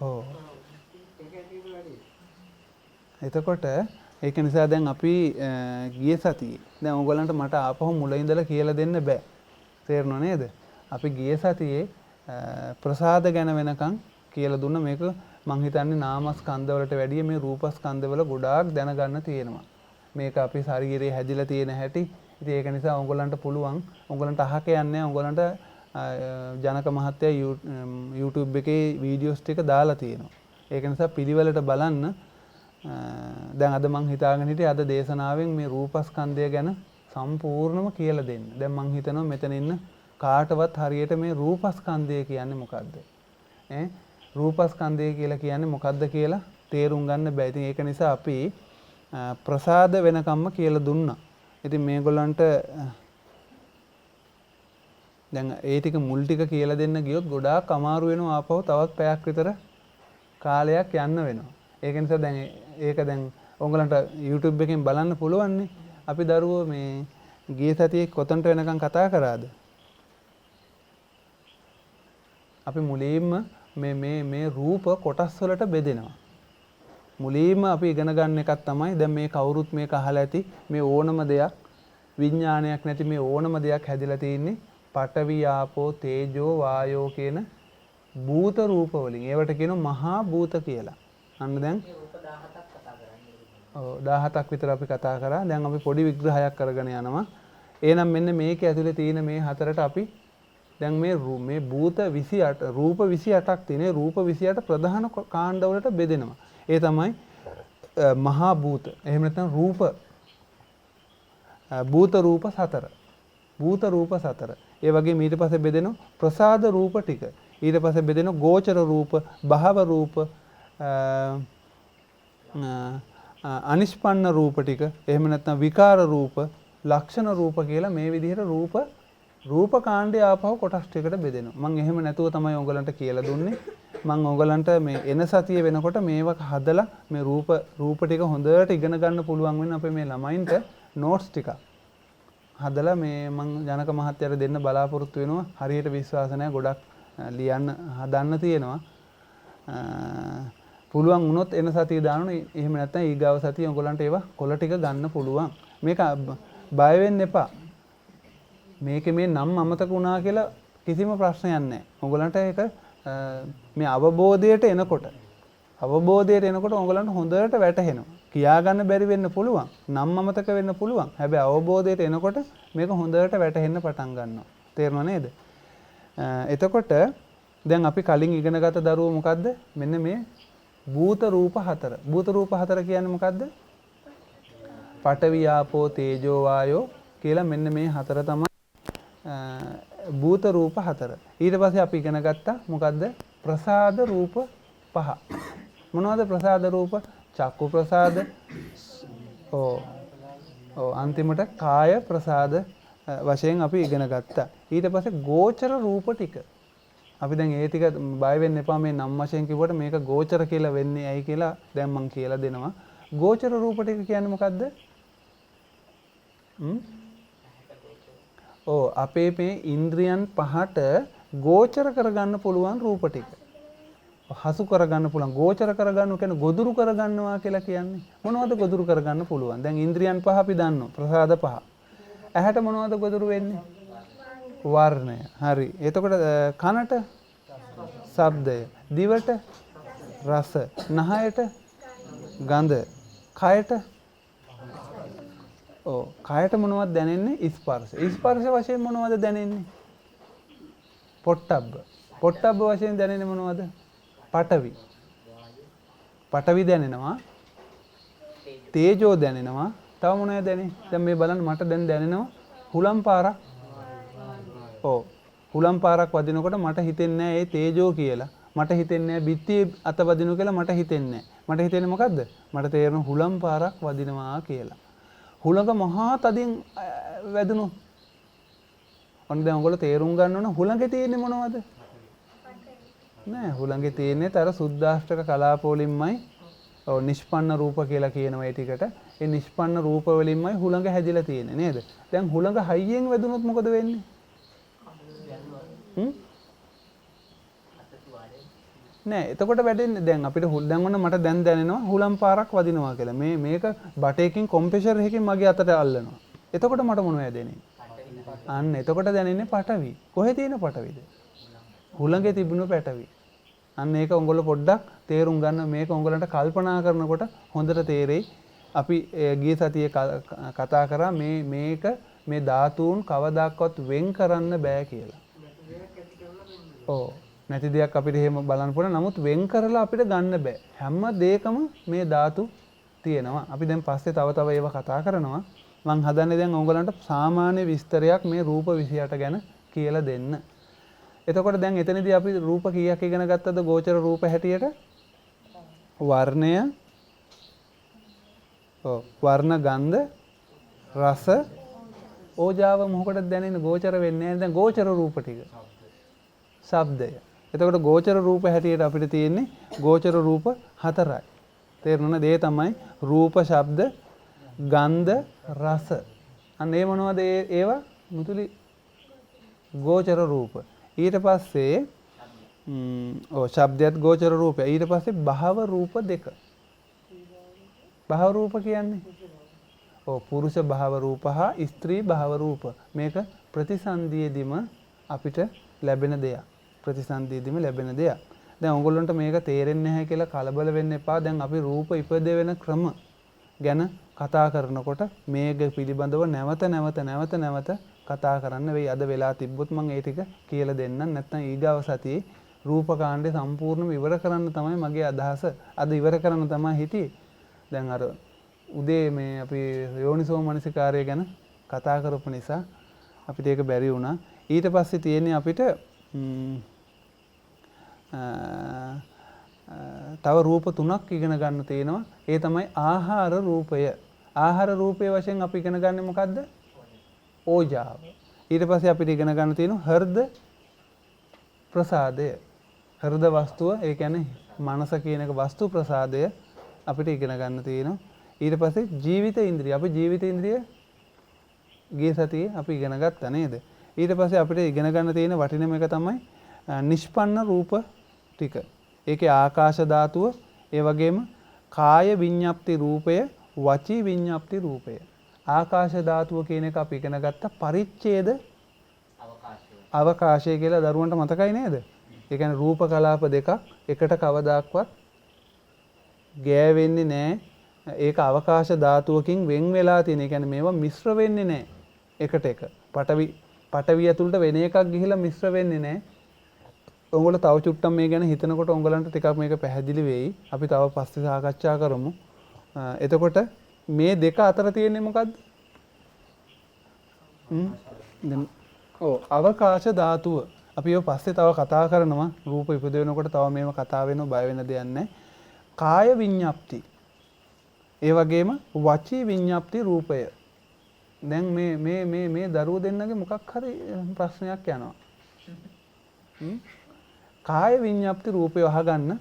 ඔව්. එතකොට ඒක නිසා දැන් අපි ගිය සතියේ දැන් ඕගොල්ලන්ට මට ආපහු මුල ඉඳලා කියලා දෙන්න බෑ. තේරුණා නේද? අපි ගිය සතියේ ප්‍රසාද ගැන වෙනකන් කියලා දුන්න මේක මං හිතන්නේ නාමස්කන්ධ වලට වැඩිය මේ රූපස්කන්ධ වල ගොඩාක් දැනගන්න තියෙනවා. මේක අපි ශරීරයේ හැදිලා තියෙන හැටි. ඉතින් ඒක නිසා ඕගොල්ලන්ට පුළුවන් ඕගොල්ලන්ට අහක යන්නේ ඕගොල්ලන්ට ජනක මහත්තයා YouTube එකේ වීඩියෝස් ටික දාලා තියෙනවා. ඒක නිසා පිළිවෙලට බලන්න. දැන් අද මං හිතාගෙන හිටියේ අද දේශනාවෙන් මේ රූපස්කන්ධය ගැන සම්පූර්ණම කියලා දෙන්න. දැන් මං හිතනවා මෙතන ඉන්න කාටවත් හරියට මේ රූපස්කන්ධය කියන්නේ මොකද්ද? රූපස්කන්ධය කියලා කියන්නේ මොකද්ද කියලා තේරුම් ගන්න බෑ. ඉතින් ඒක නිසා අපි ප්‍රසාද වෙනකම්ම කියලා දුන්නා. ඉතින් මේගොල්ලන්ට දැන් ඒ ටික මුල් ටික කියලා දෙන්න ගියොත් ගොඩාක් අමාරු වෙනවා. ආපහු තවත් පැයක් විතර කාලයක් යන්න වෙනවා. ඒක නිසා දැන් ඒක දැන් ඕගොල්ලන්ට YouTube එකෙන් බලන්න පුළුවන් නේ. අපි දරුවෝ මේ ගිය සතියේ කොතනට වෙනකන් කතා කරාද? අපි මුලින්ම මේ රූප කොටස් වලට බෙදෙනවා. මුලින්ම අපි ඉගෙන ගන්න එකක් තමයි දැන් මේ කවුරුත් මේක අහලා ඇති මේ ඕනම දෙයක් විඥානයක් නැති මේ ඕනම දෙයක් හැදිලා තියෙන්නේ පඨවි ආපෝ තේජෝ වායෝ කියන භූත රූප වලින්. ඒවට කියනවා මහා භූත කියලා. අන්න දැන් 17ක් විතර අපි කතා කරා. දැන් අපි පොඩි විග්‍රහයක් කරගෙන යනවා. එහෙනම් මෙන්න මේකේ ඇතුලේ තියෙන මේ හතරට අපි දැන් මේ භූත 28 රූප 28ක් තියෙන. රූප 28 ප්‍රධාන කාණ්ඩ වලට බෙදෙනවා. ඒ තමයි මහා භූත. එහෙම නැත්නම් රූප භූත රූප 4. භූත රූප 4. ඒ වගේම ඊට පස්සේ බෙදෙනවා ප්‍රසාද රූප ටික. ඊට පස්සේ බෙදෙනවා ගෝචර රූප, භව රූප, අනිෂ්පන්න රූප ටික. එහෙම නැත්නම් විකාර රූප, ලක්ෂණ රූප කියලා මේ විදිහට රූප කාණ්ඩය ආපහු කොටස් ටිකට බෙදෙනවා. මම එහෙම නැතුව තමයි ඔයගලන්ට කියලා දුන්නේ. මම ඔයගලන්ට මේ එන සතිය වෙනකොට මේවා හදලා මේ රූප ටික හොඳට ඉගෙන ගන්න පුළුවන් වෙන අපේ මේ ළමයින්ට නෝට්ස් ටික හදලා මේ මම ජනක මහත්තයාට දෙන්න බලාපොරොත්තු වෙනවා. හරියට විශ්වාස නැහැ, ගොඩක් ලියන්න හදන්න තියෙනවා. පුළුවන් වුණොත් එන සතිය දානවා. එහෙම නැත්නම් ඊගාව සතිය ඔයගලන්ට ඒවා කොළ ටික ගන්න පුළුවන්. මේක බය වෙන්න එපා. මේකේ මේ නම් අමතක වුණා කියලා කිසිම ප්‍රශ්නයක් නැහැ. ඔයගලන්ට ඒක මේ අවබෝධයට එනකොට ඔයගලන්ට හොඳට වැටහෙනවා. කියා ගන්න බැරි වෙන්න පුළුවන්. නම් අමතක වෙන්න පුළුවන්. හැබැයි අවබෝධයට එනකොට මේක හොඳට වැටහෙන්න පටන් ගන්නවා. තේරුණා නේද? එතකොට දැන් අපි කලින් ඉගෙනගත දරුවෝ මොකද්ද? මෙන්න මේ භූත රූප 4. භූත රූප 4 කියන්නේ මොකද්ද? පඨවි ආපෝ තේජෝ වායෝ කියලා මෙන්න මේ 4 තමයි භූත රූප 4. ඊට පස්සේ අපි ඉගෙන ගත්තා මොකද්ද? ප්‍රසාද රූප 5. මොනවද ප්‍රසාද රූප? චක්කු ප්‍රසාද, අන්තිමට කාය ප්‍රසාද වශයෙන් අපි ඉගෙන ගත්තා. ඊට පස්සේ ගෝචර රූප ටික. අපි දැන් ඒ ටික බය වෙන්න එපා. මේ නම් වශයෙන් කිව්වට මේක ගෝචර කියලා වෙන්නේ ඇයි කියලා දැන් මම කියලා දෙනවා. ගෝචර රූප ටික කියන්නේ මොකද්ද? අපේ මේ ඉන්ද්‍රියන් 5ට ගෝචර කරගන්න පුළුවන් රූප ටික. හසු කරගන්න පුළුවන්. ගෝචර කරගන්න කියන්නේ ගොදුරු කරගන්නවා කියලා කියන්නේ. මොනවද ගොදුරු කරගන්න පුළුවන්? දැන් ඉන්ද්‍රියන් 5 අපි දන්නවා. ප්‍රසාද 5. ඇහැට මොනවද ගොදුරු වෙන්නේ? වර්ණය. හරි. එතකොට කනට ශබ්දය, දිවට රස, නහයට ගඳ, කයට කයට මොනවද දැනෙන්නේ? ස්පර්ශ. ස්පර්ශ වශයෙන් මොනවද දැනෙන්නේ? පොට්ටබ්බ. පොට්ටබ්බ වශයෙන් දැනෙන්නේ මොනවද? පඨවි. පඨවි දැනෙනවා. තේජෝ දැනෙනවා. තව මොනවද දැනෙන්නේ? දැන් මේ බලන්න මට දැන් දැනෙනවා හුලම් පාරක්. හුලම් පාරක් වදිනකොට මට හිතෙන්නේ නැහැ ඒ තේජෝ කියලා. මට හිතෙන්නේ නැහැ බිත්තියේ අත වදිනු කියලා මට හිතෙන්නේ නැහැ. මට හිතෙන්නේ මොකද්ද? මට තේරෙන හුලම් පාරක් වදිනවා කියලා. හුලඟ මහා තදින් වැදුණොත් ඔන්න දැන් ඔයගොල්ලෝ තේරුම් ගන්න ඕන හුලඟේ තියෙන්නේ මොනවද? නෑ හුලඟේ තියෙන්නේ තර සුද්දාෂ්ටක කලාප වලින්මයි නිෂ්පන්න රූප කියලා කියනවා ඒ ටිකට. ඒ නිෂ්පන්න රූප වලින්මයි හුලඟ හැදිලා තියෙන්නේ නේද? දැන් හුලඟ හයියෙන් වැදුනොත් මොකද වෙන්නේ? නෑ එතකොට වැඩෙන්නේ දැන් අපිට දැන් ඔන්න මට දැන් දැනෙනවා හුලම් පාරක් වදිනවා කියලා. මේක බටේකින් කොම්ප්‍රෙෂර් එකකින් මගේ අතට අල්ලනවා. එතකොට මට මොනවද දැනෙන්නේ? අන්න එතකොට දැනෙන්නේ පඨවි. කොහෙද තියෙන පඨවිද? හුලඟේ තිබුණු පඨවි. අන්න ඒක උඹලා පොඩ්ඩක් තේරුම් ගන්න. මේක උඹලන්ට කල්පනා කරනකොට හොඳට තේරෙයි. අපි ගිය සතියේ කතා කරා මේක මේ ධාතුන් කවදාකවත් වෙන් කරන්න බෑ කියලා. නැති දෙයක් අපිට එහෙම බලන්න පුළුවන්. නමුත් වෙන් කරලා අපිට ගන්න බෑ. හැම දෙයකම මේ ධාතු තියෙනවා. අපි දැන් පස්සේ තව ඒවා කතා කරනවා. මම හදන්නේ දැන් ඕගලන්ට සාමාන්‍ය විස්තරයක් මේ රූප 28 ගැන කියලා දෙන්න. එතකොට දැන් එතනදී අපි රූප කීයක් ඉගෙන ගත්තද ගෝචර රූප හැටියට? වර්ණය, වර්ණ ගන්ධ, රස, ඕජාව මොකටද දැනෙන්නේ? ගෝචර වෙන්නේ නැහැ. දැන් ගෝචර රූප ටික. ශබ්දය. එතකොට ගෝචර රූප හැටියට අපිට තියෙන්නේ ගෝචර රූප 4යි. තේරුණාද? ඒ තමයි රූප, ශබ්ද, ගන්ධ, රස. අන්න ඒ මොනවද ඒවා? මුතුලි ගෝචර රූප. ඊට පස්සේ ශබ්දයත් ගෝචර රූපය. ඊට පස්සේ භව රූප 2. භව රූප කියන්නේ පුරුෂ භව රූප හා ස්ත්‍රී භව රූප. මේක ප්‍රතිසන්දියේදීම අපිට ලැබෙන දෙයක්. ප්‍රතිසන්දියේදීම ලැබෙන දෙයක්. දැන් ඔයගොල්ලන්ට මේක තේරෙන්නේ නැහැ කියලා කලබල වෙන්න එපා. දැන් අපි රූප ඉපදෙන ක්‍රම ගැන කතා කරනකොට මේක පිළිබඳව නැවත කතා කරන්න වෙයි. අද වෙලා තිබ්බොත් මම ඒ ටික කියලා දෙන්නම්. නැත්නම් ඊගාව සතියේ රූපකාණ්ඩේ සම්පූර්ණව ඉවර කරන්න තමයි මගේ අදහස. අද ඉවර කරන්න තමයි හිටියේ. දැන් අර උදේ මේ අපි යෝනිසෝ මනසිකාරය ගැන කතා කරපු නිසා අපිට ඒක බැරි වුණා. ඊට පස්සේ තියෙන්නේ අපිට තව රූප 3ක් ඉගෙන ගන්න තියෙනවා. ඒ තමයි ආහාර රූපය. ආහාර රූපය වශයෙන් අපි ඉගෙන ගන්නේ මොකද්ද? ඕජාව. ඊට පස්සේ අපිට ඉගෙන ගන්න තියෙනවා හෘද ප්‍රසාදය. හෘද වස්තුව, ඒ කියන්නේ මනස කියන එක වස්තු ප්‍රසාදය අපිට ඉගෙන ගන්න තියෙනවා. ඊට පස්සේ ජීවිත ඉන්ද්‍රිය. අපි ජීවිත ඉන්ද්‍රිය ගිය සතියේ අපි ඉගෙන ගත්තා නේද? ඊට පස්සේ අපිට ඉගෙන ගන්න තියෙන වටිනම එක තමයි නිෂ්පන්න රූප ටික. ඒකේ ආකාශ ධාතුව, ඒ වගේම කාය විඤ්ඤාප්ති රූපය, වචී විඤ්ඤාප්ති රූපය. ආකාශ ධාතුව කියන එක අපි ඉගෙන ගත්ත පරිච්ඡේද අවකාශය කියලා දරුවන්ට මතකයි නේද? ඒ කියන්නේ රූප කලාප දෙකක් එකට කවදාක්වත් ගෑවෙන්නේ නැහැ. ඒක අවකාශ ධාතුවකින් වෙන් වෙලා තියෙන. ඒ කියන්නේ මේවා මිශ්‍ර වෙන්නේ නැහැ එකට එක. පටවිය ඇතුළට වෙන එකක් ගිහිලා මිශ්‍ර වෙන්නේ නැහැ. ඔයගොල්ලෝ තව චුට්ටක් මේ ගැන හිතනකොට ඔයගලන්ට ටිකක් මේක පැහැදිලි වෙයි. අපි තව පස්සේ සාකච්ඡා කරමු. එතකොට මේ දෙක අතර තියෙන්නේ මොකද්ද? අවකාශ ධාතුව. අපි ඔය පස්සේ තව කතා කරනවා. රූප ඉපද වෙනකොට තව මේව කතා වෙනවා, බය වෙන දෙයක් නැහැ. කාය විඤ්ඤාප්ති. ඒ වගේම වචී විඤ්ඤාප්ති රූපය. දැන් මේ දරුවෝ දෙන්නගේ මොකක් හරි ප්‍රශ්නයක් යනවා. කාය විඤ්ඤාප්ති රූපය අහගන්න.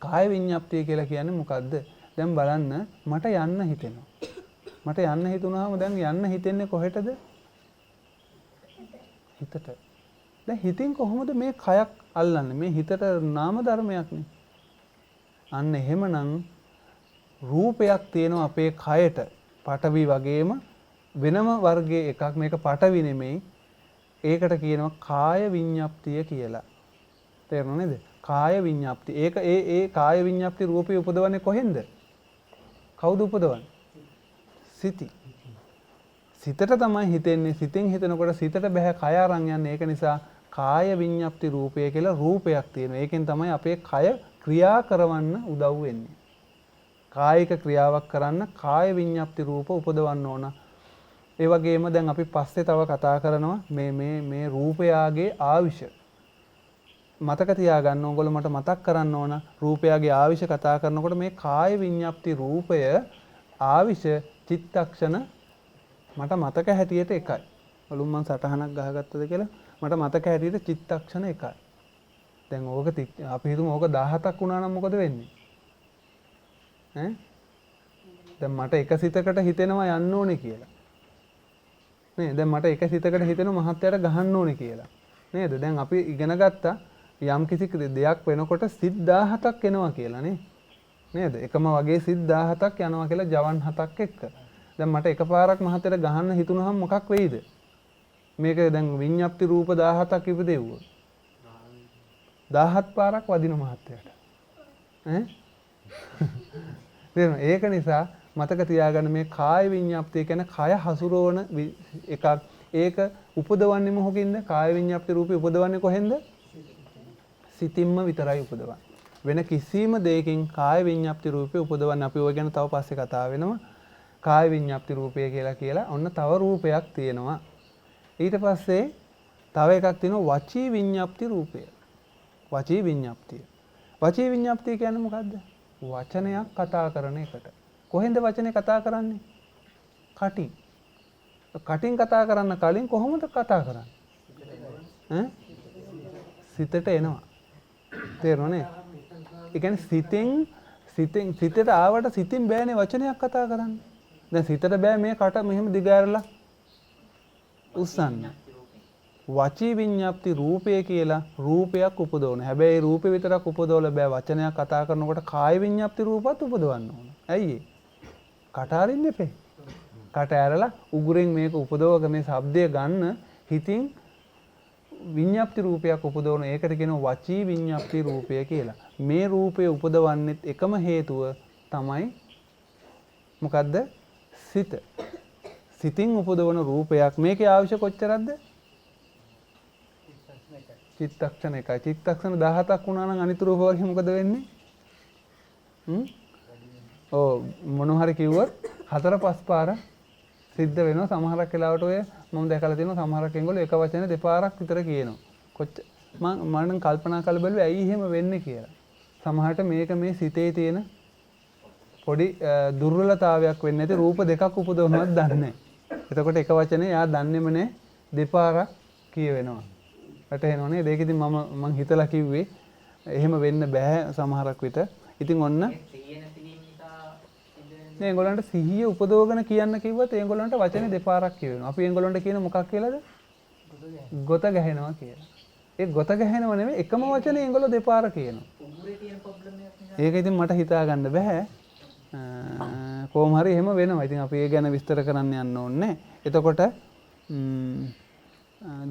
කාය විඤ්ඤාප්තිය කියලා කියන්නේ මොකද්ද? දැන් බලන්න මට යන්න හිතෙනවා. මට යන්න හිතුනහම දැන් යන්න හිතෙන්නේ කොහෙටද? හිතට. දැන් හිතින් කොහොමද මේ කයක් අල්ලන්නේ? මේ හිතට නාම ධර්මයක් නේ. අන්න එහෙමනම් රූපයක් තියෙනවා අපේ කයට. පඨවි වගේම වෙනම වර්ගයේ එකක්. මේක පඨවි නෙමෙයි. ඒකට කියනවා කාය විඤ්ඤාප්තිය කියලා. තේරුණා නේද? කාය විඤ්ඤාප්ති. ඒක ඒ කාය විඤ්ඤාප්ති රූපය උපදවන්නේ කොහෙන්ද? කවුද උපදවන්නේ? සිති. සිතට තමයි හිතෙන්නේ. සිතෙන් හිතනකොට සිතට බෑ කය අරන් යන්නේ. ඒක නිසා කාය විඤ්ඤාප්ති රූපය කියලා රූපයක් තියෙනවා. ඒකෙන් තමයි අපේ කය ක්‍රියා කරවන්න උදව් වෙන්නේ. කායික ක්‍රියාවක් කරන්න කාය විඤ්ඤාප්ති රූප උපදවන්න ඕන. ඒ වගේම දැන් අපි පස්සේ තව කතා කරනවා මේ රූපයාගේ ආවිෂ. මතක තියාගන්න ඕගොල්ලෝ මට මතක් කරන්න ඕන රූපයාගේ ආවිෂ කතා කරනකොට මේ කාය විඤ්ඤාප්ති රූපය ආවිෂ චිත්තක්ෂණ මට මතක හැටියට එකයි. වලුම් මං සටහනක් ගහගත්තද කියලා මට මතක හැටියට චිත්තක්ෂණ එකයි. දැන් ඕක අපි හිතමු ඕක 17ක් වුණා නම් මොකද වෙන්නේ? දැන් මට එක සිතකට හිතෙනවා යන්න ඕනේ කියලා. නේ දැන් මට එක සිතකට හිතෙනවා මහත්යට ගහන්න ඕනේ කියලා. නේද? දැන් අපි ඉගෙන ගත්තා යම් කිසි දෙයක් වෙනකොට සිත් 17ක් එනවා කියලා නේ. නේද? එකම වගේ සිත් 17ක් යනවා කියලා ජවන් 7ක් එක්ක. දැන් මට එකපාරක් මහත්යට ගහන්න හිතුනහම මොකක් වෙයිද? මේක දැන් විඤ්ඤාප්ති රූප 17ක් ඉපදෙව්වොත් 17 පාරක් වදින මහත්යට. ඒක නිසා මතක තියාගන්න මේ කාය විඤ්ඤාප්තිය කියන්නේ කය හසුරවන එකක්. ඒක උපදවන්නේ මොකකින්ද? කාය විඤ්ඤාප්ති රූපේ උපදවන්නේ කොහෙන්ද? සිතින්ම විතරයි උපදවන්නේ. වෙන කිසිම දෙයකින් කාය විඤ්ඤාප්ති රූපේ උපදවන්නේ අපි ඔය ගැන තව පස්සේ කතා වෙනවා. කාය විඤ්ඤාප්ති රූපය කියලා ඔන්න තව රූපයක් තියෙනවා. ඊට පස්සේ තව එකක් තියෙනවා වචී විඤ්ඤාප්ති රූපය. වචී විඤ්ඤාප්තිය. වචී විඤ්ඤාප්තිය කියන්නේ මොකද්ද? වචනයක් කතා කරන එකට. කොහෙන්ද වචනේ කතා කරන්නේ? කටින්. කටින් කතා කරන්න කලින් කොහොමද කතා කරන්නේ? සිතට එනවා. තේරුණානේ? ඒ කියන්නේ සිතට ආවට සිතින් බෑනේ වචනයක් කතා කරන්න. දැන් සිතට බෑ මේ කට මෙහෙම දිගෑරලා උස්සන්න. වචී විඤ්ඤාප්ති රූපය කියලා රූපයක් උපදවන. හැබැයි රූපේ විතරක් උපදවල බෑ. වචනයක් කතා කරනකොට කාය විඤ්ඤාප්ති රූපත් උපදවන්න ඕන. ඇයි ඒ? කට අරින්න එපේ. කට ඇරලා උගුරෙන් මේක උපදවක මේ ශබ්දය ගන්න හිතින් විඤ්ඤාප්ති රූපයක් උපදවන. ඒකට කියනවා වචී විඤ්ඤාප්ති රූපය කියලා. මේ රූපය උපදවන්නෙත් එකම හේතුව තමයි මොකද්ද? සිත. සිතින් උපදවන රූපයක්. මේකේ ආයුෂ කොච්චරද? චිත්තක්ෂණ එකයි. චිත්තක්ෂණ 17ක් වුණා නම් අනිත් රූප වගේ මොකද වෙන්නේ? ඔව් මොන හරි කිව්වොත් 4-5 පාර සිද්ධ වෙනවා. සමහරක් වෙලාවට ඔය මම දැකලා තියෙනවා සමහරක් එංගොල්ලෝ එක වචනේ දෙපාරක් විතර කියනවා. මම කල්පනා කරලා බැලුවා ඇයි එහෙම වෙන්නේ කියලා. සමහරට මේක මේ සිතේ තියෙන පොඩි දුර්වලතාවයක් වෙන්නේ නැති රූප දෙකක් උපදවනවත් දන්නේ නැහැ. එතකොට එක වචනේ යා දන්නේම නැහැ දෙපාරක් කියවෙනවා. වැටහෙනව නේද? ඒක ඉතින් මම හිතලා කිව්වේ එහෙම වෙන්න බෑ සමහරක් විට. ඉතින් ඔන්න මේ ඒගොල්ලන්ට සිහිය උපදවගෙන කියන්න කිව්වත් ඒගොල්ලන්ට වචනේ දෙපාරක් කියවෙනවා. අපි ඒගොල්ලන්ට කියන මොකක් කියලාද? ගොත ගැහෙනවා කියලා. ඒ ගොත ගැහෙනව නෙමෙයි එකම වචනේ ඒගොල්ලෝ දෙපාර කියනවා. ඒක ඉතින් මට හිතා ගන්න බෑ. කොහොම හරි එහෙම වෙනවා. ඉතින් අපි ඒ ගැන විස්තර කරන්න යන්න ඕනේ. එතකොට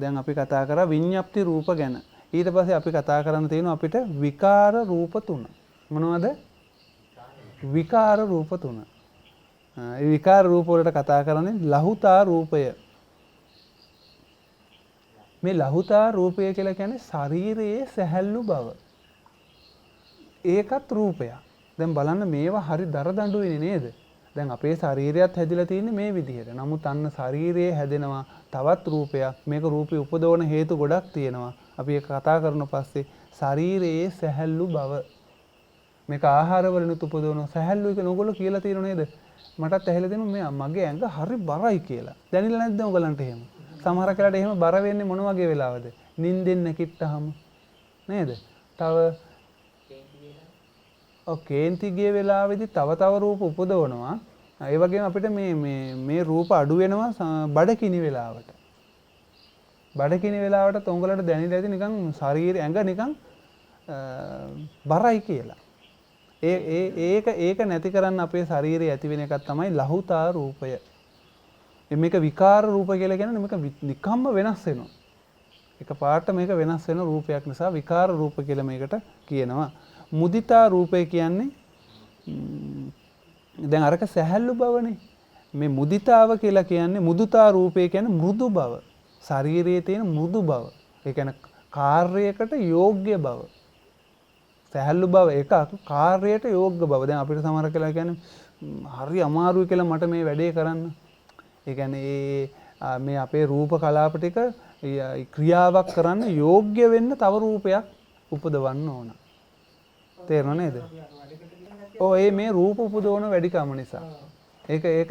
දැන් අපි කතා කරා විඤ්ඤාප්ති රූප ගැන. ඊට පස්සේ අපි කතා කරන්න තියෙනවා අපිට විකාර රූප 3. මොනවද? විකාර රූප 3. ඒ විකාර රූප වලට කතා කරන්නේ ලහුතා රූපය. මේ ලහුතා රූපය කියලා කියන්නේ ශරීරයේ සැහැල්ලු බව. ඒකත් රූපයක්. දැන් බලන්න මේවා හරි දරදඬු වෙන්නේ නේද? දැන් අපේ ශරීරයත් හැදිලා තියෙන්නේ මේ විදිහට. නමුත් අන්න ශරීරයේ හැදෙනවා තවත් රූපයක්. මේක රූපේ උපදවන හේතු ගොඩක් තියෙනවා. අපි ඒක කතා කරන පස්සේ ශරීරයේ සැහැල්ලු බව. මේක ආහාර වලිනුත් උපදවන සැහැල්ලුයි කියන ඕගොල්ලෝ කියලා තියෙනව නේද? මටත් ඇහිලා දෙනවා මගේ ඇඟ හරි බරයි කියලා. දැනෙලා නැද්ද ඔයගලන්ට එහෙම? සමහර කෙනාට එහෙම බර වෙන්නේ මොන වගේ වෙලාවද? නිින්දෙන් නැගිට්ටාම නේද? තව කේන්ති ගිය වෙලාවේදී තව රූප උපදවනවා. ඒ වගේම අපිට මේ රූප අඩු වෙනවා බඩකිනි වෙලාවට. බඩකිනි වෙලාවට උංගලට දැනෙලා ඇති නිකන් ශරීරය ඇඟ නිකන් බරයි කියලා. ඒක නැති කරන්න අපේ ශරීරයේ ඇති වෙන එකක් තමයි ලහුතා රූපය. මේක විකාර රූප කියලා කියන්නේ මේක නිකම්ම වෙනස් වෙනවා. එක පාට මේක වෙනස් වෙන රූපයක් නිසා විකාර රූප කියලා මේකට කියනවා. මුදිතා රූපය කියන්නේ දැන් අරක සැහැල්ලු බවනේ. මේ මුදිතාව කියලා කියන්නේ මුදුතා රූපය කියන්නේ මෘදු බව. ශරීරයේ තියෙන මෘදු බව. ඒ කියන්නේ කාර්යයකට යෝග්‍ය බව. සැහැල්ලු බව එකක් කාර්යයට යෝග්‍ය බව. දැන් අපිට සමහර කියලා කියන්නේ හරි අමාරුයි කියලා මට මේ වැඩේ කරන්න. ඒ කියන්නේ මේ අපේ රූප කලාප ටික ක්‍රියාවක් කරන්න යෝග්‍ය වෙන්න තව රූපයක් උපදවන්න ඕන. තේරෙනව නේද? මේ රූප උපදවන වැඩිකම නිසා. ඒක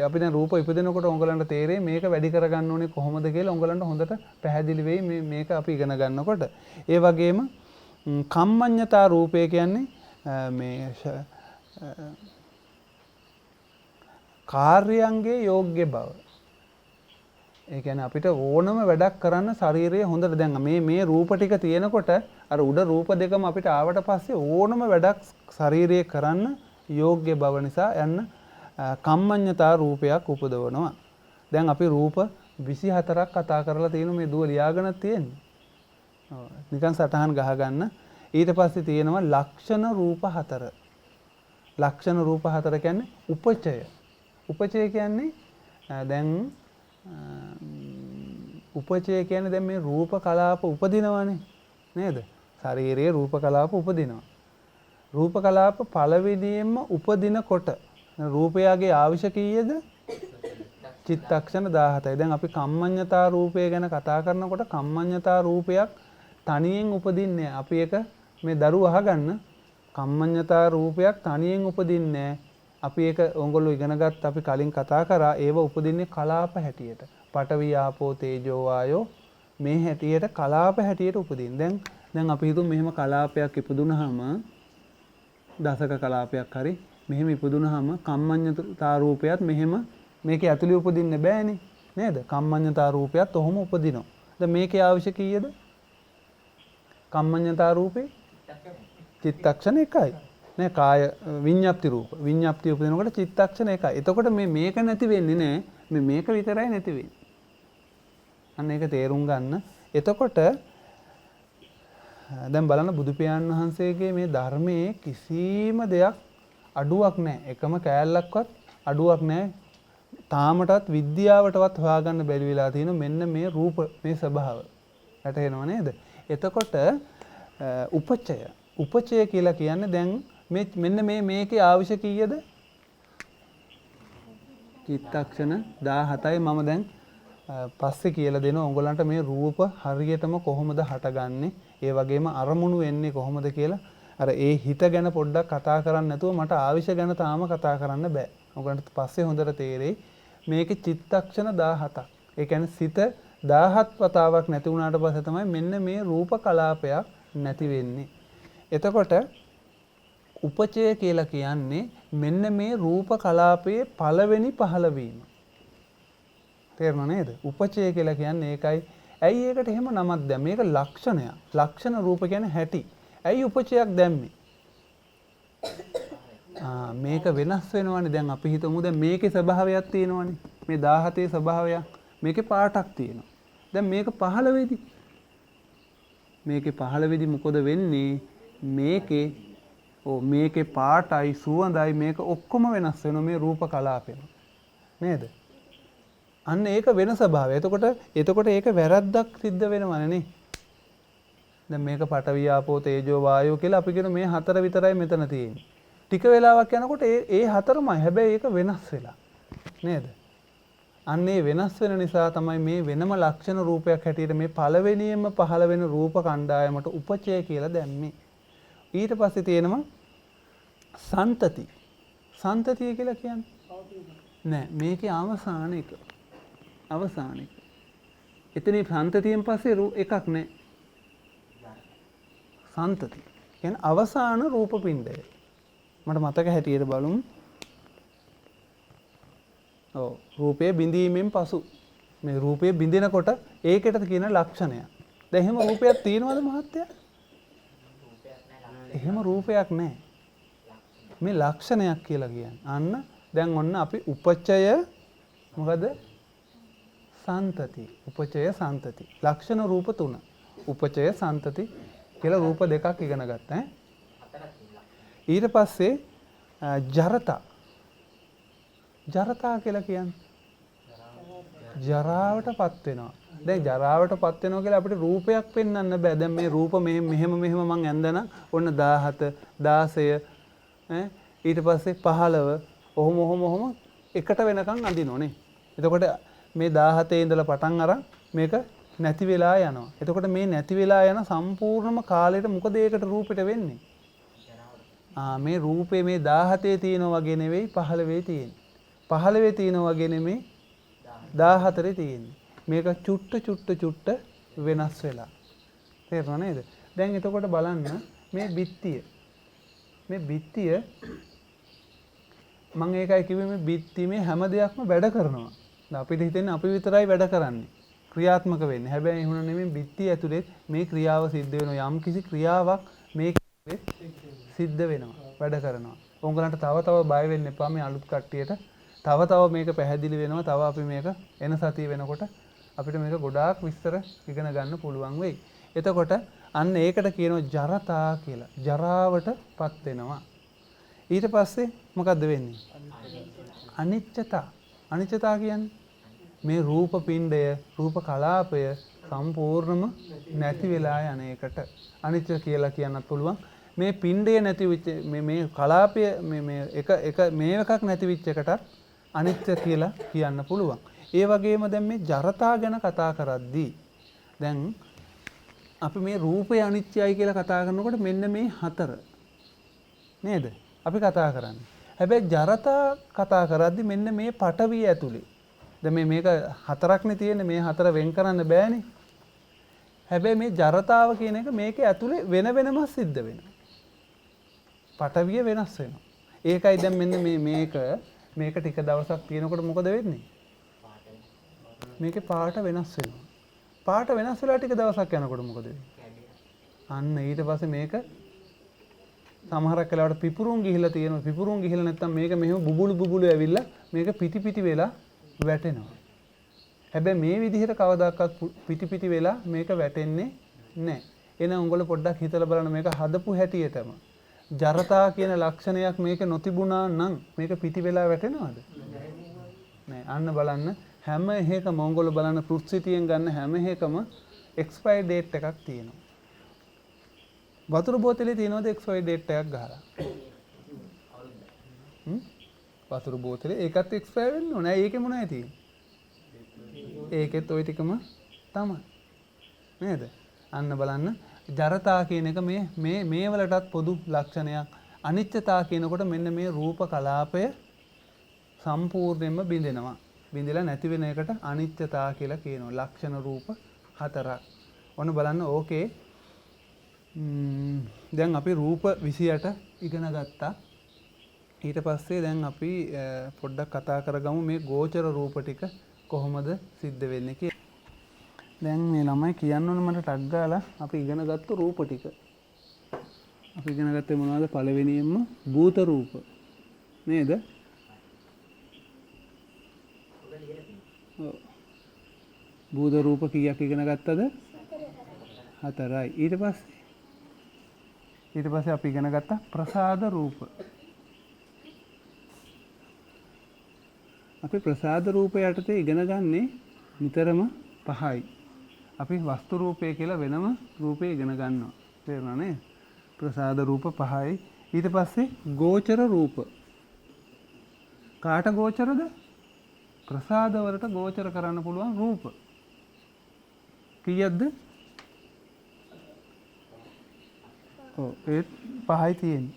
අපි දැන් රූප ඉපදෙනකොට උංගලන්ට තේරෙයි මේක වැඩි කරගන්න ඕනේ කොහොමද කියලා උංගලන්ට හොඳට පැහැදිලි වෙයි මේක අපි ඉගෙන ගන්නකොට. ඒ වගේම කම්මඤ්ඤතා රූපය කියන්නේ මේ කාර්යයන්ගේ යෝග්‍ය බව. ඒ කියන්නේ අපිට ඕනම වැඩක් කරන්න ශරීරය හොඳට දැන් මේ රූප ටික තියෙනකොට අර උඩ රූප දෙකම අපිට ආවට පස්සේ ඕනම වැඩක් ශරීරයේ කරන්න යෝග්‍ය බව නිසා යන්න කම්මඤ්ඤතා රූපයක් උපදවනවා. දැන් අපි රූප 24ක් කතා කරලා තියෙනවා මේ දුව ලියාගෙන තියෙන්නේ. නිකන් සටහන් ගහගන්න. ඊට පස්සේ තියෙනවා ලක්ෂණ රූප 4. ලක්ෂණ රූප 4 කියන්නේ උපචය. උපචය කියන්නේ දැන් උපචය කියන්නේ දැන් මේ රූප කලාප උපදිනවනේ නේද? ශරීරයේ රූප කලාප උපදිනවා. රූප කලාප පළවෙනියෙන්ම උපදිනකොට රූපයගේ ආවිෂ කීයද? චිත්තක්ෂණ 17යි. දැන් අපි කම්මඤ්ඤතා රූපය ගැන කතා කරනකොට කම්මඤ්ඤතා රූපයක් තනියෙන් උපදින්නේ නැහැ. අපි ඒක මේ දරුව අහගන්න කම්මඤ්ඤතා රූපයක් තනියෙන් උපදින්නේ නැහැ. අපි ඒක ඕගොල්ලෝ ඉගෙනගත්ත අපි කලින් කතා කරා ඒව උපදින්නේ කලාප හැටියට. පඨවි ආපෝ තේජෝ වායෝ මේ හැටියට කලාප හැටියට උපදින. දැන් අපි හිතමු මෙහෙම කලාපයක් ඉපදුනහම දසක කලාපයක් හරි මෙහෙම ඉපදුනහම කම්මඤ්ඤතා රූපයත් මෙහෙම මේකේ ඇතුළේ උපදින්න බෑනේ නේද? කම්මඤ්ඤතා රූපයත් ඔහොම උපදිනවා. දැන් මේකේ අවශ්‍ය කීයද? කම්මඤ්ඤතා රූපේ චිත්තක්ෂණ එකයි. නේ කාය විඤ්ඤාප්ති රූප. විඤ්ඤාප්ති උපදිනකොට චිත්තක්ෂණ එකයි. එතකොට මේක නැති වෙන්නේ නෑ. මේක විතරයි නැති වෙන්නේ. අන්න ඒක තේරුම් ගන්න. එතකොට දැන් බලන්න බුදු පියාණන් වහන්සේගේ මේ ධර්මයේ කිසිම දෙයක් අඩුවක් නැහැ. එකම කෑල්ලක්වත් අඩුවක් නැහැ. තාමටත් විද්‍යාවටවත් හොයාගන්න බැරි වෙලා තියෙන මෙන්න මේ රූප මේ ස්වභාව. වැටහෙනව නේද? එතකොට උපචය කියලා කියන්නේ දැන් මෙන්න මේකේ අවශ්‍ය කීයද? චිත්තක්ෂණ 17යි මම දැන් පස්සේ කියලා දෙනවා උඹලන්ට මේ රූප හරියටම කොහොමද හටගන්නේ ඒ වගේම අරමුණු වෙන්නේ කොහොමද කියලා අර ඒ හිත ගැන පොඩ්ඩක් කතා කරන්න නැතුව මට ආවිෂ ගැන තාම කතා කරන්න බෑ. උඹලන්ට පස්සේ හොඳට තේරෙයි මේකේ චිත්තක්ෂණ 17ක්. ඒ කියන්නේ සිත 17 වතාවක් නැති වුණාට පස්සේ තමයි මෙන්න මේ රූප කලාපයක් නැති වෙන්නේ. එතකොට උපචය කියලා කියන්නේ මෙන්න මේ රූප කලාපයේ පළවෙනි පහළවීම. තේරුණා නේද? උපචය කියලා කියන්නේ ඒකයි. ඇයි ඒකට එහෙම නමක් දැම්මේ? මේක ලක්ෂණයක්. ලක්ෂණ රූප කියන්නේ හැටි. ඇයි උපචයක් දැම්මේ? මේක වෙනස් වෙනවනේ. දැන් අපි හිතමු දැන් මේකේ ස්වභාවයක් තියෙනවනේ. මේ 17 ස්වභාවයක්. මේකේ පාටක් තියෙනවා. දැන් මේක 15 වෙදි. මේකේ 15 වෙදි මොකද වෙන්නේ? මේකේ පාටයි සුවඳයි මේක ඔක්කොම වෙනස් වෙනවා මේ රූප කලාපෙම. නේද? අන්න ඒක වෙන ස්වභාවය. එතකොට ඒක වැරද්දක් සිද්ධ වෙනවනේ නේ. දැන් මේක පඨවි ආපෝ තේජෝ වායෝ කියලා අපි කියන මේ හතර විතරයි මෙතන තියෙන්නේ. ටික වෙලාවක් යනකොට ඒ හතරමයි. හැබැයි ඒක වෙනස් වෙලා. නේද? අන්න ඒ වෙනස් වෙන නිසා තමයි මේ වෙනම ලක්ෂණ රූපයක් හැටියට මේ පළවෙනියෙන්ම පහළ වෙන රූප කණ්ඩායමට උපචය කියලා දැම්මේ. ඊට පස්සේ තියෙනවා සන්තති. සන්තතිය කියලා කියන්නේ නෑ මේකේ අවසාන එක. අවසාන එක. එතන සන්තතියෙන් පස්සේ එකක් නෑ. සන්තති කියන්නේ අවසාන රූප පිණ්ඩය. මට මතක හැටියට බලමු. ඔව් රූපයේ බිඳීමෙන් පසු මේ රූපයේ බිඳිනකොට ඒකට කියන ලක්ෂණය. දැන් එහෙම රූපයක් තියෙනවද මහත්තයා? එහෙම රූපයක් නැහැ. මේ ලක්ෂණයක් කියලා කියන්නේ. අන්න දැන් ඔන්න අපි උපචය මොකද? සන්තති. උපචය සන්තති. ලක්ෂණ රූප 3. උපචය සන්තති කියලා රූප දෙකක් ඉගෙන ගත්තා. ඊට පස්සේ ජරතා. ජරතා කියලා කියන්නේ ජරාවටපත් වෙනවා. දැන් ජරාවටපත් වෙනවා කියලා අපිට රූපයක් පෙන්වන්න බෑ. දැන් මේ රූප මෙහෙම මං ඇඳන ඔන්න 17 16 ඊට පස්සේ 15 ඔහොම එකට වෙනකන් අඳිනෝනේ. එතකොට මේ 17 ඉඳලා පටන් අරන් මේක නැති වෙලා යනවා. එතකොට මේ නැති වෙලා යන සම්පූර්ණම කාලෙට මොකද ඒකට රූපෙට වෙන්නේ? මේ රූපේ මේ 17 තියෙනා වගේ නෙවෙයි 15 තියෙන්නේ. 15 තියෙනා වගේ නෙමෙයි 14 තියෙන්නේ. මේක චුට්ට වෙනස් වෙලා. තේරුණා නේද? දැන් එතකොට බලන්න මේ බිත්තිය. මේ බිත්තිය මම ඒකයි කිව්වේ මේ බිත්ති මේ හැම දෙයක්ම වැඩ කරනවා. දැන් අපිට හිතෙන්නේ අපි විතරයි වැඩ කරන්නේ. ක්‍රියාත්මක වෙන්නේ. හැබැයි එහෙම නෙමෙයි බිත්තිය ඇතුලේ මේ ක්‍රියාව සිද්ධ වෙනවා. යම් කිසි ක්‍රියාවක් මේ සිද්ධ වෙනවා. වැඩ කරනවා. උංගලන්ට තව බය වෙන්න එපා මේ අලුත් කට්ටියට. තව මේක පැහැදිලි වෙනවා. තව අපි මේක එන සතිය වෙනකොට අපිට මේක ගොඩාක් විස්තර ඉගෙන ගන්න පුළුවන් වෙයි. එතකොට අන්න ඒකට කියනවා ජරතා කියලා. ජරාවටපත් වෙනවා. ඊට පස්සේ මොකද්ද වෙන්නේ? අනිච්චතා. අනිච්චතා කියන්නේ මේ රූප පිණ්ඩය, රූප කලාපය සම්පූර්ණම නැති වෙලා යන එකට අනිච්ච කියලා කියන්නත් පුළුවන්. මේ පිණ්ඩය නැති වෙච්ච මේ කලාපය මේ එකක් නැති වෙච්ච එකට අනිත්‍ය කියලා කියන්න පුළුවන්. ඒ වගේම දැන් මේ ජරතා ගැන කතා කරද්දී දැන් අපි මේ රූපය අනිත්‍යයි කියලා කතා කරනකොට මෙන්න මේ හතර නේද? අපි කතා කරන්නේ. හැබැයි ජරතා කතා කරද්දී මෙන්න මේ පටවිය ඇතුලේ. දැන් මේක හතරක්නේ තියෙන්නේ. මේ හතර වෙන් කරන්න බෑනේ. හැබැයි මේ ජරතාව කියන එක මේකේ ඇතුලේ වෙනම සිද්ධ වෙනවා. පටවිය වෙනස් වෙනවා. ඒකයි දැන් මෙන්න මේක ටික දවසක් තියෙනකොට මොකද වෙන්නේ? මේකේ පාට වෙනස් වෙනවා. පාට වෙනස් වෙලා ටික දවසක් යනකොට මොකද වෙන්නේ? අන්න ඊට පස්සේ මේක සමහරක් වෙලාවට පිපුරුම් ගිහිලා තියෙනවා. පිපුරුම් ගිහිලා නැත්තම් මේක මෙහෙම බුබුලු ඇවිල්ලා මේක පිටි වෙලා වැටෙනවා. හැබැයි මේ විදිහට කවදාකවත් පිටි වෙලා මේක වැටෙන්නේ නැහැ. එහෙනම් උඹලා පොඩ්ඩක් හිතලා බලන්න මේක හදපු හැටියටම ජරතා කියන ලක්ෂණයක් මේක නොතිබුණා නම් මේක පිටි වෙලා වැටෙනවද? නෑ. අන්න බලන්න හැම එකම උඹලා බලන්න පෘථිවියෙන් ගන්න හැම එකම එක්ස්පයර් ඩේට් එකක් තියෙනවා. වතුර බෝතලේ තියෙනවද එක්ස්පයර් ඩේට් එකක් ගහලා? වතුර බෝතලේ ඒකත් එක්ස්පයර් වෙන්න ඕනේ. ඒකේ මොනවද තියෙන්නේ? ඒකෙත් ওই ටිකම තමයි. නේද? අන්න බලන්න ජරතා කියන එක මේ වලටත් පොදු ලක්ෂණයක්. අනිත්‍යතා කියනකොට මෙන්න මේ රූප කලාපය සම්පූර්ණයෙන්ම බිඳෙනවා. බිඳිලා නැති වෙන එකට අනිත්‍යතා කියලා කියනවා. ලක්ෂණ රූප 4ක්. ඔන්න බලන්න ඕකේ දැන් අපි රූප 28 ඉගෙන ගත්තා. ඊට පස්සේ දැන් අපි පොඩ්ඩක් කතා කරගමු මේ ගෝචර රූප ටික කොහොමද සිද්ධ වෙන්නේ කියලා. දැන් මේ ළමයි කියන්න ඕන මට ටක් ගාලා අපි ඉගෙන ගත්ත රූප ටික. අපි ඉගෙන ගත්තේ මොනවද? පළවෙනියෙන්ම භූත රූප. නේද? ඔව්. භූත රූප කීයක් ඉගෙන ගත්තද? 4යි. ඊට පස්සේ අපි ඉගෙන ගත්තා ප්‍රසාද රූප. අපි ප්‍රසාද රූප යටතේ ඉගෙන ගන්නේ නිතරම 5යි. අපි වස්තු රූපය කියලා වෙනම රූපය ඉගෙන ගන්නවා. තේරුණා නේද? ප්‍රසාද රූප 5යි. ඊට පස්සේ ගෝචර රූප. කාට ගෝචරද? ප්‍රසාද වලට ගෝචර කරන්න පුළුවන් රූප. කීයක්ද? ඔව් ඒ 5යි තියෙන්නේ.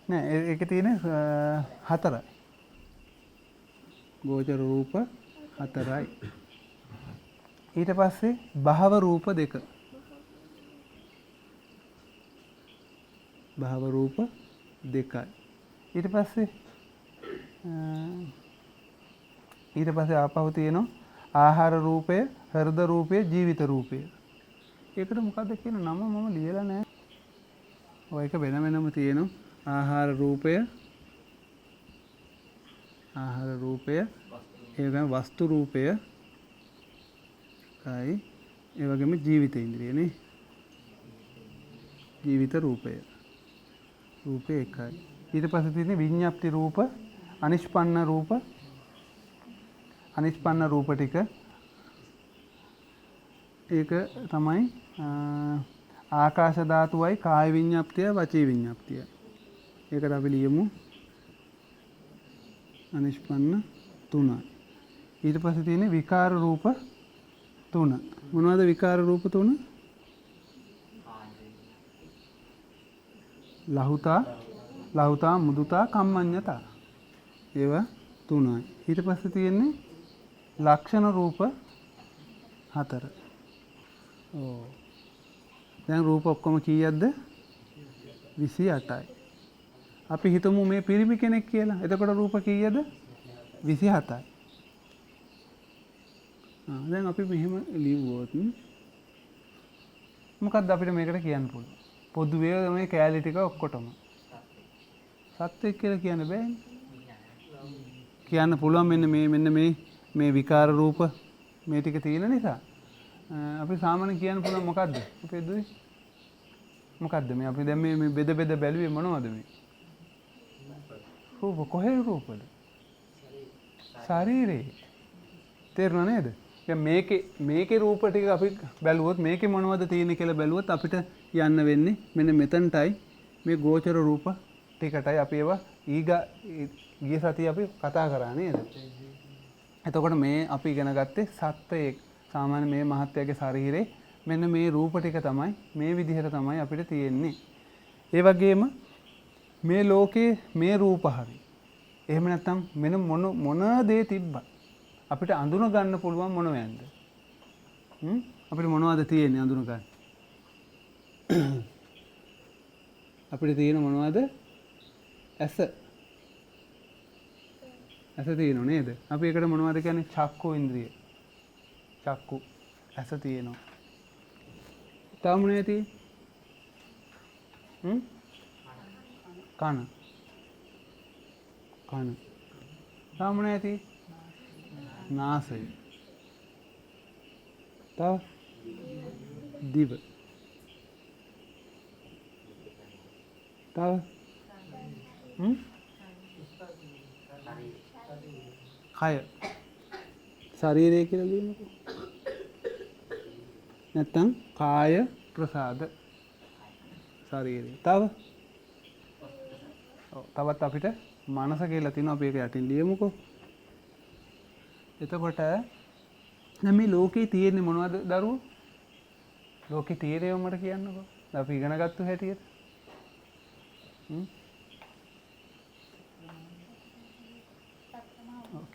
නෑ ඒකේ තියෙන්නේ 4යි. ගෝචර රූප 4යි. ඊට පස්සේ භව රූප 2. භව රූප 2යි. ඊට පස්සේ ආපහු තියෙනවා ආහාර රූපය, හෘද රූපය, ජීවිත රූපය. ඒකට මොකද්ද කියන නම මම ලියලා නැහැ. ඔය එක වෙනම තියෙනවා. ආහාර රූපය, ඒ වගේම වස්තු රූපය, ඒ වගේම ජීවිත ඉන්ද්‍රිය නේ. ජීවිත රූපය. රූපය එකයි. ඊට පස්සේ තියෙන්නේ විඤ්ඤාප්ති රූප, අනිෂ්පන්න රූප. අනිෂ්පන්න රූප ටික ඒක තමයි ආකාශ ධාතුවයි කාය විඤ්ඤාප්තිය, වචී විඤ්ඤාප්තිය. ඒකට අපි ලියමු අනිෂ්පන්න 3යි. ඊට පස්සේ තියෙන්නේ විකාර රූප 3. මොනවද විකාර රූප 3? ලහුතා, මුදුතා, කම්මඤ්ඤතා. ඒවා 3යි. ඊට පස්සේ තියෙන්නේ ලක්ෂණ රූප 4. ඕ. දැන් රූප ඔක්කොම කීයක්ද? 28යි. අපි හිතමු මේ පිරිමි කෙනෙක් කියලා. එතකොට රූප කීයද? 27යි. දැන් අපි මෙහෙම ලියුවොත් මොකක්ද අපිට මේකට කියන්න පුළුවන්? පොදුවේ මේ කැලේ ටික ඔක්කොටම සත්‍යයක් කියලා කියන්න බෑනේ. කියන්න පුළුවන් මෙන්න මේ විකාර රූප මේ ටික තියෙන නිසා අපි සාමාන්‍ය කියන්න පුළුවන් මොකද්ද? අපේ දුයි මොකද්ද මේ අපි දැන් මේ බෙද බැලුවේ මොනවද මේ? රූප කොහේ රූපද? ශරීරේ. තේරුණා නේද? දැන් මේකේ රූප ටික අපි බැලුවොත් මේකේ මොනවද තියෙන්නේ කියලා බැලුවොත් අපිට යන්න වෙන්නේ මෙන්න මෙතනටයි මේ ගෝචර රූප ටිකටයි අපි ඒවා ගිය සතියේ අපි කතා කරා නේද? එතකොට මේ අපි ඉගෙන ගත්තේ සත්වයේ සාමාන්‍ය මේ මහත්යගේ ශරීරේ මෙන්න මේ රූප ටික තමයි මේ විදිහට තමයි අපිට තියෙන්නේ. ඒ වගේම මේ ලෝකේ මේ රූප හරි. එහෙම නැත්නම් මෙන්න මොන දේ තිබ්බත් අපිට අඳුන ගන්න පුළුවන් මොනවද? අපිට මොනවද තියෙන්නේ අඳුන ගන්න? අපිට තියෙන මොනවද? ඇස. ඇස තියෙනව නේද? අපි ඒකට මොනවද කියන්නේ? චක්කු ඉන්ද්‍රිය. චක්කු ඇස තියෙනවා. තව මොනවද තියෙන්නේ? කන. තව මොනවද තියෙන්නේ? නාසය. තව දිව. තව කය. ශරීරය කියලා ලියමුකෝ. නැත්තම් කාය ප්‍රසාද ශරීරය. තවත් අපිට මනස කියලා තියෙනවා අපි ඒක යටින් ලියමුකෝ. එතකොට දැන් මේ ලෝකේ තියෙන්නේ මොනවද දරුවෝ? ලෝකේ තියෙන්නේ මට කියන්නකෝ. අපි ඉගෙන ගත්ත හැටියට.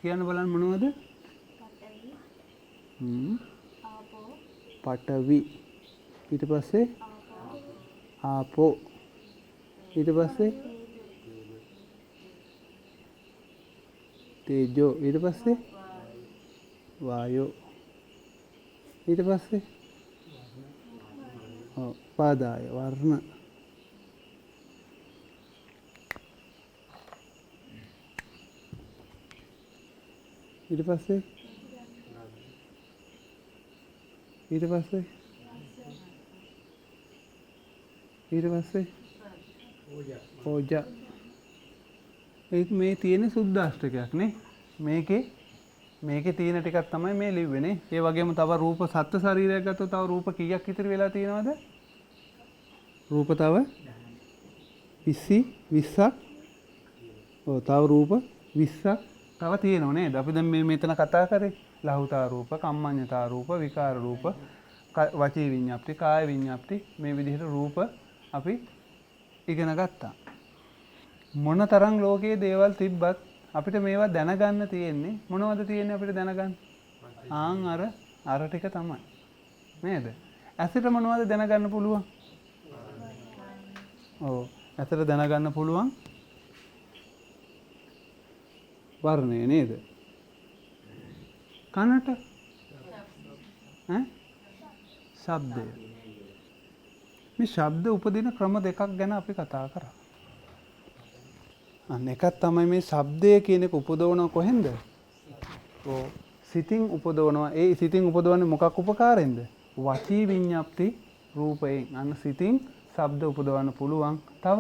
කියන්න බලන්න මොනවද? පඨවි. ඊට පස්සේ ආපෝ. ඊට පස්සේ තේජෝ. ඊට පස්සේ වායෝ. ඊට පස්සේ පාදාය වර්ණ. ඊට පස්සේ ඊට පස්සේ ඕජා. ඒක මේ තියෙන සුද්දාෂ්ටකයක් නේ. මේකේ තියෙන ටිකක් තමයි මේ ලිව්වේ. ඒ වගේම තව රූප සත්ත්ව ශරීරයක් ගත්තොත් තව රූප කීයක් ඉතිරි වෙලා තියෙනවද? රූප තව 20ක්. ඔව් තව රූප 20ක් තව තියෙනව නේද? අපි දැන් මේ මෙතන කතා කරේ ලහුතා රූප, කම්මඤ්ඤතා රූප, විකාර රූප, වචී විඤ්ඤාප්ති, කාය විඤ්ඤාප්ති මේ විදිහට රූප අපි ඉගෙන ගත්තා. මොන තරම් ලෝකයේ දේවල් තිබ්බත් අපිට මේවා දැනගන්න තියෙන්නේ මොනවද තියෙන්නේ අපිට දැනගන්න? අර ටික තමයි. නේද? ඇසට මොනවද දැනගන්න පුළුවන්? ඔව් ඇසට දැනගන්න පුළුවන් වර්ණය නේද? කනට ශබ්දය. මේ ශබ්ද උපදින ක්‍රම දෙකක් ගැන අපි කතා කරා. අන්න එකක් තමයි මේ ශබ්දය කියන එක උපදවන කොහෙන්ද? ඔව් සිතින් උපදවනවා. ඒ සිතින් උපදවන්නේ මොකක් උපකාරයෙන්ද? වචී විඤ්ඤාප්ති රූපයෙන්. අන්න සිතින් ශබ්ද උපදවන්න පුළුවන්. තව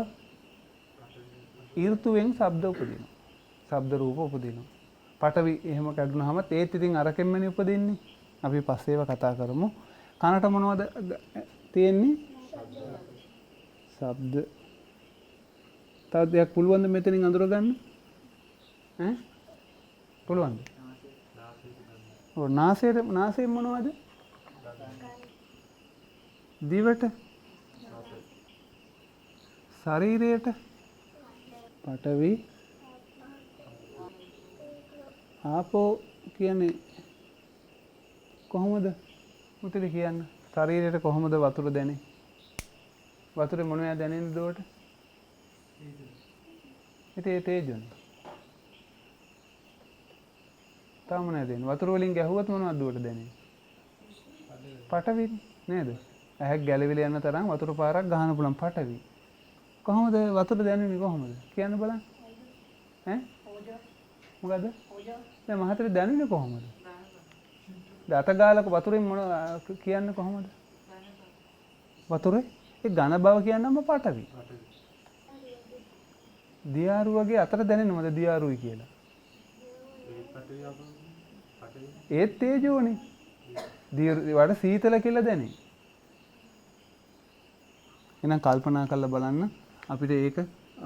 ඍතුවෙන් ශබ්ද උපදිනවා. ශබ්ද රූප උපදිනවා. පඨවි එහෙම කැඩුනහම ඒත් ඉතින් අරකෙන්මනේ උපදින්නේ. අපි පස්සේව කතා කරමු. කනට මොනවද තියෙන්නේ? ශබ්ද. තව දෙයක් පුළුවන්ද මෙතනින් අඳුරගන්න? පුළුවන්ද? ඔව් නාසයෙන් මොනවද? දිවට? ශරීරයට? පඨවි ආපෝ කියන්නේ කොහොමද? මුතලි කියන්න. ශරීරයට කොහොමද වතුර දැනෙන්නේ? වතුරේ මොනවද දැනෙන්නේ දුවට? ඒ තේජොනේ. තාම නෑ දැනෙන්නේ. වතුර වලින් ගැහුවත් මොනවද දුවට දැනෙන්නේ? පඨවි නේද? ඇහක් ගැලවිලා යන තරම් වතුර පාරක් ගහන්න පුළුවන් පඨවි. කොහොමද වතුර දැනෙන්නේ කොහොමද? කියන්න බලන්න. මොකද? දැන් මහතට දැනෙන්නේ කොහොමද? දත ගාලක වතුරෙන් මොන කියන්නේ කොහොමද? වතුරේ ඒ ඝන බව කියනම පඨවි. දියාරු වගේ අතර දැනෙනවද දියාරුයි කියලා? ඒත් තේජෝනේ. දියාරු වඩා සීතල කියලා දැනේ. එහෙනම් කල්පනා කරලා බලන්න අපිට ඒක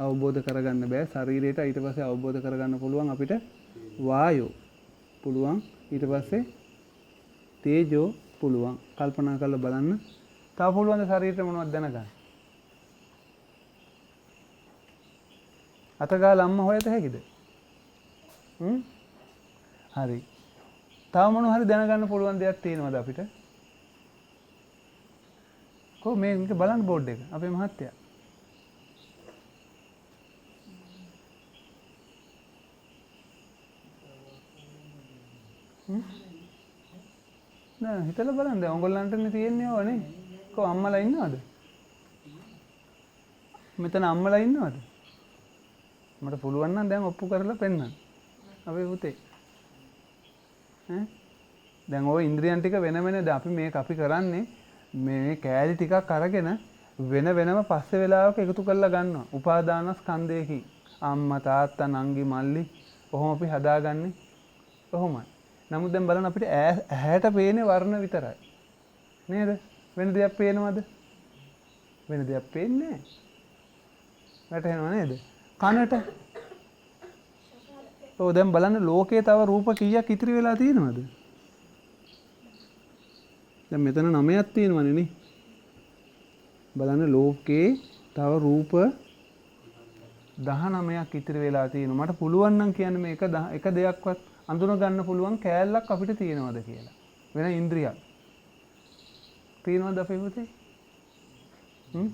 අවබෝධ කරගන්න බෑ ශරීරයට. ඊට පස්සේ අවබෝධ කරගන්න පුළුවන් අපිට වායෝ පුළුවන්. ඊට පස්සේ තේජෝ පුළුවන්. කල්පනා කරලා බලන්න. තව පුළුවන් ද ශරීරයට මොනවද දැනගන්න? අතගාලා අම්මා හොයත හැකිද? හරි. තව මොන හරි දැනගන්න පුළුවන් දෙයක් තියෙනවද අපිට? කොහොම මේක බලන්න බෝඩ් එක. අපේ මහත්තයා. නෑ හිතලා බලන්න. දැන් ඔයගොල්ලන්ටනේ තියෙන්නේ ඕනේ. කො අම්මලා ඉන්නවද? මෙතන අම්මලා ඉන්නවද? මට පුළුවන් නම් දැන් ඔප්පු කරලා පෙන්නන්න. අපේ පුතේ. දැන් ওই ඉන්ද්‍රියන් ටික වෙන වෙනද අපි මේක අපි කරන්නේ මේ කෑලි ටිකක් අරගෙන වෙන වෙනම පස්සේ වෙලාවක එකතු කරලා ගන්නවා. උපාදාන ස්කන්ධයකින් අම්මා තාත්තා නංගි මල්ලි කොහොම අපි හදාගන්නේ? කොහොමයි. නමුත් දැන් බලන්න අපිට ඇහැට පේන්නේ වර්ණ විතරයි. නේද? වෙන දෙයක් පේනවද? වෙන දෙයක් පේන්නේ නැහැ. වැටහෙනව නේද? කනට ඔව් දැන් බලන්න ලෝකේ තව රූප කීයක් ඉතිරි වෙලා තියෙනවද? දැන් මෙතන 9ක් තියෙනවනේ නේ. බලන්න ලෝකේ තව රූප 19ක් ඉතිරි වෙලා තියෙනවා. මට පුළුවන් නම් කියන්න මේ එක දෙයක්වත් අඳුන ගන්න පුළුවන් කෑල්ලක් අපිට තියෙනවද කියලා. වෙන ඉන්ද්‍රියක්. තියෙනවද අපේ පුතේ?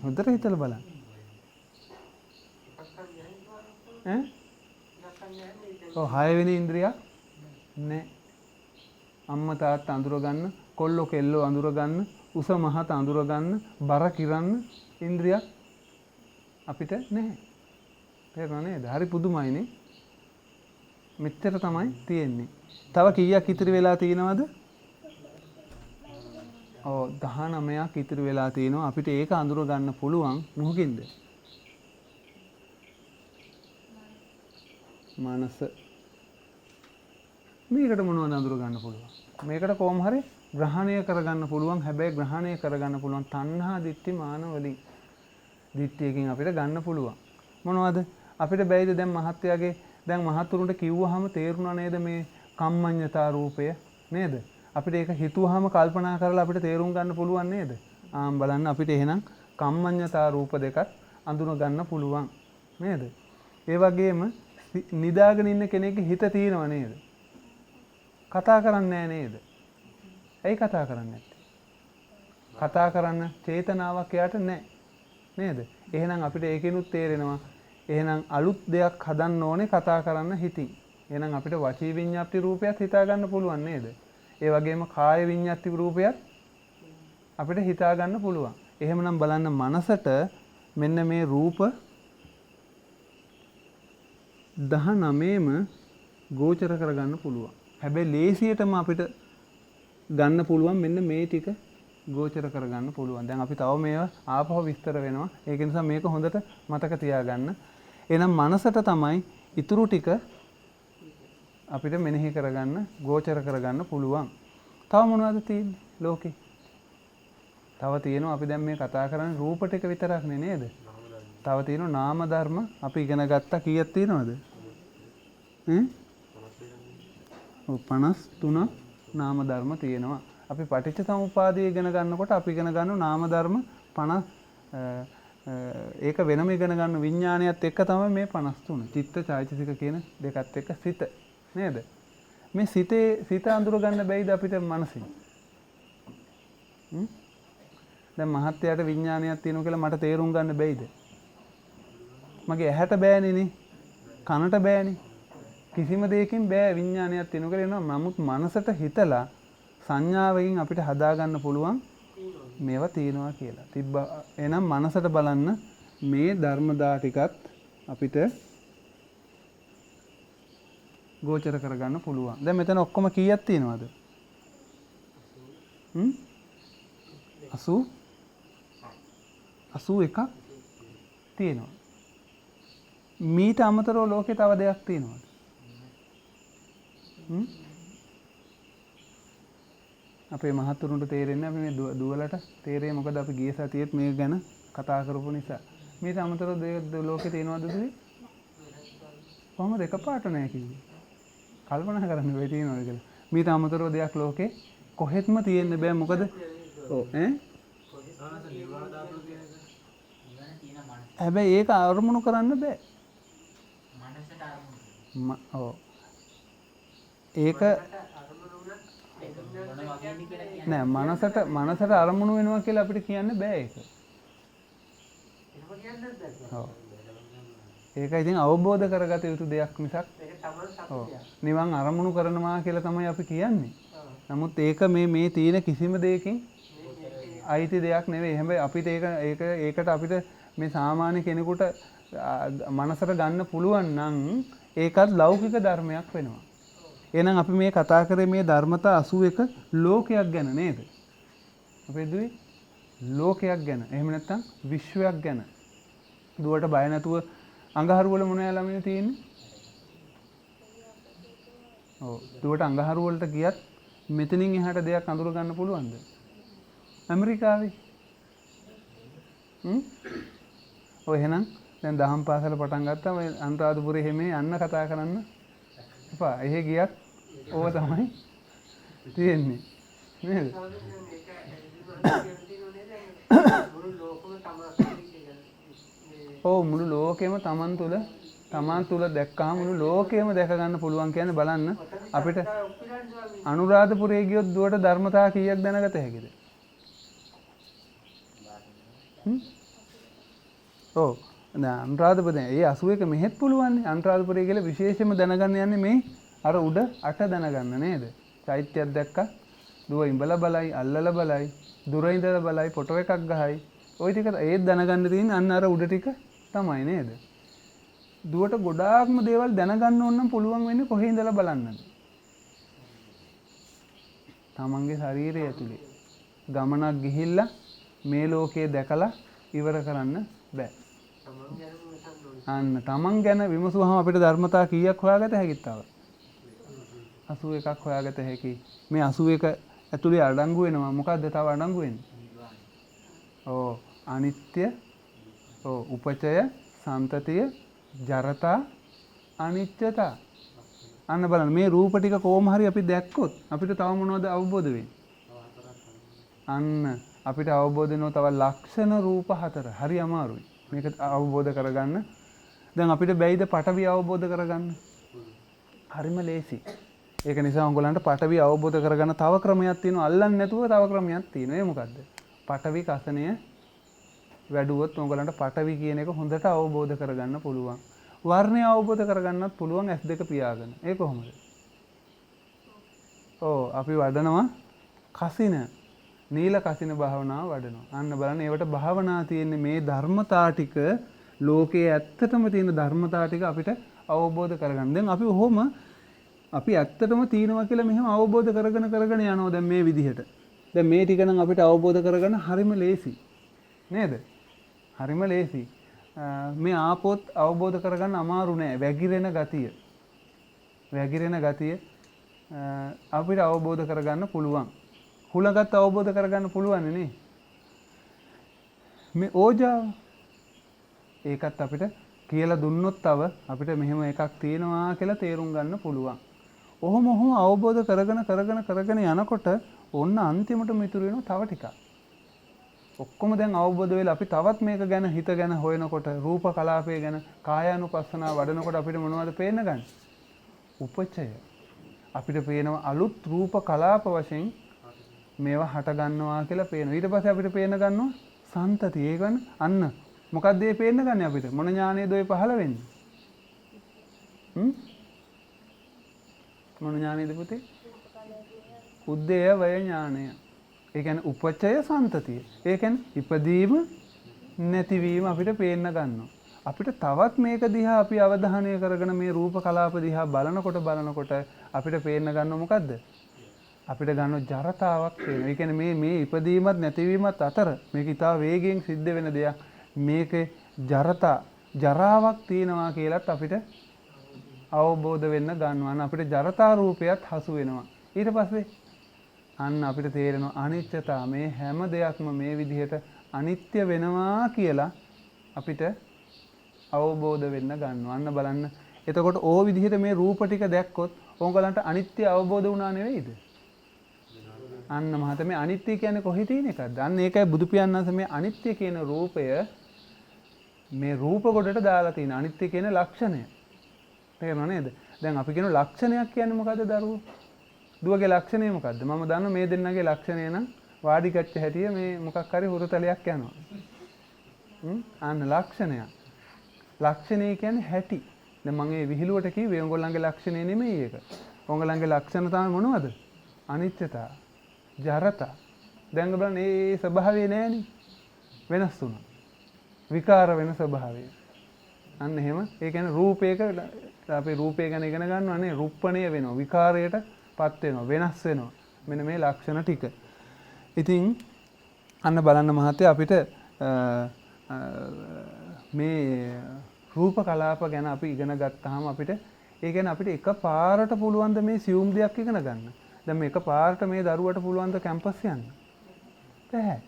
හොඳට හිතලා බලන්න. ඈ? ඔව් 6 වෙනි ඉන්ද්‍රියක් නෑ. අම්මා තාත්තා අඳුර ගන්න, කොල්ලෝ කෙල්ලෝ අඳුර ගන්න, උස මහත අඳුර ගන්න, බර කිරන්න ඉන්ද්‍රියක් අපිට නැහැ. තේරුණා නේද? හරි පුදුමයිනේ. මෙච්චර තමයි තියෙන්නේ. තව කීයක් ඉතිරි වෙලා තියෙනවද? ඔව් 19ක් ඉතිරි වෙලා තියෙනවා. අපිට ඒක අඳුර ගන්න පුළුවන් මොකකින්ද? මනස. මේකට මොනවද අඳුර ගන්න පුළුවන්? මේකට කොහොම හරි ග්‍රහණය කරගන්න පුළුවන්. හැබැයි ග්‍රහණය කරගන්න පුළුවන් තණ්හා දිට්ඨි මාන වලින්. දිට්ඨියකින් අපිට ගන්න පුළුවන්. මොනවද? අපිට බැයිද දැන් මහත්යාගේ දැන් මහතුරුන්ට කිව්වහම තේරුණා නේද මේ කම්මඤ්ඤතා රූපය නේද? අපිට ඒක හිතුවහම කල්පනා කරලා අපිට තේරුම් ගන්න පුළුවන් නේද? බලන්න අපිට එහෙනම් කම්මඤ්ඤතා රූප දෙකක් අඳුන ගන්න පුළුවන් නේද? ඒ වගේම නිදාගෙන ඉන්න කෙනෙක්ගේ හිත තියෙනව නේද? කතා කරන්නේ නේද? ඇයි කතා කරන්නේ නැත්තේ? කතා කරන්න චේතනාවක් එයාට නැහැ නේද? එහෙනම් අපිට ඒකෙනුත් තේරෙනවා එහෙනම් අලුත් දෙයක් හදන්න ඕනේ කතා කරන්න හිතින්. එහෙනම් අපිට වචී විඤ්ඤාති රූපයත් හිතා ගන්න පුළුවන් නේද? ඒ වගේම කාය විඤ්ඤාති රූපයත් අපිට හිතා ගන්න පුළුවන්. එහෙමනම් බලන්න මනසට මෙන්න මේ රූප 19ම ගෝචර කරගන්න පුළුවන්. හැබැයි ලේසියටම අපිට ගන්න පුළුවන් මෙන්න මේ ටික ගෝචර කරගන්න පුළුවන්. දැන් අපි තව මේවා ආපහු විස්තර වෙනවා. ඒක නිසා මේක හොඳට මතක තියාගන්න. එහෙනම් මනසට තමයි ඊතුරු ටික අපිට මෙනෙහි කරගන්න, ගෝචර කරගන්න පුළුවන්. තව මොනවද තියෙන්නේ ලෝකේ? තව තියෙනවා අපි දැන් මේ කතා කරන්නේ රූප ටික විතරක් නේද? තව තියෙනවා නාම ධර්ම අපි ඉගෙන ගත්තා කීයක් තියෙනවද? 53 නාම ධර්ම තියෙනවා. අපි පටිච්ච සමුප්පාදය ඉගෙන ගන්නකොට අපි ඉගෙන ගන්න නාම ධර්ම 50 ඒක වෙනම ඉගෙන ගන්න විඥානයත් එක්ක තමයි මේ 53. චිත්ත චෛතසික කියන දෙකත් එක්ක සිත නේද? මේ සිත අඳුර ගන්න බැයිද අපිට මනසින්? දැන් මහත්යට විඥානයක් තියෙනවා කියලා මට තේරුම් ගන්න බැයිද? මගේ ඇහැට බෑනේ නේ. කනට බෑනේ. කිසිම දෙයකින් බෑ විඥානයක් තියෙනවා කියලා එනවා. නමුත් මනසට හිතලා සංඥාවකින් අපිට හදා ගන්න පුළුවන් මේවා තියෙනවා කියලා. එහෙනම් මනසට බලන්න මේ ධර්මදා ටිකත් අපිට ගෝචර කරගන්න පුළුවන්. දැන් මෙතන ඔක්කොම කීයක් තියෙනවද? 81ක් තියෙනවා. මීට අමතරව ලෝකේ තව දෙයක් තියෙනවද? අපේ මහතුරුන්ට තේරෙන්නේ අපි මේ දුවලට තේරෙන්නේ මොකද අපි ගිය සතියේත් මේක ගැන කතා කරපු නිසා. මීට අමතරව ලෝකේ තියෙනවද දුවේ? කොහොමද එකපාරට නැහැ කිව්වේ? කල්පනා කරන්න වෙයි තියෙනවද කියලා. මීට අමතරව දෙයක් ලෝකේ කොහෙත්ම තියෙන්න බෑ මොකද? ඔව් හැබැයි ඒක අරමුණු කරන්න බෑ. ඔව් ඒක නෑ මනසට අරමුණු වෙනවා කියලා අපිට කියන්න බෑ ඒක. ඔව් ඒක ඉතින් අවබෝධ කරගත යුතු දෙයක් මිසක් ඔව් නිවන් අරමුණු කරනවා කියලා තමයි අපි කියන්නේ. නමුත් ඒක මේ තියෙන කිසිම දෙයකින් අයිති දෙයක් නෙවෙයි. හැබැයි අපිට ඒකට අපිට මේ සාමාන්‍ය කෙනෙකුට මනසට ගන්න පුළුවන් නම් ඒකත් ලෞකික ධර්මයක් වෙනවා. එහෙනම් අපි මේ කතා කරේ මේ ධර්මතා 81 ලෝකයක් ගැන නේද? අපේ දුවේ ලෝකයක් ගැන. එහෙම නැත්නම් විශ්වයක් ගැන. දුවට බය නැතුව අඟහරු වල මොනවා ළමයි තියෙන්නේ? ඔව් දුවට අඟහරු වලට ගියත් මෙතනින් එහාට දෙයක් අඳුර ගන්න පුළුවන්ද? ඇමරිකාවේ. ඔය එහෙනම් දැන් දහම් පාසල පටන් ගත්තාම අනුරාධපුරේ හැමේ යන්න කතා කරන්න එපා. එහෙ ගියත් ඕව තමයි තියෙන්නේ. නේද? ඔව් මුළු ලෝකෙම තමන් තුළ දැක්කම මුළු ලෝකෙම දැක ගන්න පුළුවන් කියන්නේ බලන්න අපිට අනුරාධපුරේ ගියොත් දුවට ධර්මතා කීයක් දැනගත හැකිද? ඔව් අනුරාධපුරේ ඒ 81 මෙහෙත් පුළුවන් නේ. අනුරාධපුරේ කියලා විශේෂයෙන්ම දැනගන්න යන්නේ මේ අර උඩ අට දැනගන්න නේද? චෛත්‍යයක් දැක්කා දුව ඉඹලා බලයි අල්ලලා බලයි දුර ඉඳලා බලයි ෆොටෝ එකක් ගහයි ওই ටික ඒත් දැනගන්න තියෙන්නේ අන්න අර උඩ ටික තමයි නේද? දුවට ගොඩාක්ම දේවල් දැනගන්න ඕන නම් පුළුවන් වෙන්නේ කොහේ ඉඳලා බලන්නද? තමන්ගේ ශරීරය ඇතුලේ ගමනක් ගිහිල්ලා මේ ලෝකේ දැකලා ඉවර කරන්න බෑ. අන්න තමන් ගැන විමසුවහම අපිට ධර්මතා කීයක් හොයාගත හැකිද තව? 81ක් හොයාගත හැකි. මේ 81 ඇතුලේ අඩංගු වෙනවා. මොකද්ද තව අඩංගු වෙන්නේ? ඕ අනිත්‍ය, උපචය, සන්තතිය, ජරතා, අනිත්‍යතා. අන්න බලන්න මේ රූප ටික කොහොම හරි අපි දැක්කොත් අපිට තව මොනවද අවබෝධ වෙන්නේ? අන්න අපිට අවබෝධ වෙනවා තව ලක්ෂණ රූප 4. හරි අමාරුයි. මේක අවබෝධ කරගන්න. දැන් අපිට බැයිද පටවි අවබෝධ කරගන්න? හරිම ලේසි. ඒක නිසා ඔයගොල්ලන්ට පටවි අවබෝධ කරගන්න තව ක්‍රමයක් තියෙනවා. අල්ලන්නේ නැතුව තව ක්‍රමයක් තියෙනවා. ඒ මොකද්ද? පටවි කසණය වැඩුවොත් ඔයගොල්ලන්ට පටවි කියන එක හොඳට අවබෝධ කරගන්න පුළුවන්. වර්ණය අවබෝධ කරගන්නත් පුළුවන් S2 පියාගෙන. ඒ කොහොමද? අපි වඩනවා කසින නීල කසින භාවනාව වඩනවා. අන්න බලන්න ඒවට භාවනා තියෙන්නේ මේ ධර්මතා ටික ලෝකයේ ඇත්තටම තියෙන ධර්මතා ටික අපිට අවබෝධ කරගන්න. දැන් අපි ඔහොම අපි ඇත්තටම තියෙනවා කියලා මෙහෙම අවබෝධ කරගෙන යනවා දැන් මේ විදිහට. දැන් මේ ටික නම් අපිට අවබෝධ කරගන්න හරිම ලේසි. නේද? හරිම ලේසි. මේ ආපොත් අවබෝධ කරගන්න අමාරු නෑ. වැగిරෙන ගතිය අපිට අවබෝධ කරගන්න පුළුවන්. හුලගත් අවබෝධ කරගන්න පුළුවන් නේ. මේ ඕජාව ඒකත් අපිට කියලා දුන්නොත් තව අපිට මෙහෙම එකක් තියෙනවා කියලා තේරුම් ගන්න පුළුවන්. ඔහොම අවබෝධ කරගෙන යනකොට ඔන්න අන්තිමට මිතුරු වෙනවා තව ටිකක්. ඔක්කොම දැන් අවබෝධ වෙලා අපි තවත් මේක ගැන හිත ගැන හොයනකොට රූප කලාපය ගැන කායානුපස්සනාව වඩනකොට අපිට මොනවද පේන්න ගන්නේ? උපචය. අපිට පේනවා අලුත් රූප කලාප වශයෙන් මේවා හට ගන්නවා කියලා පේනවා. ඊට පස්සේ අපිට පේන ගන්නවා සන්තතිය. ඒ කියන්නේ අන්න මොකක්ද මේ පේන්න ගන්නේ අපිට? මොන ඥානයේද ඔය පහළ වෙන්නේ? මොන ඥානයේද පුතේ? උද්දේය වය ඥානය. ඒ කියන්නේ උපචය සන්තතිය. ඒ කියන්නේ ඉපදීම නැතිවීම අපිට පේන්න ගන්නවා. අපිට තවත් මේක දිහා අපි අවධානය කරගෙන මේ රූප කලාප දිහා බලනකොට අපිට පේන්න ගන්නව මොකද්ද? අපිට ගන්න ජරතාවක් තියෙනවා. ඒ කියන්නේ මේ ඉපදීමත් නැතිවීමත් අතර මේක ඉතා වේගයෙන් සිද්ධ වෙන දෙයක්. මේකේ ජරාවක් තියෙනවා කියලත් අපිට අවබෝධ වෙන්න ගන්නවා. අපිට ජරතා රූපයත් හසු වෙනවා. ඊට පස්සේ අන්න අපිට තේරෙනවා අනිත්‍යතා. මේ හැම දෙයක්ම මේ විදිහට අනිත්‍ය වෙනවා කියලා අපිට අවබෝධ වෙන්න ගන්නවා. අන්න බලන්න. එතකොට ඕ විදිහට මේ රූප ටික දැක්කොත් ඕගලන්ට අනිත්‍ය අවබෝධ වුණා නෙවෙයිද? අන්න මහත මේ අනිත්‍ය කියන්නේ කොහේ තියෙන එකක්ද? අන්න ඒකයි බුදු පියාණන් වහන්සේ මේ අනිත්‍ය කියන රූපය මේ රූප කොටට දාලා තියෙන අනිත්‍ය කියන ලක්ෂණය. තේරෙනව නේද? දැන් අපි කියන ලක්ෂණයක් කියන්නේ මොකද්ද දරුවෝ? දුවගේ ලක්ෂණය මොකද්ද? මම දන්නවා මේ දෙන්නගේ ලක්ෂණය නම් වාඩි කච්ච හැටිය මේ මොකක් හරි හුරුතලයක් යනවා. අන්න ලක්ෂණයක්. ලක්ෂණය කියන්නේ හැටි. දැන් මම මේ විහිළුවට කිව්වේ ඔයගොල්ලන්ගේ ලක්ෂණය නෙමෙයි ඒක. ඔයගොල්ලන්ගේ ලක්ෂණ තමයි මොනවද? අනිත්‍යතාව. ජරතා. දැන් බලන්න මේ ස්වභාවය නෑනේ. වෙනස් වුණා. විකාර වෙන ස්වභාවය. අන්න එහෙම. ඒ කියන්නේ රූපයක අපි රූපය ගැන ඉගෙන ගන්නවා නේ. රුප්පණය වෙනවා. විකාරයටපත් වෙනවා. වෙනස් වෙනවා. මෙන්න මේ ලක්ෂණ ටික. ඉතින් අන්න බලන්න මහත්තයා අපිට මේ රූප කලාප ගැන අපි ඉගෙන ගත්තාම අපිට ඒ කියන්නේ අපිට එකපාරට පුළුවන් ද මේ සියුම් දෙයක් ඉගෙන ගන්න. දැන් මේ එකපාරට මේ දරුවට පුළුවන් ද කැම්පස් යන්න? බැහැ.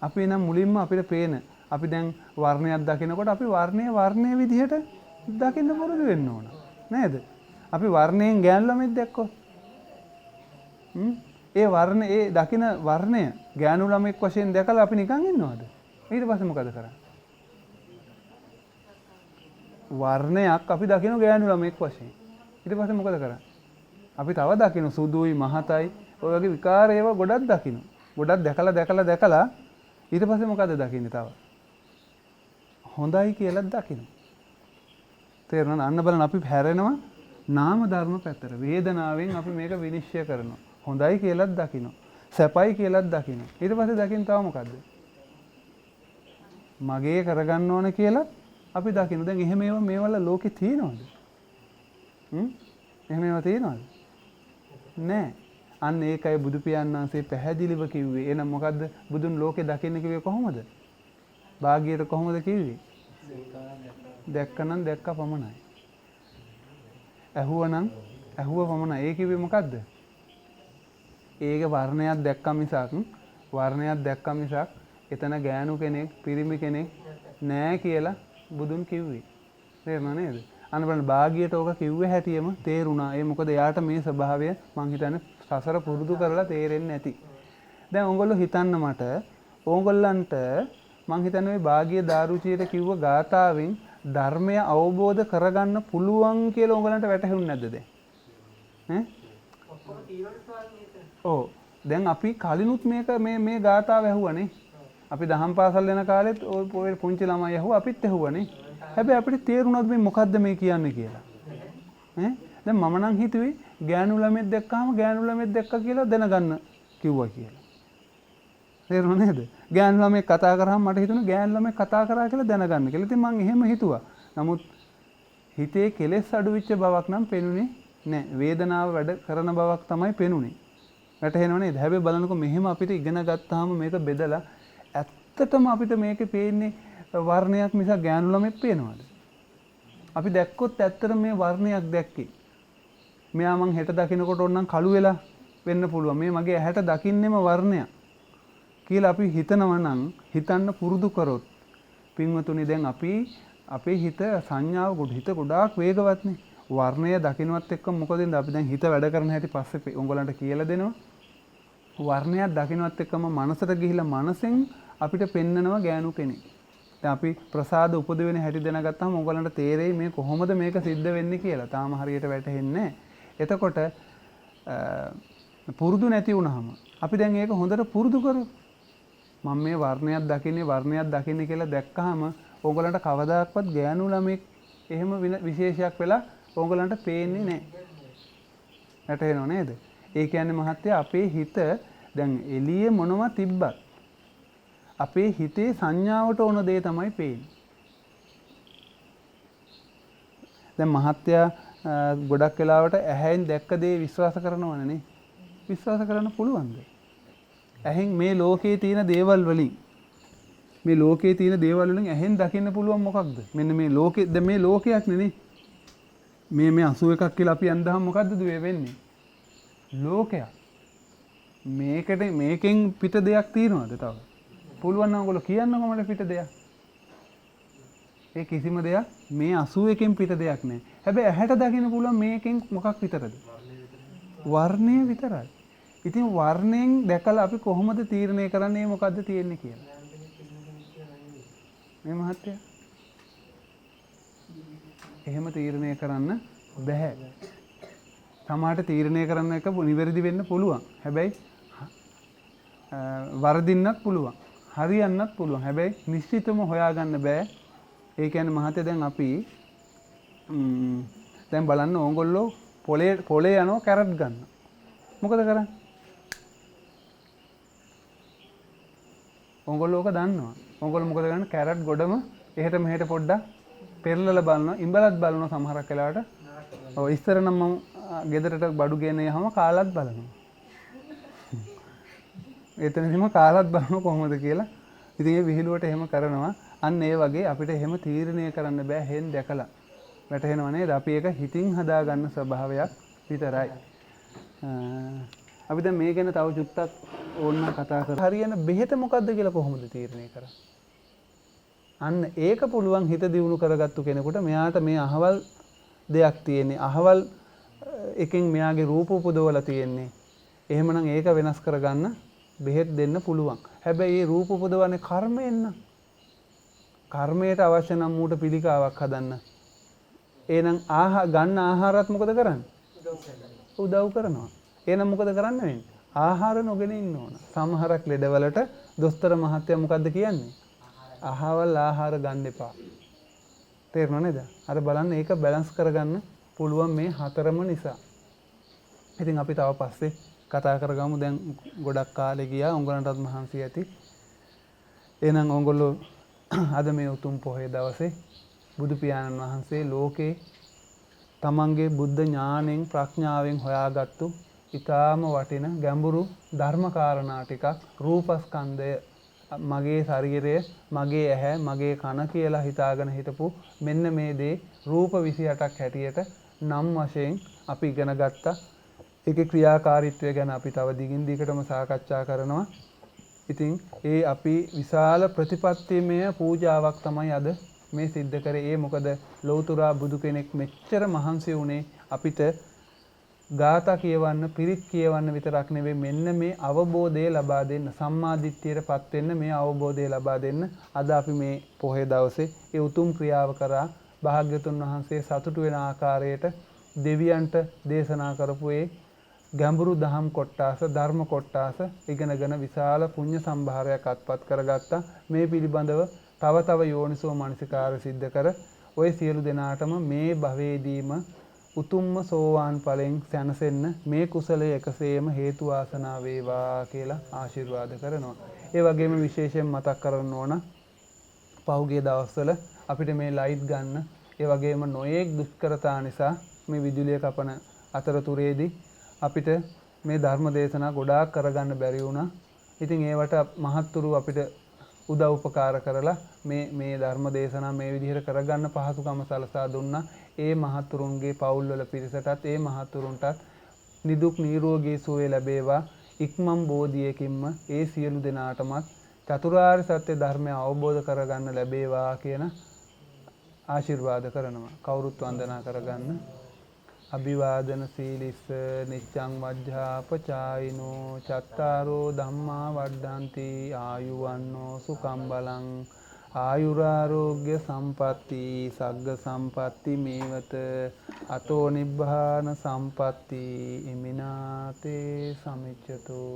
අපි නම් මුලින්ම අපිට පේන අපි දැන් වර්ණයක් දකිනකොට අපි වර්ණයේ විදිහට දකින්න පුරුදු වෙන්න ඕන. නේද? අපි වර්ණයෙන් ගෑනු ළමෙක් දැක්කොත් ඒ වර්ණ ඒ දකින වර්ණය ගෑනු ළමෙක් වශයෙන් දැකලා අපි නිකන් ඉන්නවද? ඊට පස්සේ මොකද කරන්නේ? වර්ණයක් අපි දකින ගෑනු ළමෙක් වශයෙන්. ඊට පස්සේ මොකද කරන්නේ? අපි තව දකින සුදුයි මහතයි ඔය වගේ විකාර ඒවා ගොඩක් දකින. ගොඩක් දැකලා ඊට පස්සේ මොකද දකින්නේ තව? හොඳයි කියලා දකින්න. තේරුණාද? අන්න බලන්න අපි හැරෙනවා නාම ධර්ම පැත්තට. වේදනාවෙන් අපි මේක විනිශ්චය කරනවා. හොඳයි කියලාත් දකින්න. සැපයි කියලාත් දකින්න. ඊට පස්සේ දකින්න තව මොකද්ද? මගේ කරගන්න ඕන කියලා අපි දකින්න. දැන් එහෙම ඒවා මේවල ලෝකේ තියෙනවද? එහෙම ඒවා තියෙනවද? නෑ. අන්න ඒකයි බුදු පියාණන් වහන්සේ පැහැදිලිව කිව්වේ. එහෙනම් මොකද්ද බුදුන් ලෝකේ දකින්න කිව්වේ කොහොමද? භාග්‍යයට කොහොමද කිව්වේ? දැක්කනම් දැක්ක පමණයි. ඇහුවනම් ඇහුව පමණයි. ඒ කිව්වේ මොකද්ද? ඒක වර්ණයක් දැක්ක මිසක් එතන ගෑනු කෙනෙක්, පිරිමි කෙනෙක් නෑ කියලා බුදුන් කිව්වේ. තේරුණා නේද? අන්න බලන්න භාග්‍යයට ඕක කිව්වේ හැටියෙම තේරුණා. ඒ මොකද එයාට මේ ස්වභාවය මං හිතන්නේ සසර පුරුදු කරලා තේරෙන්නේ නැති. දැන් ඕගොල්ලෝ හිතන්න මට ඕගොල්ලන්ට මං හිතන්නේ මේ භාග්‍ය දාරුචියට කිව්ව ගාථාවෙන් ධර්මය අවබෝධ කරගන්න පුළුවන් කියලා ඕගොල්ලන්ට වැටහෙන්නේ නැද්ද දැන්? ඔක්කොම තීව්‍ර ස්වාමීන්. ඔව්. දැන් අපි කලිනුත් මේ ගාථාව ඇහුවනේ. අපි දහම් පාසල් යන කාලෙත් ඔය පුංචි ළමයි ඇහුවා අපිත් ඇහුවනේ. හැබැයි අපිට තේරුණාද මේ මොකද්ද මේ කියන්නේ කියලා? දැන් මම නම් හිතුවේ ගෑනු ළමෙක් දැක්කම ගෑනු ළමෙක් දැක්ක කියලා දැනගන්න කිව්වා කියලා. තේරුණා නේද? ගෑනු ළමෙක් කතා කරාම මට හිතුණා ගෑනු ළමෙක් කතා කරා කියලා දැනගන්න කියලා. ඉතින් මම එහෙම හිතුවා. නමුත් හිතේ කෙලෙස් අඩු වෙච්ච බවක් නම් පෙනුනේ නැහැ. වේදනාව වැඩ කරන බවක් තමයි පෙනුනේ. වැටහෙනව නේද? හැබැයි බලනකො මෙහෙම අපිට ඉගෙන ගත්තාම මේක බෙදලා ඇත්තටම අපිට මේකේ පේන්නේ වර්ණයක් මිසක් ගෑනු ළමෙක් පේනවද? අපි දැක්කොත් ඇත්තට මේ වර්ණයක් දැක්කේ. මෙයා මං හෙට දකින්නකොට ඕනනම් කළු වෙලා වෙන්න පුළුවන්. මේ මගේ ඇහැට දකින්නෙම වර්ණයක් කියලා අපි හිතනවා නම් හිතන්න පුරුදු කරොත් පින්වතුනි දැන් අපි අපේ හිත සංඥාව හිත ගොඩාක් වේගවත්නේ. වර්ණය දකින්නවත් එක්ක මොකදින්ද අපි දැන් හිත වැඩ කරන හැටි පස්සේ උඹලන්ට කියලා දෙනවා. වර්ණයක් දකින්නවත් එක්කම මනසට ගිහිලා මනසෙන් අපිට පෙන්නනවා ගෑනු කෙනෙක්. දැන් අපි ප්‍රසාද උපද වෙන හැටි දැනගත්තාම උඹලන්ට තේරෙයි මේ කොහොමද මේක සිද්ධ වෙන්නේ කියලා. තාම හරියට වැටහෙන්නේ නැහැ. එතකොට පුරුදු නැති වුනහම අපි දැන් ඒක හොඳට පුරුදු කරමු. මම මේ වර්ණයක් දකින්නේ කියලා දැක්කහම ඕගලන්ට කවදාකවත් ගෑනු ළමෙක් එහෙම විශේෂයක් වෙලා ඕගලන්ට පේන්නේ නැහැ. වැටහෙනව නේද? ඒ කියන්නේ මහත්තයා අපේ හිත දැන් එළියේ මොනවා තිබ්බත් අපේ හිතේ සංඥාවට ඕන දේ තමයි පේන්නේ. දැන් මහත්තයා ගොඩක් වෙලාවට ඇහෙන් දැක්ක දේ විශ්වාස කරනවනේ නේ. විශ්වාස කරන්න පුළුවන්ද? ඇහෙන් මේ ලෝකේ තියෙන දේවල් වලින් ඇහෙන් දකින්න පුළුවන් මොකක්ද? මෙන්න මේ ලෝකේ දැන් මේ ලෝකයක් නෙනේ. මේ 81ක් කියලා අපි අන්දහම මොකද්ද දුවේ වෙන්නේ? ලෝකයක්. මේකෙන් පිට දෙයක් තියනවද තව? පුළුවන් නම් ඔයගොල්ලෝ කියන්නකො මට පිට දෙයක්. ඒ කිසිම දෙයක් මේ 81කින් පිට දෙයක් නෑ. හැබැයි ඇහැට දකින්න පුළුවන් මේකෙන් මොකක් විතරද? වර්ණය විතරයි. ඉතින් වර්ණයෙන් දැකලා අපි කොහොමද තීරණය කරන්නේ මොකද්ද තියෙන්නේ කියලා? මේ මහත්තයා එහෙම තීරණය කරන්න බෑ. සමහරට තීරණය කරන්න එක නිවැරදි වෙන්න පුළුවන්. හැබැයි වර්ධින්නත් පුළුවන්. හරියන්නත් පුළුවන්. හැබැයි නිශ්චිතව හොයාගන්න බෑ. ඒ කියන්නේ මහත්තයා දැන් අපි දැන් බලන්න ඕගොල්ලෝ පොලේ යනවා කැරට් ගන්න. මොකද කරන්නේ? ඕගොල්ලෝ ඔක දන්නවා. ඕගොල්ලෝ මොකද කරන්නේ? කැරට් ගොඩම එහෙට මෙහෙට පොඩ්ඩක් පෙරලලා බලනවා. ඉඹලත් බලනවා සමහරක් වෙලාවට. ඔව් ඉස්සර නම් මම ගෙදරට බඩු ගෙන යහම කාලත් බලනවා. එතනදිම කාලත් බලනවා කොහොමද කියලා. ඉතින් ඒ විහිළුවට එහෙම කරනවා. අන්න ඒ වගේ අපිට එහෙම තීරණය කරන්න බෑ හෙන් දැකලා. වැටහෙනව නේද? අපි ඒක හිතින් හදාගන්න ස්වභාවයක් විතරයි. අපි දැන් මේ ගැන තව චුට්ටක් ඕන්න කතා කරමු. හරියන බෙහෙත මොකද්ද කියලා කොහොමද තීරණය කරන්නේ? අන්න ඒක පුළුවන් හිත දියුණු කරගත්තු කෙනෙකුට මෙයාට මේ අහවල් දෙයක් තියෙන්නේ. අහවල් එකෙන් මෙයාගේ රූප උපදවලා තියෙන්නේ. එහෙමනම් ඒක වෙනස් කරගන්න බෙහෙත් දෙන්න පුළුවන්. හැබැයි මේ රූප උපදවන්නේ කර්මයෙන් නම්. කර්මයට අවශ්‍ය නම් ඌට පිළිකාවක් හදන්න. එහෙනම් ගන්න ආහාරات මොකද කරන්නේ? උදව් කරනවා. එහෙනම් මොකද කරන්න වෙන්නේ? ආහාර නොගෙන ඉන්න ඕන. සමහරක් ලෙඩවලට දොස්තර මහත්තයා මොකද්ද කියන්නේ? අහවල් ආහාර ගන්න එපා. තේරුණා නේද? අර බලන්න ඒක බැලන්ස් කරගන්න පුළුවන් මේ හතරම නිසා. ඉතින් අපි තව පස්සේ කතා කරගමු. දැන් ගොඩක් කාලේ ගියා. උංගලන්ටත් මහන්සි ඇති. එහෙනම් ඕගොල්ලෝ අද මේ උතුම් පොහොය දවසේ බුදු පියාණන් වහන්සේ ලෝකේ තමන්ගේ බුද්ධ ඥාණයෙන් ප්‍රඥාවෙන් හොයාගත්තු ඊටාම වටින ගැඹුරු ධර්ම කාරණා ටිකක් රූපස්කන්ධය මගේ ශරීරය මගේ ඇහැ මගේ කන කියලා හිතාගෙන හිටපු මෙන්න මේ දේ රූප 28ක් හැටියට නම් වශයෙන් අපි ඉගෙන ගත්තා. ඒකේ ක්‍රියාකාරීත්වය ගැන අපි තව දිගින් දිගටම සාකච්ඡා කරනවා. ඉතින් ඒ අපි විශාල ප්‍රතිපත්තිමය පූජාවක් තමයි අද මේ සිද්ධ කරේ. ඒ මොකද ලෞතුරා බුදු කෙනෙක් මෙච්චර මහන්සි වුණේ අපිට ගාථා කියවන්න, පිරිත් කියවන්න විතරක් නෙවෙයි මෙන්න මේ අවබෝධය ලබා දෙන්න, සම්මා දිට්ඨියටපත් වෙන්න මේ අවබෝධය ලබා දෙන්න. අද අපි මේ පොහොය දවසේ ඒ උතුම් ක්‍රියාව කරා භාග්‍යතුන් වහන්සේ සතුටු වෙන ආකාරයට දෙවියන්ට දේශනා කරපු ඒ ගැඹුරු දහම් කොටාස ධර්ම කොටාස ඉගෙනගෙන විශාල පුණ්‍ය සම්භාරයක් අත්පත් කරගත්තා. මේ පිළිබඳව තව යෝනිසෝ මනසිකාර සිද්ධ කර ඔය සියලු දෙනාටම මේ භවයේදීම උතුම්ම සෝවාන් ඵලෙන් සැනසෙන්න මේ කුසලයේ එකසේම හේතු වාසනා වේවා කියලා ආශිර්වාද කරනවා. ඒ වගේම විශේෂයෙන් මතක් කරන්න ඕන පහුගිය දවස්වල අපිට මේ ලයිට් ගන්න ඒ වගේම නොයේක් දුෂ්කරතා නිසා මේ විදුලිය කපන අතරතුරේදී අපිට මේ ධර්ම දේශනා ගොඩාක් කරගන්න බැරි වුණා. ඉතින් ඒවට මහත්තුරු අපිට උදව් උපකාර කරලා මේ ධර්ම දේශනා මේ විදිහට කරගන්න පහසුකම සලසා දුන්නා. ඒ මහත්තුරුන්ගේ පවුල්වල පිරිසටත් ඒ මහත්තුරුන්ටත් නිදුක් නිරෝගී සුවය ලැබේවා. ඉක්මන් බෝධියකින්ම ඒ සියලු දෙනාටමත් චතුරාර්ය සත්‍ය ධර්මය අවබෝධ කරගන්න ලැබේවා කියන ආශිර්වාද කරනවා. කවුරුත් වන්දනා කරගන්න. අභිවාදන සීලිස්ස නිච්ඡං වජ්ජාපචායිනෝ චත්තාරෝ ධම්මා වඩ්ඩಂತಿ ආයුවන්නෝ සුඛං බලං ආයුරාෝග්‍ය සම්පatti සග්ග සම්පatti මේවත අතෝ නිබ්බාන සම්පatti ඉමිනාතේ සමිච්ඡතෝ